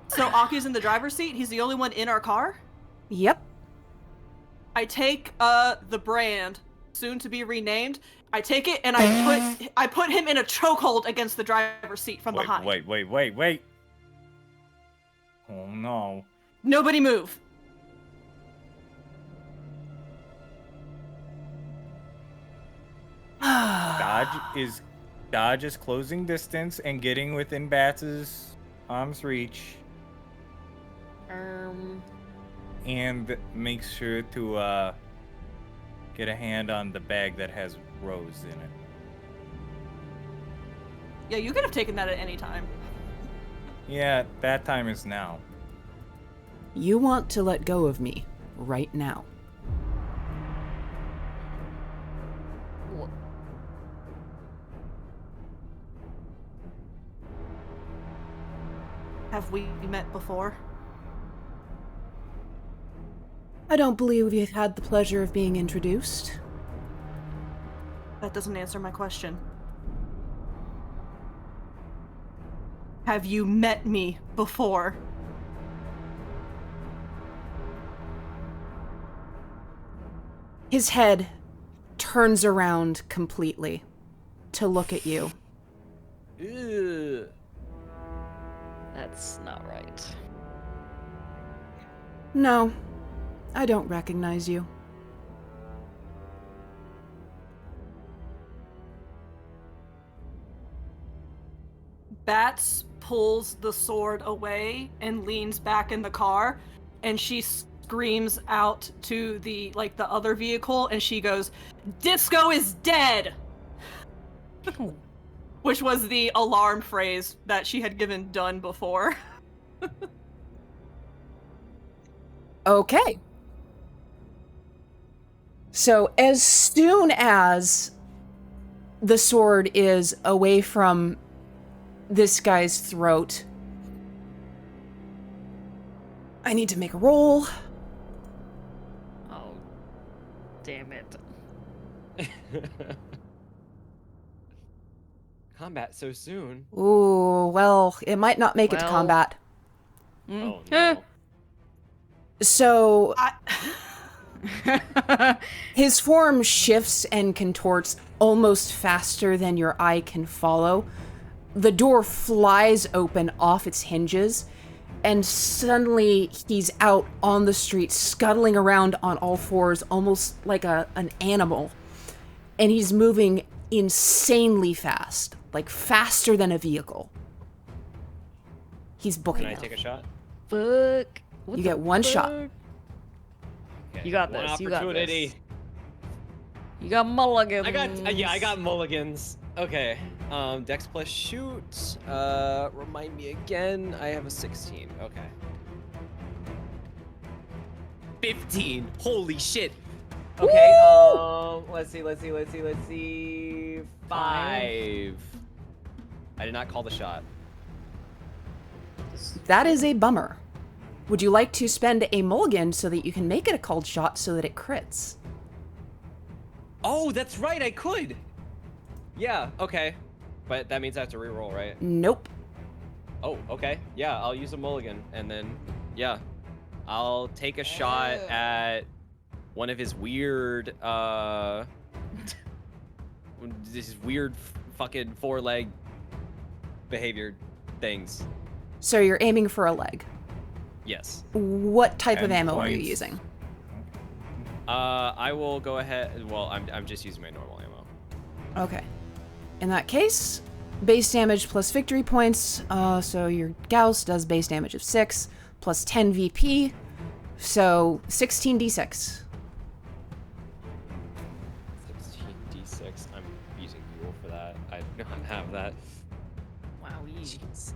So Aki's in the driver's seat? He's the only one in our car? Yep. I take, the brand, soon to be renamed. I take it and I put him in a chokehold against the driver's seat from behind. Wait. Oh no. Nobody move. Dodge is closing distance and getting within Bats' arm's reach. And make sure to get a hand on the bag that has Rose in it. Yeah, you could have taken that at any time. Yeah, that time is now. You want to let go of me right now. Have we met before? I don't believe we've had the pleasure of being introduced. That doesn't answer my question. Have you met me before? His head turns around completely to look at you. Ew. That's not right. No, I don't recognize you. Bats pulls the sword away and leans back in the car, and she screams out to the other vehicle, and she goes, "Disco is dead!" Which was the alarm phrase that she had given Dunn before. Okay. So as soon as the sword is away from this guy's throat, I need to make a roll. Oh, damn it. Combat so soon. Ooh, well, it might not make it to Well. combat. Oh no. So his form shifts and contorts almost faster than your eye can follow. The door flies open off its hinges, and suddenly he's out on the street, scuttling around on all fours, almost like an animal. And he's moving insanely fast, like faster than a vehicle. He's booking Can I out. take a shot? Fuck. What You the get one shot. fuck? Okay. You got One this, you got this. opportunity. You got mulligans. I got mulligans. Okay. Dex plus shoot. Remind me again. I have a 16. Okay. 15. Holy shit. Okay, let's see. 5. I did not call the shot. That is a bummer. Would you like to spend a mulligan so that you can make it a called shot so that it crits? Oh, that's right, I could. Yeah, okay. But that means I have to reroll, right? Nope. Oh, okay. Yeah, I'll use a mulligan, and then, yeah. I'll take a shot at one of his weird, this weird fucking 4-leg behavior things. So you're aiming for a leg. Yes. What type of 10 ammo are you points. using? I will go ahead. Well, I'm just using my normal ammo. Okay. In that case, base damage plus victory points. So your Gauss does base damage of 6 plus 10 VP. So 16d6. 16d6. I'm using fuel for that. I do not have that. Wow. Jeez.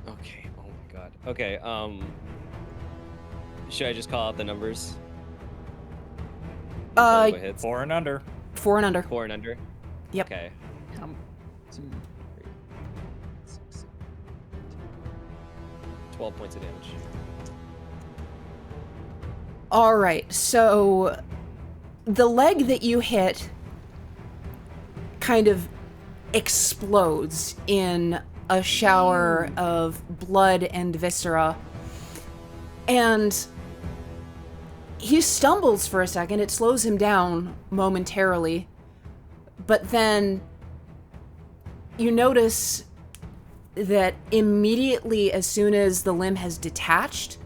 Okay. Oh my god. Okay. Should I just call out the numbers? What hits? 4 and under. 4 and under. 4 and under. Yep. Okay. 2, 3, 6, 12 points of damage. All right. So the leg that you hit kind of explodes in a shower of blood and viscera. And he stumbles for a second. It slows him down momentarily. But then you notice that immediately as soon as the limb has detached,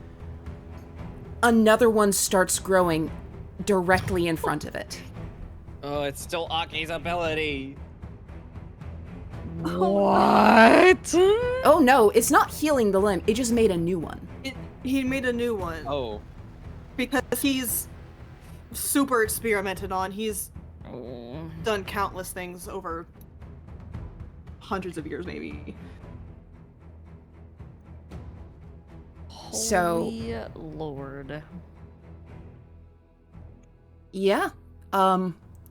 another one starts growing directly in front of it. Oh, it's still Aki's ability. What? Oh no, it's not healing the limb. It just made a new one. He made a new one. Oh. Because he's super experimented on. He's done countless things over hundreds of years, maybe. So- Holy Lord. Yeah.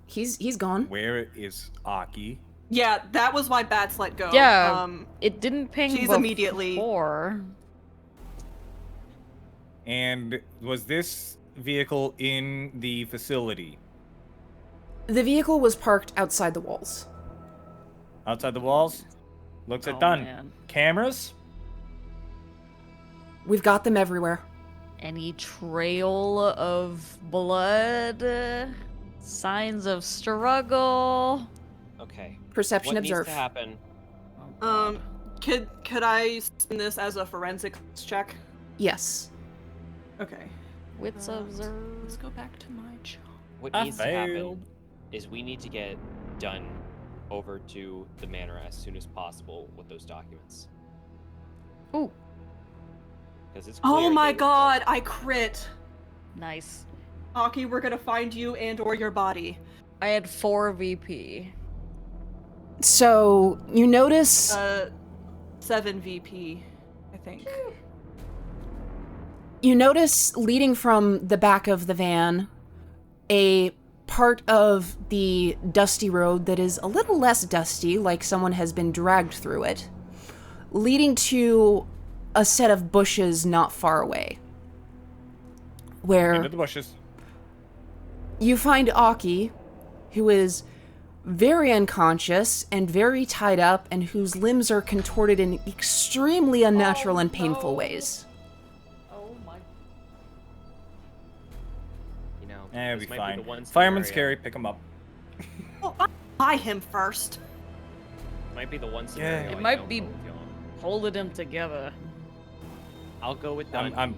He's gone. Where is Aki? Yeah, that was why Bats let go. Yeah. It didn't ping she's before. immediately- And was this vehicle in the facility? The vehicle was parked outside the walls. Outside the walls? Looks at Oh, done. man. Cameras? We've got them everywhere. Any trail of blood? Signs of struggle? Okay. Perception What needs observe. to happen? Could I spin this as a forensics check? Yes. Okay. Wits Let's observe. go back to my job. What I needs to failed. happen is we need to get done over to the manor as soon as possible with those documents. Ooh, Because it's Oh clear my they were- god, I crit. nice. Aki, we're gonna find you and or your body. I had 4 VP. So you notice 7 VP, I think. leading from the back of the van a part of the dusty road that is a little less dusty, like someone has been dragged through it, leading to a set of bushes not far away, where Into the bushes. you find Aki, who is very unconscious and very tied up, and whose limbs are contorted in extremely unnatural and painful ways. Oh my. You know, It'll this be might fine. the one Fireman's scenario- scary. Pick him up. Well, I'll buy him first. Might be the one scenario. It I might don't be- go with y'all. Holding them together. I'll go with Dunn. I'm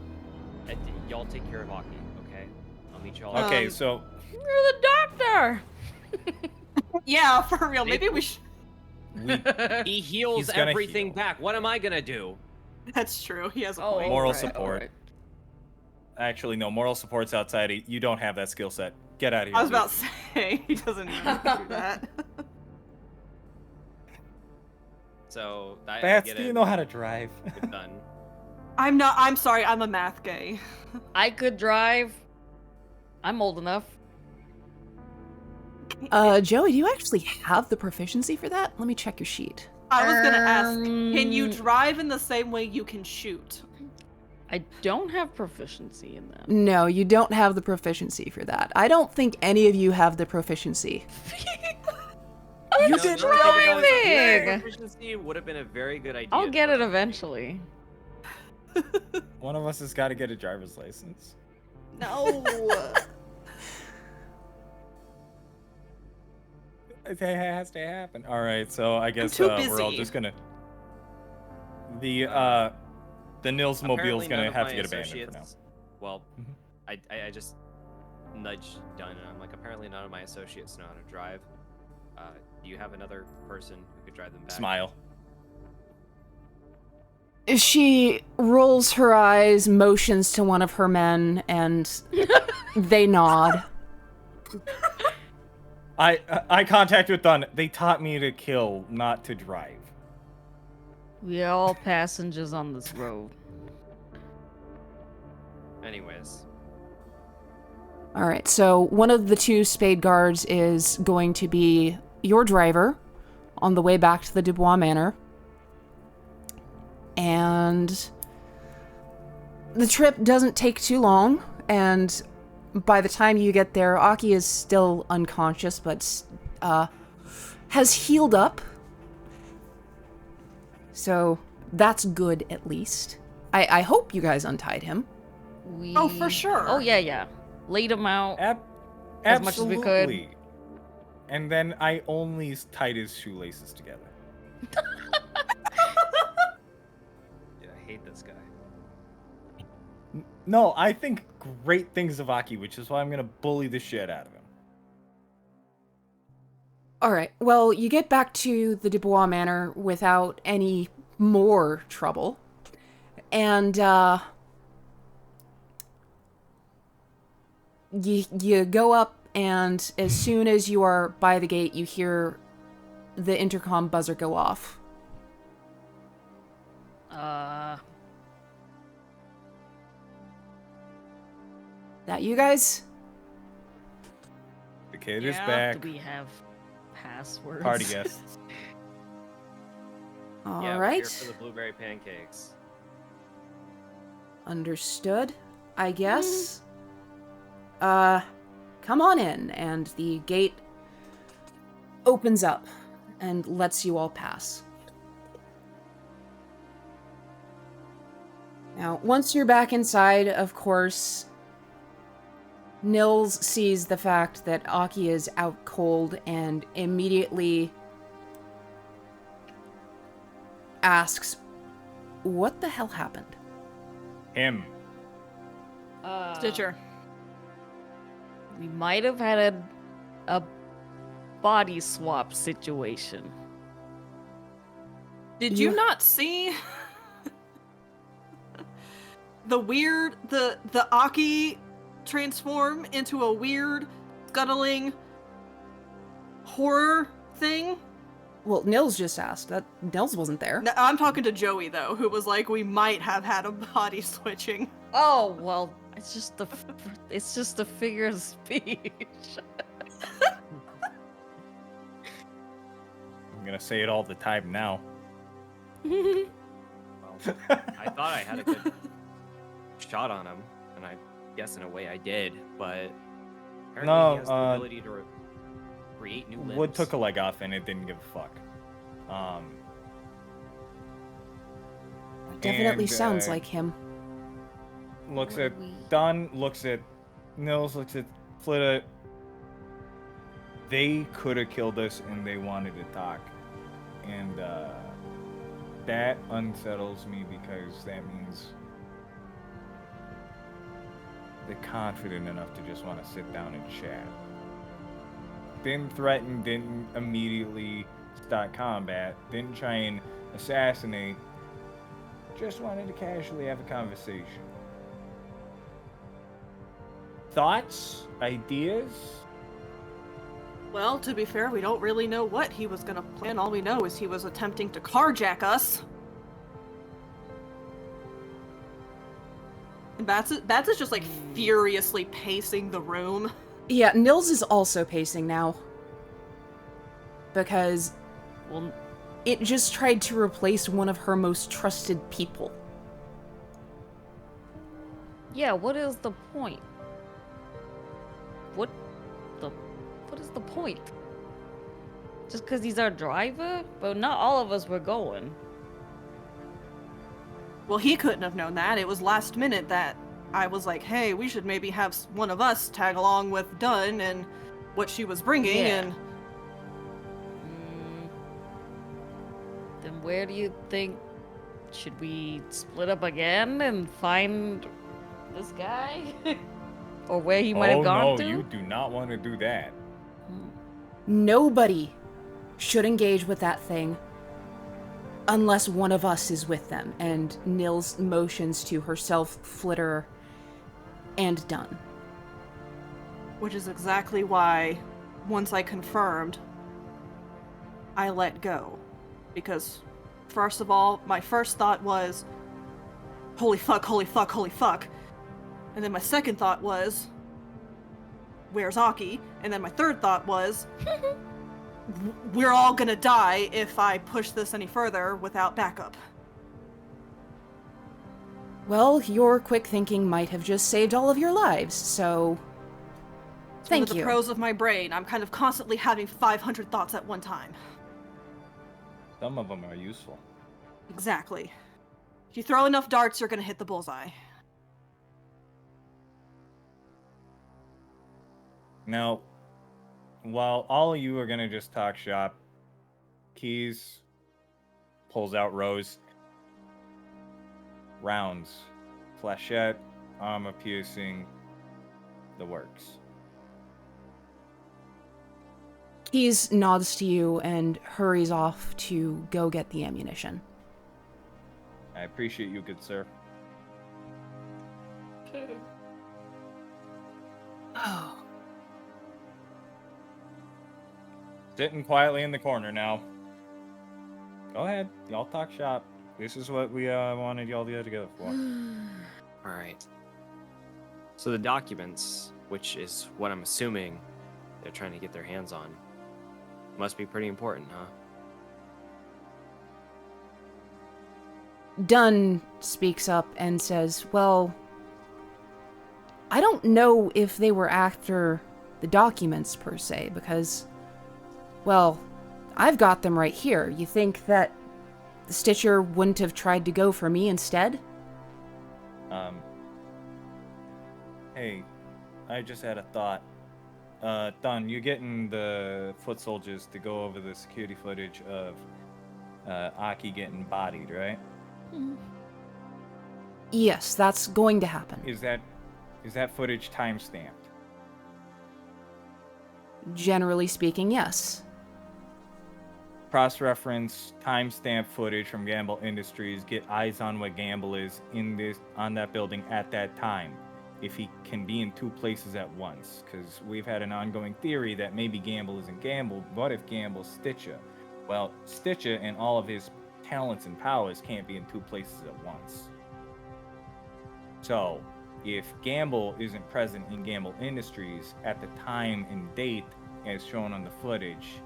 And y'all take care of Aki, okay? I'll meet y'all. okay. So You're the doctor! Yeah, for real. Maybe we should. we He heals He's gonna everything heal. back. What am I gonna do? That's true. He has a Oh, point. Moral alright, support. alright. actually no. Moral support's outside. You don't have that skill set. Get out of here. I was dude. about to say he doesn't even do that. So I Bats, get do it you know how to drive? with Dunn. I'm sorry, I'm a math gay. I could drive. I'm old enough. Joey, do you actually have the proficiency for that? Let me check your sheet. I was gonna ask, can you drive in the same way you can shoot? I don't have proficiency in them. No, you don't have the proficiency for that. I don't think any of you have the proficiency. I'm You just know, driving! Proficiency would have been a very good idea. I'll get it eventually. One of us has got to get a driver's license. No. It has to happen. All right, so I guess too we're all busy. just gonna. The Nils mobile's Apparently gonna none of have my to get abandoned for now. associates- Well, Mhm. I just nudged Dunn and I'm like, apparently none of my associates know how to drive. Do you have another person who could drive them back? Smile. She rolls her eyes, motions to one of her men, and they nod. I contact with Dunn. They taught me to kill, not to drive. We are all passengers on this road. Anyways, All right, so one of the two spade guards is going to be your driver on the way back to the Dubois Manor. And the trip doesn't take too long, and by the time you get there, Aki is still unconscious, but has healed up. So that's good, at least. I hope you guys untied him. Oh, for sure. Oh, yeah. Laid him out. As much as we could. Absolutely. And then I only tied his shoelaces together. yeah, I hate this guy. No, I think great things of Aki, which is why I'm gonna bully the shit out of him. All right, well, you get back to the Dubois Manor without any more trouble. And, you go up, and as soon as you are by the gate, you hear the intercom buzzer go off. That you guys? The kid is Yeah. back. Do we have passwords? Party guests. All Yeah, we're right. here for the blueberry pancakes. Understood, I guess. Come on in, and the gate opens up and lets you all pass. Now, once you're back inside, of course, Nils sees the fact that Aki is out cold and immediately asks, "What the hell happened?" Him. Stitcher. We might have had a body swap situation. Did you not see the Aki transform into a weird scuttling horror thing? Well, Nils just asked. That Nils wasn't there. No, I'm talking to Joey though, who was like, we might have had a body switching. Oh, well, it's just the figure of speech. I'm gonna say it all the time now. Well, I thought I had a good shot on him, and I guess in a way I did, but apparently No, he has the ability to create new limbs. Wood took a leg off and it didn't give a fuck. Definitely and, sounds like him. Looks at Dunn, looks at Nils, looks at Flitter. They could have killed us and they wanted to talk. And that unsettles me because that means they're confident enough to just want to sit down and chat. Didn't threaten, didn't immediately start combat, didn't try and assassinate, just wanted to casually have a conversation. Thoughts? Ideas? Well, to be fair, we don't really know what he was gonna plan. All we know is he was attempting to carjack us. And Bats is just like furiously pacing the room. Yeah, Nils is also pacing now. Because Well, it just tried to replace one of her most trusted people. yeah, what is the point? What is the point? Just because he's our driver? But not all of us were going. Well, he couldn't have known that. It was last minute that I was like, hey, we should maybe have one of us tag along with Dunn and what she was bringing, Yeah. and Then where do you think... Should we split up again and find this guy? Or where he might have gone to? Oh no, you do not want to do that. Nobody should engage with that thing unless one of us is with them. And Nils motions to herself, Flitter, and Dunn. which is exactly why, once I confirmed, I let go. Because, first of all, my first thought was, holy fuck, holy fuck, holy fuck. And then my second thought was, where's Aki? And then my third thought was, we're all gonna die if I push this any further without backup. Well, your quick thinking might have just saved all of your lives, so... It's Thank one of the you. pros of my brain. I'm kind of constantly having 500 thoughts at one time. Some of them are useful. Exactly. If you throw enough darts, you're gonna hit the bullseye. Now, while all of you are gonna just talk shop, Keys pulls out Rose. Rounds, flechette, armor piercing, the works. Keys nods to you and hurries off to go get the ammunition. I appreciate you, good sir. Oh. Sitting quietly in the corner now. Go ahead, y'all talk shop. This is what we wanted y'all to get together for. All right. So the documents, which is what I'm assuming they're trying to get their hands on, must be pretty important, huh? Dunn speaks up and says, well, I don't know if they were after the documents per se, because, well, I've got them right here. You think that the Stitcher wouldn't have tried to go for me instead? Hey, I just had a thought. Dunn, you're getting the foot soldiers to go over the security footage of Aki getting bodied, right? Yes, that's going to happen. Is that footage time-stamped? Generally speaking, yes. Cross-reference time-stamped footage from Gamble Industries. Get eyes on what Gamble is on that building at that time. If he can be in two places at once, because we've had an ongoing theory that maybe Gamble isn't Gamble. What if Gamble's Stitcher? Well, Stitcher and all of his talents and powers can't be in two places at once. So, if Gamble isn't present in Gamble Industries at the time and date as shown on the footage,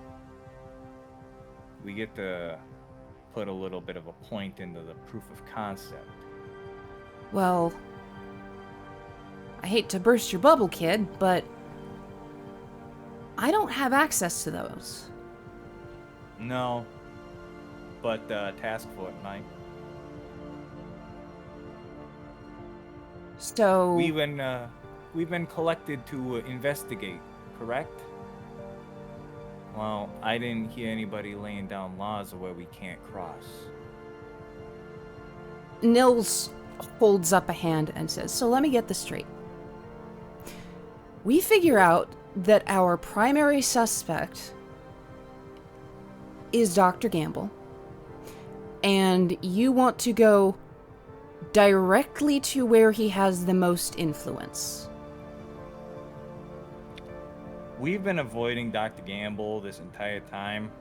we get to put a little bit of a point into the proof of concept. Well, I hate to burst your bubble, kid, but I don't have access to those. No, but task force might. So... We've been collected to investigate, correct? Well, I didn't hear anybody laying down laws of where we can't cross. Nils holds up a hand and says, so let me get this straight. We figure out that our primary suspect is Dr. Gamble, and you want to go directly to where he has the most influence. We've been avoiding Dr. Gamble this entire time,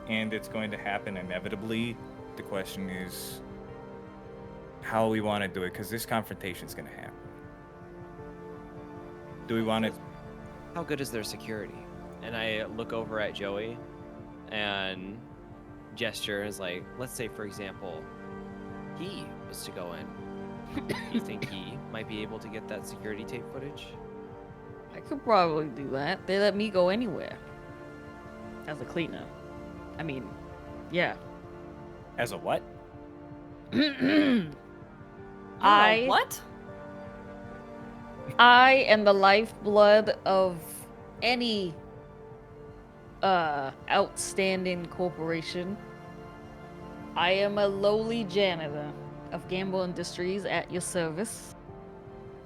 and it's going to happen inevitably. The question is, how we want to do it, because this confrontation's going to happen. Do we want to... How good is their security? And I look over at Joey and gesture is like, let's say, for example, he was to go in. You think he might be able to get that security tape footage? I could probably do that. They let me go anywhere. As a cleaner. I mean, yeah. As a what? What? I am the lifeblood of any outstanding corporation. I am a lowly janitor of Gamble Industries at your service.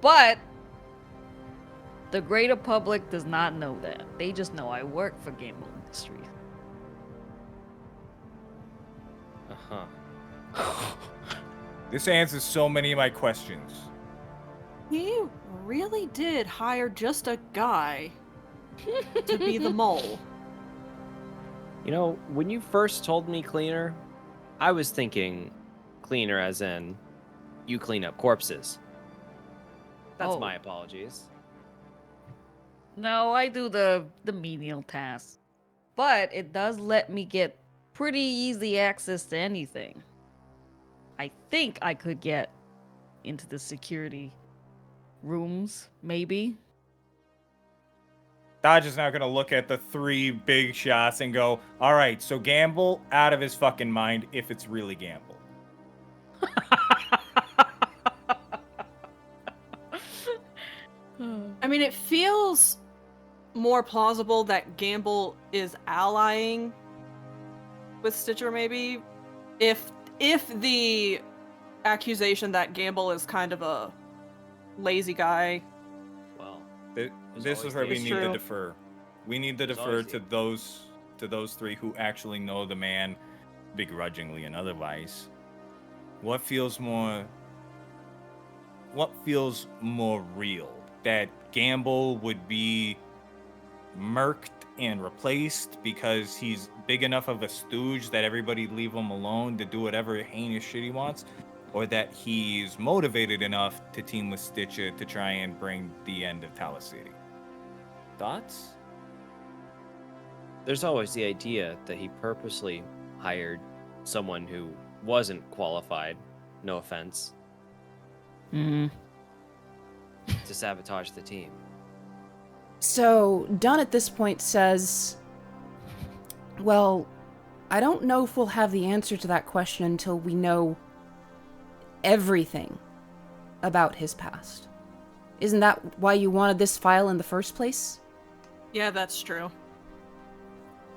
But the greater public does not know that. They just know I work for Gamble Industries. Uh-huh. This answers so many of my questions. He really did hire just a guy to be the mole. You know, when you first told me cleaner, I was thinking cleaner as in you clean up corpses. That's Oh. my apologies. No, I do the menial tasks. But it does let me get pretty easy access to anything. I think I could get into the security rooms, maybe. Dodge is now going to look at the 3 big shots and go, all right, so Gamble out of his fucking mind if it's really Gamble. I mean, it feels more plausible that Gamble is allying with Stitcher, maybe. If the accusation that Gamble is kind of a lazy guy. Well, This is where we It's need to true. defer. We need to There's defer always to those 3 who actually know the man, begrudgingly and otherwise. What feels more real? That Gamble would be murked and replaced because he's big enough of a stooge that everybody leave him alone to do whatever heinous shit he wants, or that he's motivated enough to team with Stitcher to try and bring the end of Talos City. Thoughts? there's always the idea that he purposely hired someone who wasn't qualified, no offense, Hmm. to sabotage the team. So, Dunn at this point says, well, I don't know if we'll have the answer to that question until we know everything about his past. Isn't that why you wanted this file in the first place? Yeah, that's true.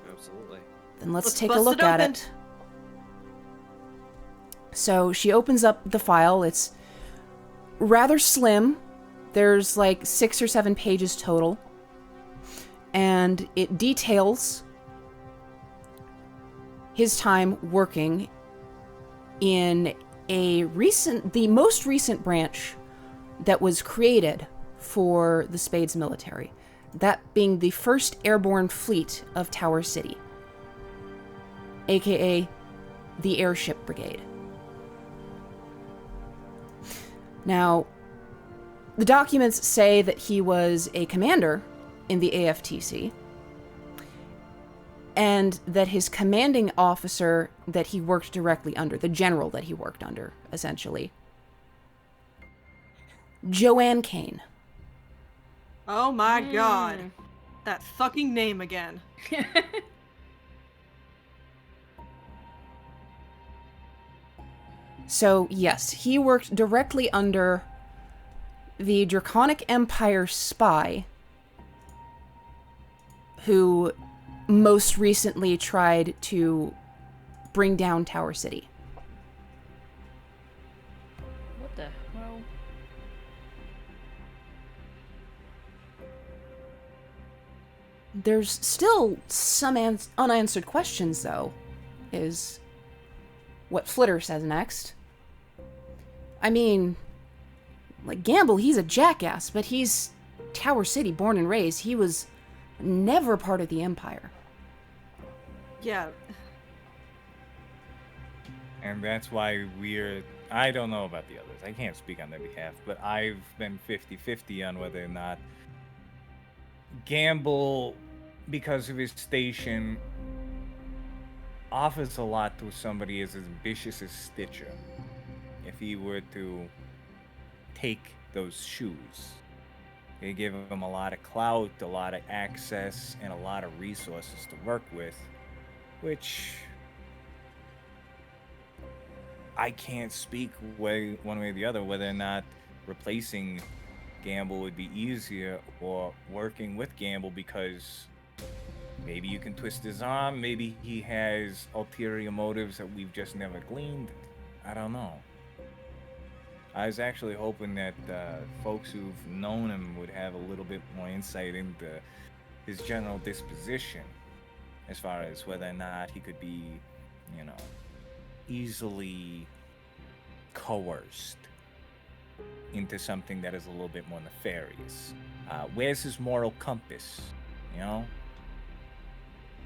Absolutely. Then let's Let's take a bust look it at open. it. So she opens up the file. It's rather slim. There's like 6 or 7 pages total. And it details his time working in the most recent branch that was created for the Spades military. That being the 1st Airborne Fleet of Tower City, aka the Airship Brigade. Now, the documents say that he was a commander in the AFTC, and that his commanding officer that he worked directly under, the general that he worked under, essentially, Joanne Kane. Oh my god. That fucking name again. So, yes, he worked directly under the Draconic Empire spy who most recently tried to bring down Tower City. What the hell? There's still some unanswered questions, though, is what Flitter says next. I mean, like, Gamble, he's a jackass, but he's Tower City born and raised. He was never part of the Empire. Yeah. And that's why we're I don't know about the others. I can't speak on their behalf, but I've been 50-50 on whether or not Gamble, because of his station, offers a lot to somebody as ambitious as Stitcher. If he were to take those shoes, they give him a lot of clout, a lot of access, and a lot of resources to work with, which I can't speak one way or the other whether or not replacing Gamble would be easier or working with Gamble, because maybe you can twist his arm, maybe he has ulterior motives that we've just never gleaned. I don't know. I was actually hoping that folks who've known him would have a little bit more insight into his general disposition, as far as whether or not he could be, easily coerced into something that is a little bit more nefarious. Where's his moral compass,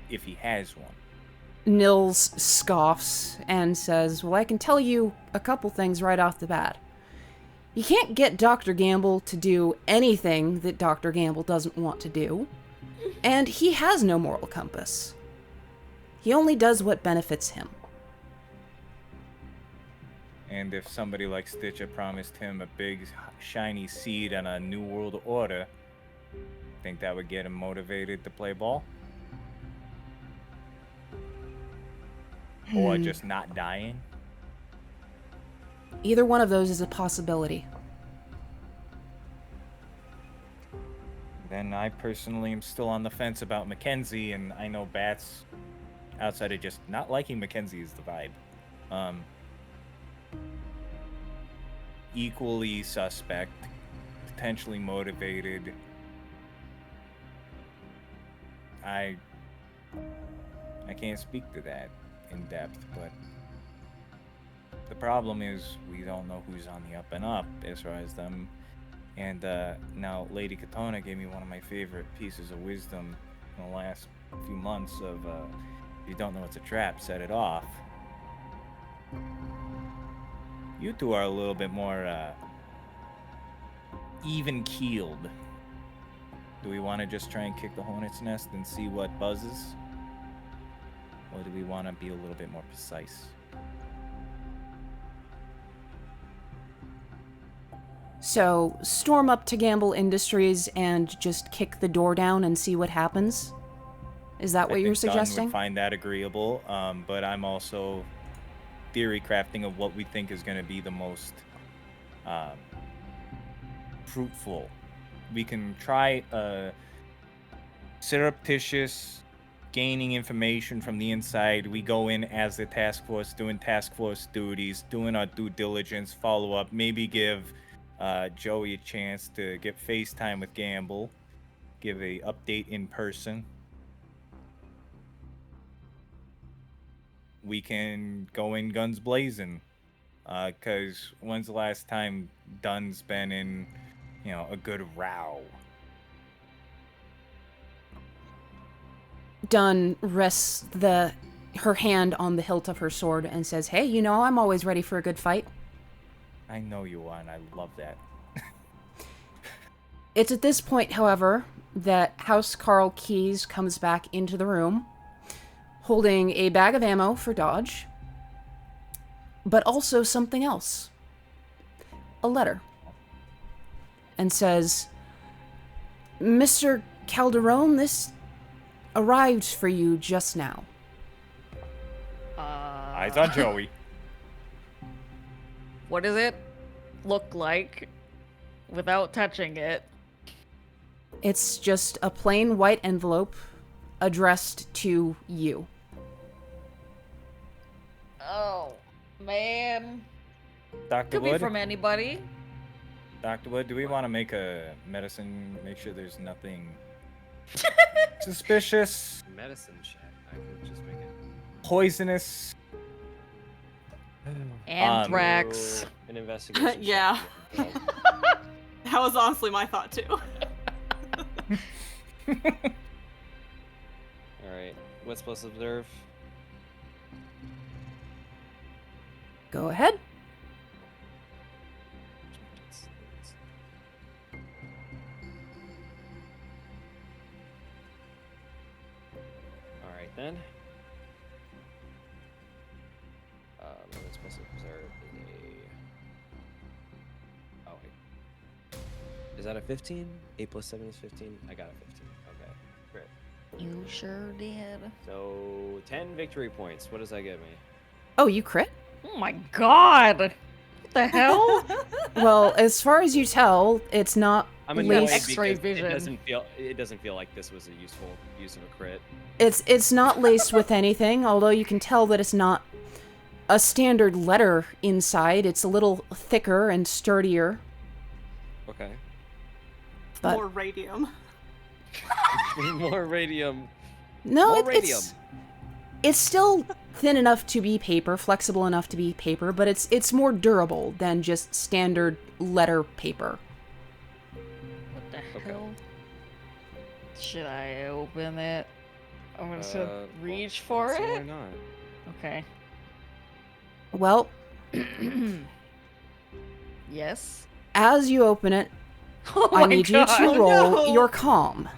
if he has one? Nils scoffs and says, well, I can tell you a couple things right off the bat. You can't get Dr. Gamble to do anything that Dr. Gamble doesn't want to do, and he has no moral compass. He only does what benefits him. And if somebody like Stitcher promised him a big, shiny seed on a New World Order, think that would get him motivated to play ball? Or just not dying? Either one of those is a possibility. Then I personally am still on the fence about Mackenzie, and I know Bats, outside of just not liking Mackenzie, is the vibe. Equally suspect, potentially motivated. I can't speak to that in depth, but the problem is we don't know who's on the up and up as far as them. And now Lady Katona gave me one of my favorite pieces of wisdom in the last few months of if you don't know it's a trap, set it off. You two are a little bit more even-keeled. Do we want to just try and kick the hornet's nest and see what buzzes? Or do we want to be a little bit more precise? So, storm up to Gamble Industries and just kick the door down and see what happens? Is that what you're suggesting? I would find that agreeable, but I'm also theory crafting of what we think is going to be the most fruitful. We can try surreptitious gaining information from the inside. We go in as the task force, doing task force duties, doing our due diligence, follow up, maybe give Joey a chance to get FaceTime with Gamble, give a update in person. We can go in guns blazing, because when's the last time Dunn's been in, a good row? Dunn rests her hand on the hilt of her sword and says, hey, I'm always ready for a good fight. I know you are, and I love that. It's at this point, however, that House Carl Keyes comes back into the room, holding a bag of ammo for Dodge, but also something else. A letter. And says, Mr. Calderone, this arrived for you just now. Eyes on Joey. What does it look like without touching it? It's just a plain white envelope addressed to you. Oh, man. Dr. Could Wood? be from anybody. Dr. Wood, do we want to make a medicine, make sure there's nothing suspicious, Medicine check. I could just make it. poisonous? Anthrax. An investigation. Yeah. check. That was honestly my thought too. All right. What's supposed to observe? Go ahead. right then. Let's specific observe a. Oh wait. Is that a 15? 8 plus 7 is 15. I got a 15. Okay. Great. You sure did. So 10 victory points. What does that get me? Oh, you crit? Oh my god! What the hell? Well, as far as you tell, it's not I'm annoyed laced. X-ray because vision. it doesn't feel like this was a useful use of a crit. It's not laced with anything, although you can tell that it's not a standard letter inside. It's a little thicker and sturdier. Okay. But More radium. More radium. no, More radium. it's still thin enough to be paper, flexible enough to be paper, but it's more durable than just standard letter paper. What the Okay. hell? Should I open it? I'm gonna just reach for let's see it. Why not? Okay. Well, Yes. as you open it, Oh I my need god. you to roll no. your calm.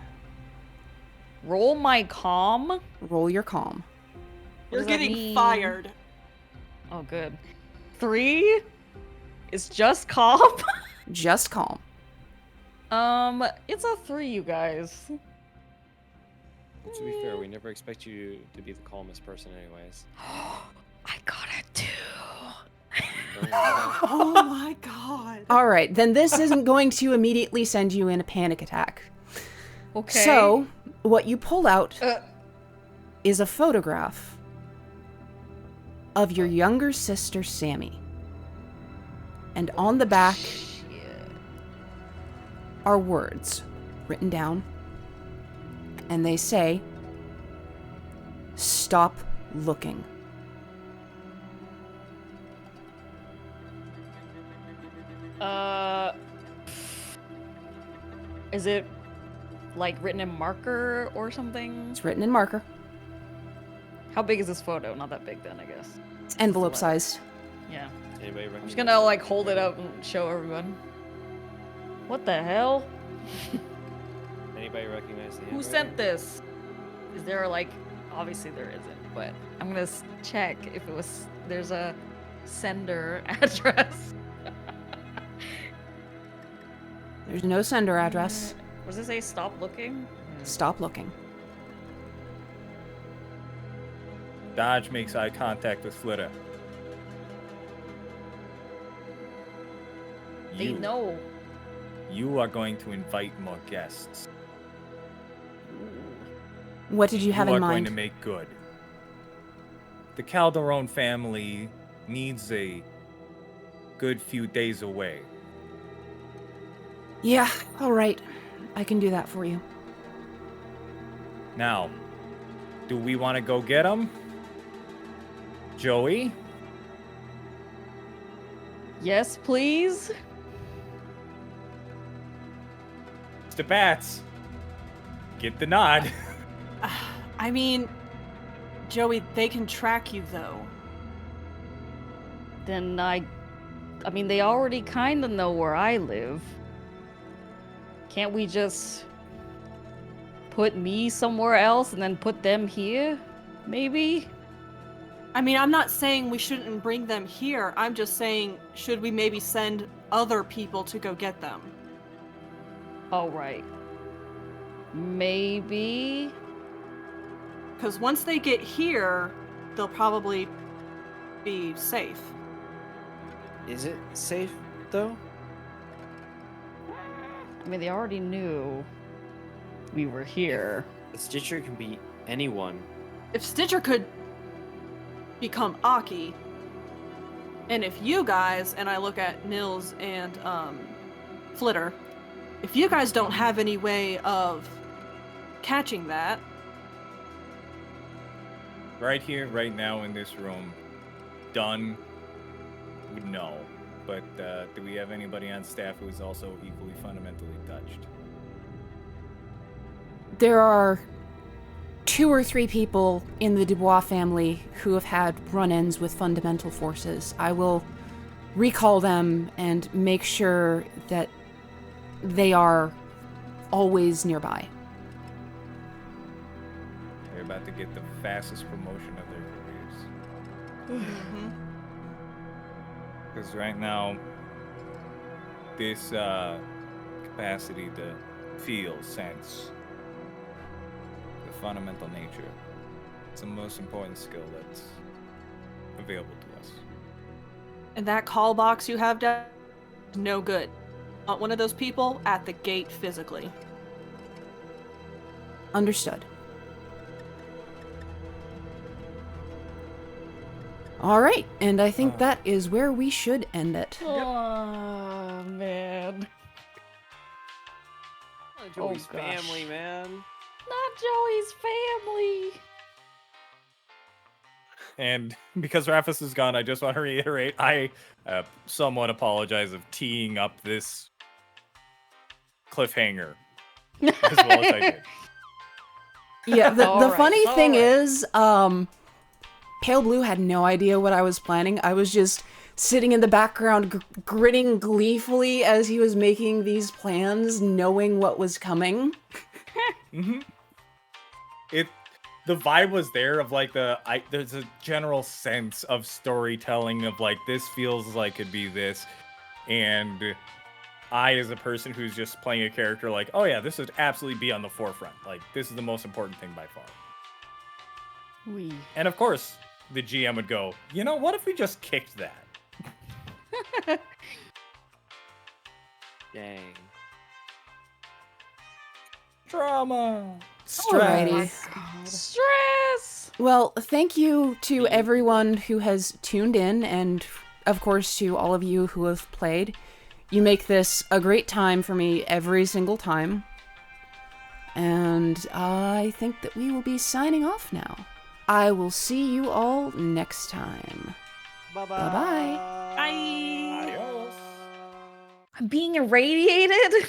Roll my calm. Roll your calm. What You're does that getting mean? fired. Oh, good. 3. It's just calm. Just calm. It's a 3, you guys. To be fair, we never expect you to be the calmest person, anyways. I got it too. Oh my god. All right, then this isn't going to immediately send you in a panic attack. Okay. So, what you pull out Uh. is a photograph of your younger sister, Sammy. And on the back are words written down. And they say, "Stop looking." Is it like written in marker or something? It's written in marker. How big is this photo? Not that big then, I guess. It's envelope sized. Yeah. Anybody I'm just gonna like hold it up and show everyone. What the hell? Anybody recognize the Who handwriting? sent this? Is there like, obviously there isn't, but I'm gonna check if it was, there's a sender address. There's no sender address. Was it say stop looking? Stop looking. Dodge makes eye contact with Flitter. They know. You are going to invite more guests. What did you have You in are going mind? to make good. The Calderone family needs a good few days away. Yeah, all right. I can do that for you. Now, do we want to go get them? Joey? Yes, please. Mr. Bats? Get the nod. I mean, Joey, they can track you though. Then I mean, they already kind of know where I live. Can't we just put me somewhere else and then put them here? Maybe? I mean, I'm not saying we shouldn't bring them here. I'm just saying, should we maybe send other people to go get them? All right. Maybe. Because once they get here, they'll probably be safe. Is it safe though? I mean, they already knew we were here. The Stitcher can be anyone. If Stitcher could become Aki, and if you guys, and I look at Nils and Flitter, if you guys don't have any way of catching that, Right here, right now in this room, done would know. But do we have anybody on staff who is also equally fundamentally touched? There are 2 or 3 people in the Dubois family who have had run-ins with fundamental forces. I will recall them and make sure that they are always nearby. about to get the fastest promotion of their careers. Because right now, this capacity to feel, sense, the fundamental nature, it's the most important skill that's available to us. And that call box you have down, no good. Want one of those people at the gate physically. Understood. All right, and I think that is where we should end it. Oh, man. Joey's gosh. family, man. Not Joey's family. And because Raphus is gone, I just want to reiterate, I somewhat apologize of teeing up this cliffhanger as well as I did. Yeah, the Alright, funny thing alright. is, Pale Blue had no idea what I was planning. I was just sitting in the background, grinning gleefully as he was making these plans, knowing what was coming. The vibe was there of like there's a general sense of storytelling of like this feels like it'd be this, and I as a person who's just playing a character like, oh yeah, this would absolutely be on the forefront. Like this is the most important thing by far. Wee. And of course, the GM would go, you know, what if we just kicked that? Dang. Drama. Alrighty. Stress! Well, thank you to everyone who has tuned in, and of course to all of you who have played. You make this a great time for me every single time. And I think that we will be signing off now. I will see you all next time. Bye-bye. Bye-bye. Bye. Adios. I'm being irradiated?